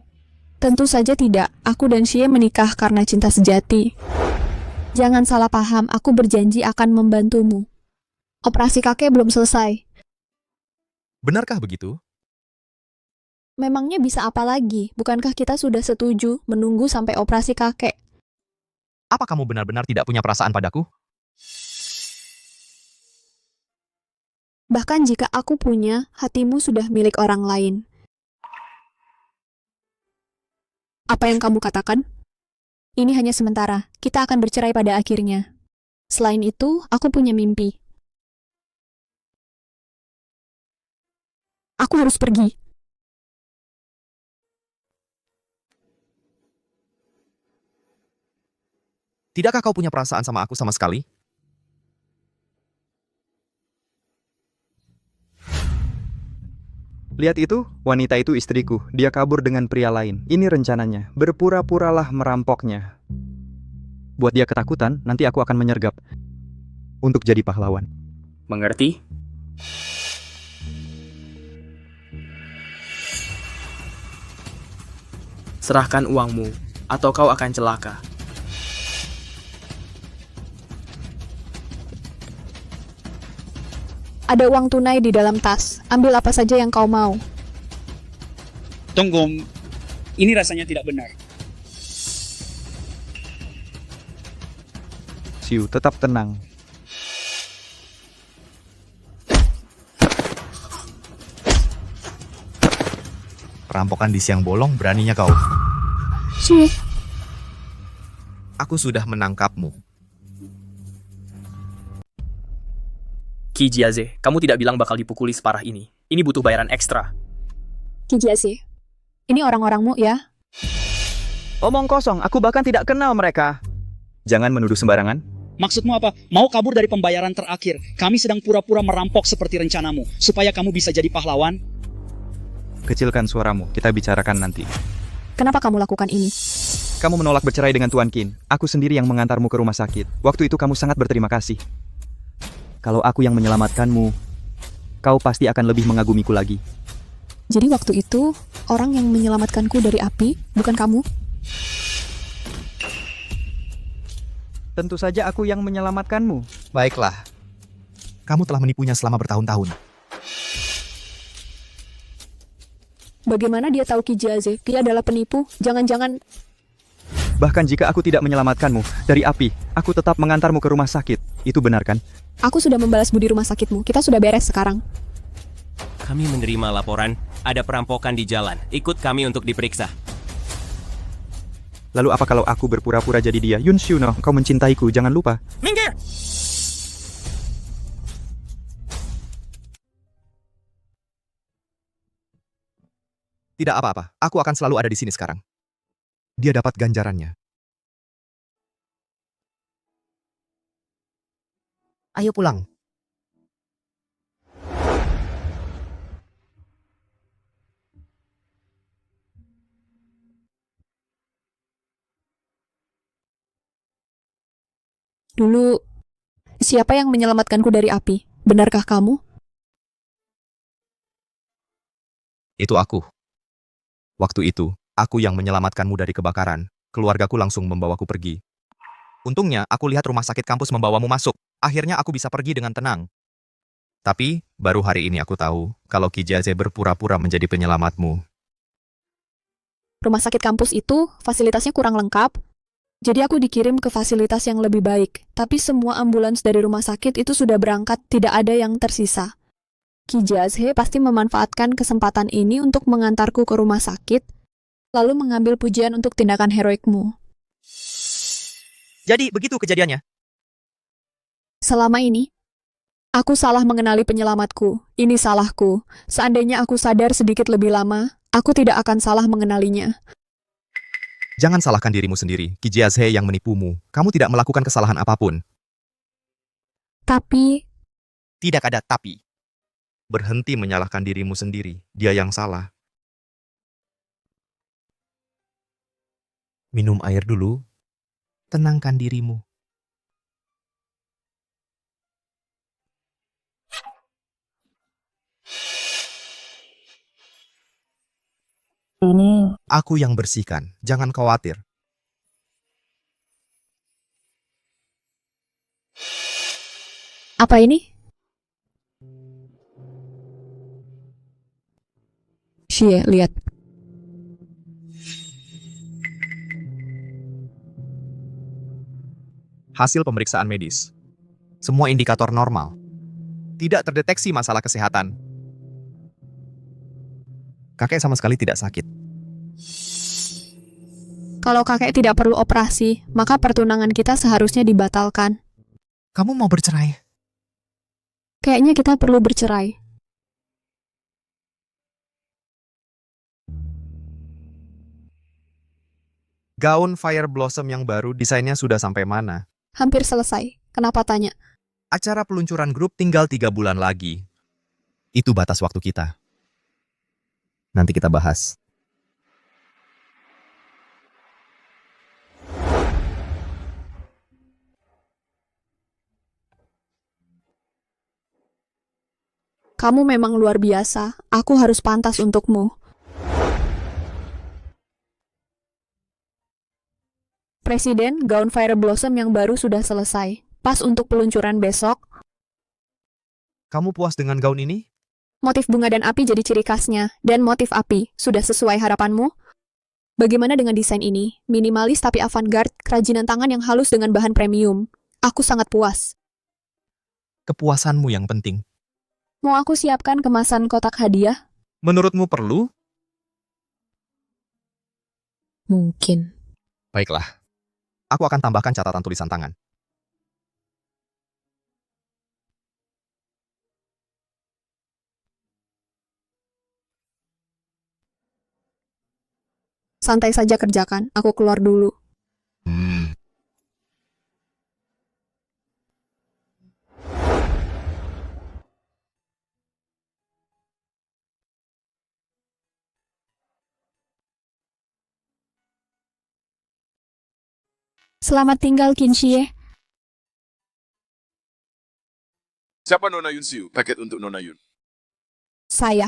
Tentu saja tidak. Aku dan Xie menikah karena cinta sejati. Jangan salah paham, aku berjanji akan membantumu. Operasi kakek belum selesai. Benarkah begitu? Memangnya bisa apa lagi? Bukankah kita sudah setuju menunggu sampai operasi kakek? Apa kamu benar-benar tidak punya perasaan padaku? Bahkan jika aku punya, hatimu sudah milik orang lain. Apa yang kamu katakan? Ini hanya sementara. Kita akan bercerai pada akhirnya. Selain itu, aku punya mimpi. Aku harus pergi. Tidakkah kau punya perasaan sama aku sama sekali? Lihat itu, wanita itu istriku. Dia kabur dengan pria lain. Ini rencananya. Berpura-puralah merampoknya. Buat dia ketakutan, nanti aku akan menyergap. Untuk jadi pahlawan. Mengerti? Serahkan uangmu, atau kau akan celaka. Ada uang tunai di dalam tas. Ambil apa saja yang kau mau. Tunggu, ini rasanya tidak benar. Siu, tetap tenang. Perampokan di siang bolong, beraninya kau. Xie. Aku sudah menangkapmu. Ki Jiaze, kamu tidak bilang bakal dipukuli separah ini. Ini butuh bayaran ekstra. Ki Jiaze, ini orang-orangmu ya? Omong kosong, aku bahkan tidak kenal mereka. Jangan menuduh sembarangan. Maksudmu apa? Mau kabur dari pembayaran terakhir? Kami sedang pura-pura merampok seperti rencanamu, supaya kamu bisa jadi pahlawan? Kecilkan suaramu, kita bicarakan nanti. Kenapa kamu lakukan ini? Kamu menolak bercerai dengan Tuan Qin. Aku sendiri yang mengantarmu ke rumah sakit. Waktu itu kamu sangat berterima kasih. Kalau aku yang menyelamatkanmu, kau pasti akan lebih mengagumiku lagi. Jadi waktu itu, orang yang menyelamatkanku dari api, bukan kamu? Tentu saja aku yang menyelamatkanmu. Baiklah. Kamu telah menipunya selama bertahun-tahun. Bagaimana dia tahu Ki Jiaze? Dia adalah penipu? Jangan-jangan... Bahkan jika aku tidak menyelamatkanmu dari api, aku tetap mengantarmu ke rumah sakit. Itu benar kan? Aku sudah membalas budi rumah sakitmu. Kita sudah beres sekarang. Kami menerima laporan, ada perampokan di jalan. Ikut kami untuk diperiksa. Lalu apa kalau aku berpura-pura jadi dia? Yun Xiuno, kau mencintaiku, jangan lupa. Minggir! Tidak apa-apa, aku akan selalu ada di sini sekarang. Dia dapat ganjarannya. Ayo pulang. Dulu, siapa yang menyelamatkanku dari api? Benarkah kamu? Itu aku. Waktu itu, aku yang menyelamatkanmu dari kebakaran. Keluargaku langsung membawaku pergi. Untungnya, aku lihat rumah sakit kampus membawamu masuk. Akhirnya aku bisa pergi dengan tenang. Tapi, baru hari ini aku tahu kalau Kijaze berpura-pura menjadi penyelamatmu. Rumah sakit kampus itu fasilitasnya kurang lengkap, jadi aku dikirim ke fasilitas yang lebih baik. Tapi semua ambulans dari rumah sakit itu sudah berangkat, tidak ada yang tersisa. Kijazhe pasti memanfaatkan kesempatan ini untuk mengantarku ke rumah sakit, lalu mengambil pujian untuk tindakan heroikmu. Jadi, begitu kejadiannya. Selama ini, aku salah mengenali penyelamatku. Ini salahku. Seandainya aku sadar sedikit lebih lama, aku tidak akan salah mengenalinya. Jangan salahkan dirimu sendiri. Kijaze yang menipumu. Kamu tidak melakukan kesalahan apapun. Tapi... Tidak ada tapi. Berhenti menyalahkan dirimu sendiri. Dia yang salah. Minum air dulu. Tenangkan dirimu. Ini Aku yang bersihkan. Jangan khawatir. Apa ini? Shie, lihat. Hasil pemeriksaan medis. Semua indikator normal. Tidak terdeteksi masalah kesehatan. Kakek sama sekali tidak sakit. Kalau kakek tidak perlu operasi, maka pertunangan kita seharusnya dibatalkan. Kamu mau bercerai? Kayaknya kita perlu bercerai. Gaun Fire Blossom yang baru desainnya sudah sampai mana? Hampir selesai. Kenapa tanya? Acara peluncuran grup tinggal 3 bulan lagi. Itu batas waktu kita. Nanti kita bahas. Kamu memang luar biasa. Aku harus pantas untukmu. Presiden, gaun Fire Blossom yang baru sudah selesai. Pas untuk peluncuran besok. Kamu puas dengan gaun ini? Motif bunga dan api jadi ciri khasnya. Dan motif api, sudah sesuai harapanmu? Bagaimana dengan desain ini? Minimalis tapi avant-garde, kerajinan tangan yang halus dengan bahan premium. Aku sangat puas. Kepuasanmu yang penting. Mau aku siapkan kemasan kotak hadiah? Menurutmu perlu? Mungkin. Baiklah. Aku akan tambahkan catatan tulisan tangan. Santai saja kerjakan, aku keluar dulu. Selamat tinggal, Kinshie. Siapa Nona Yun Siu? Paket untuk Nona Yun. Saya.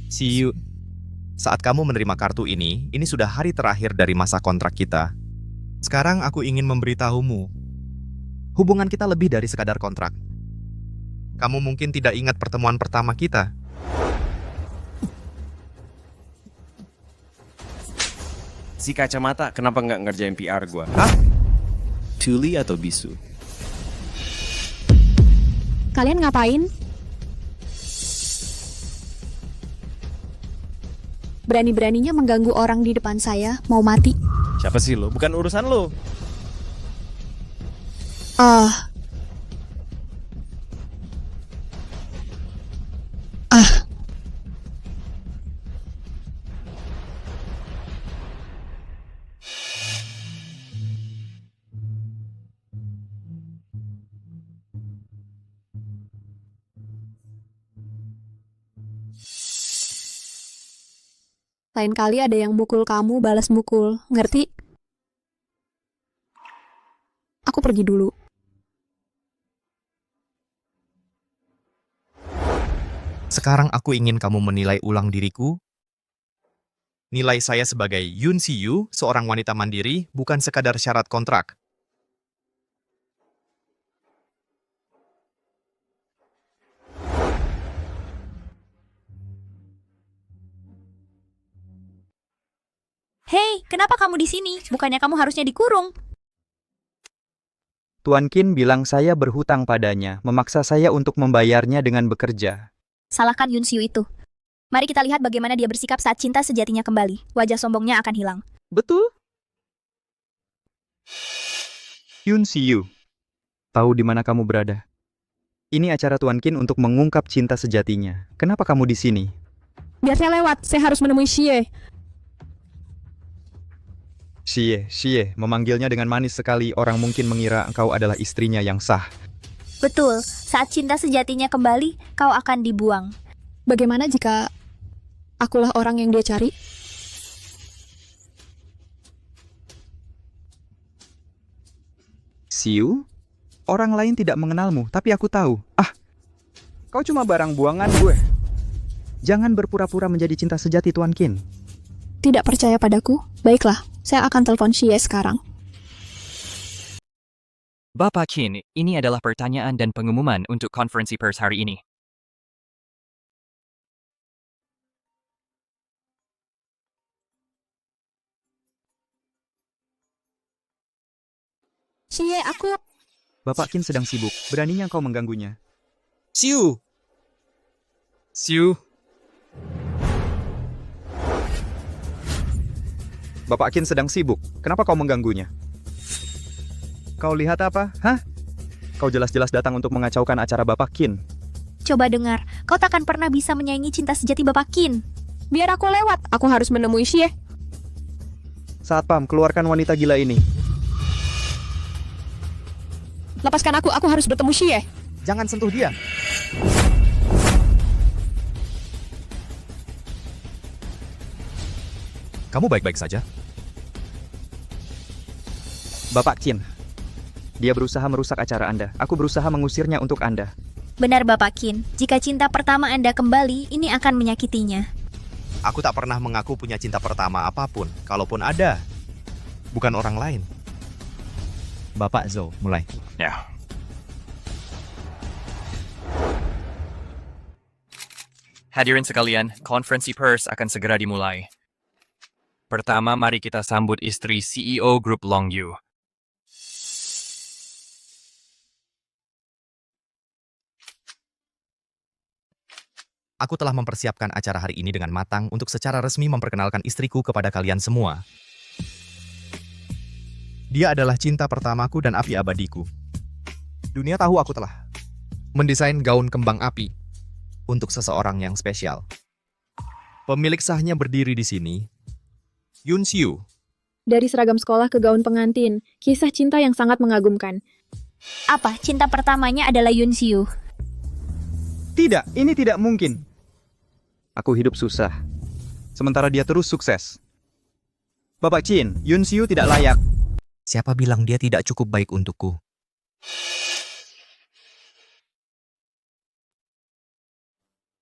See you. Saat kamu menerima kartu ini sudah hari terakhir dari masa kontrak kita. Sekarang aku ingin memberitahumu. Hubungan kita lebih dari sekadar kontrak. Kamu mungkin tidak ingat pertemuan pertama kita. Si kacamata, kenapa nggak ngerjain PR gua? Hah? Tuli atau bisu? Kalian ngapain? Berani-beraninya mengganggu orang di depan saya, mau mati. Siapa sih lo? Bukan urusan lo. Ah. Lain kali ada yang mukul kamu, balas mukul. Ngerti? Aku pergi dulu. Sekarang aku ingin kamu menilai ulang diriku. Nilai saya sebagai Yoon Si-yu, seorang wanita mandiri, bukan sekadar syarat kontrak. Hei, kenapa kamu di sini? Bukannya kamu harusnya dikurung? Tuan Qin bilang saya berhutang padanya, memaksa saya untuk membayarnya dengan bekerja. Salahkan Yoon Siu itu. Mari kita lihat bagaimana dia bersikap saat cinta sejatinya kembali. Wajah sombongnya akan hilang. Betul? Yoon Si-yu, tahu di mana kamu berada? Ini acara Tuan Qin untuk mengungkap cinta sejatinya. Kenapa kamu di sini? Biar saya lewat, saya harus menemui Xie. Xie, memanggilnya dengan manis sekali. Orang mungkin mengira engkau adalah istrinya yang sah. Betul, saat cinta sejatinya kembali, kau akan dibuang. Bagaimana jika akulah orang yang dia cari? Siu? Orang lain tidak mengenalmu, tapi aku tahu. Kau cuma barang buangan gue. Jangan berpura-pura menjadi cinta sejati Tuan Qin. Tidak percaya padaku? Baiklah, saya akan telepon Xie sekarang. Bapak Qin, ini adalah pertanyaan dan pengumuman untuk konferensi pers hari ini. Xie, aku... Bapak Qin sedang sibuk. Beraninya kau mengganggunya. Siu! Siu, Bapak Qin sedang sibuk. Kenapa kau mengganggunya? Kau lihat apa? Hah? Kau jelas-jelas datang untuk mengacaukan acara Bapak Qin. Coba dengar, kau takkan pernah bisa menyaingi cinta sejati Bapak Qin. Biar aku lewat, aku harus menemui Xie. Satpam, keluarkan wanita gila ini. Lepaskan aku harus bertemu Xie. Jangan sentuh dia. Kamu baik-baik saja? Bapak Qin, dia berusaha merusak acara Anda. Aku berusaha mengusirnya untuk Anda. Benar Bapak Qin, jika cinta pertama Anda kembali, ini akan menyakitinya. Aku tak pernah mengaku punya cinta pertama apapun. Kalaupun ada, bukan orang lain. Bapak Zhou, mulai. Ya. Hadirin sekalian, konferensi pers akan segera dimulai. Pertama, mari kita sambut istri CEO Grup Longyu. Aku telah mempersiapkan acara hari ini dengan matang untuk secara resmi memperkenalkan istriku kepada kalian semua. Dia adalah cinta pertamaku dan api abadiku. Dunia tahu aku telah mendesain gaun kembang api untuk seseorang yang spesial. Pemilik sahnya berdiri di sini, Yoon Si-yu. Dari seragam sekolah ke gaun pengantin, kisah cinta yang sangat mengagumkan. Apa, cinta pertamanya adalah Yoon Siu? Tidak, ini tidak mungkin. Aku hidup susah, sementara dia terus sukses. Bapak Qin, Yoon Si-yu tidak layak. Siapa bilang dia tidak cukup baik untukku?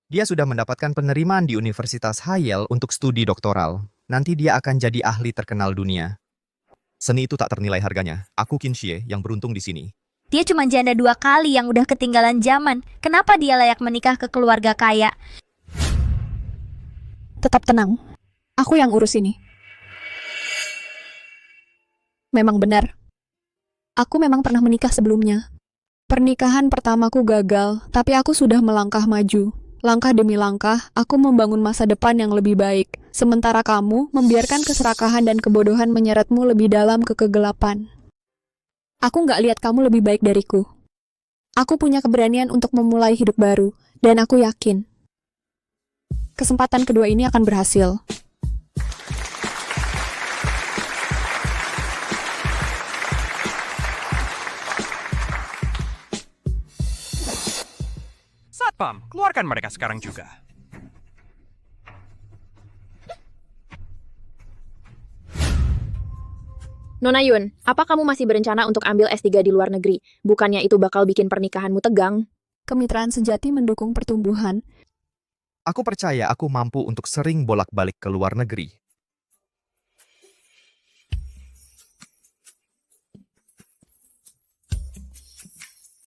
Dia sudah mendapatkan penerimaan di Universitas Haiel untuk studi doktoral. Nanti dia akan jadi ahli terkenal dunia. Seni itu tak ternilai harganya. Aku Qin Xie yang beruntung di sini. Dia cuma janda 2 kali yang udah ketinggalan zaman. Kenapa dia layak menikah ke keluarga kaya? Tetap tenang. Aku yang urus ini. Memang benar. Aku memang pernah menikah sebelumnya. Pernikahan pertamaku gagal, tapi aku sudah melangkah maju. Langkah demi langkah, aku membangun masa depan yang lebih baik. Sementara kamu membiarkan keserakahan dan kebodohan menyeretmu lebih dalam ke kegelapan. Aku nggak lihat kamu lebih baik dariku. Aku punya keberanian untuk memulai hidup baru, dan aku yakin kesempatan kedua ini akan berhasil. Satpam, keluarkan mereka sekarang juga. Nona Yun, apa kamu masih berencana untuk ambil S3 di luar negeri? Bukannya itu bakal bikin pernikahanmu tegang? Kemitraan sejati mendukung pertumbuhan. Aku percaya aku mampu untuk sering bolak-balik ke luar negeri.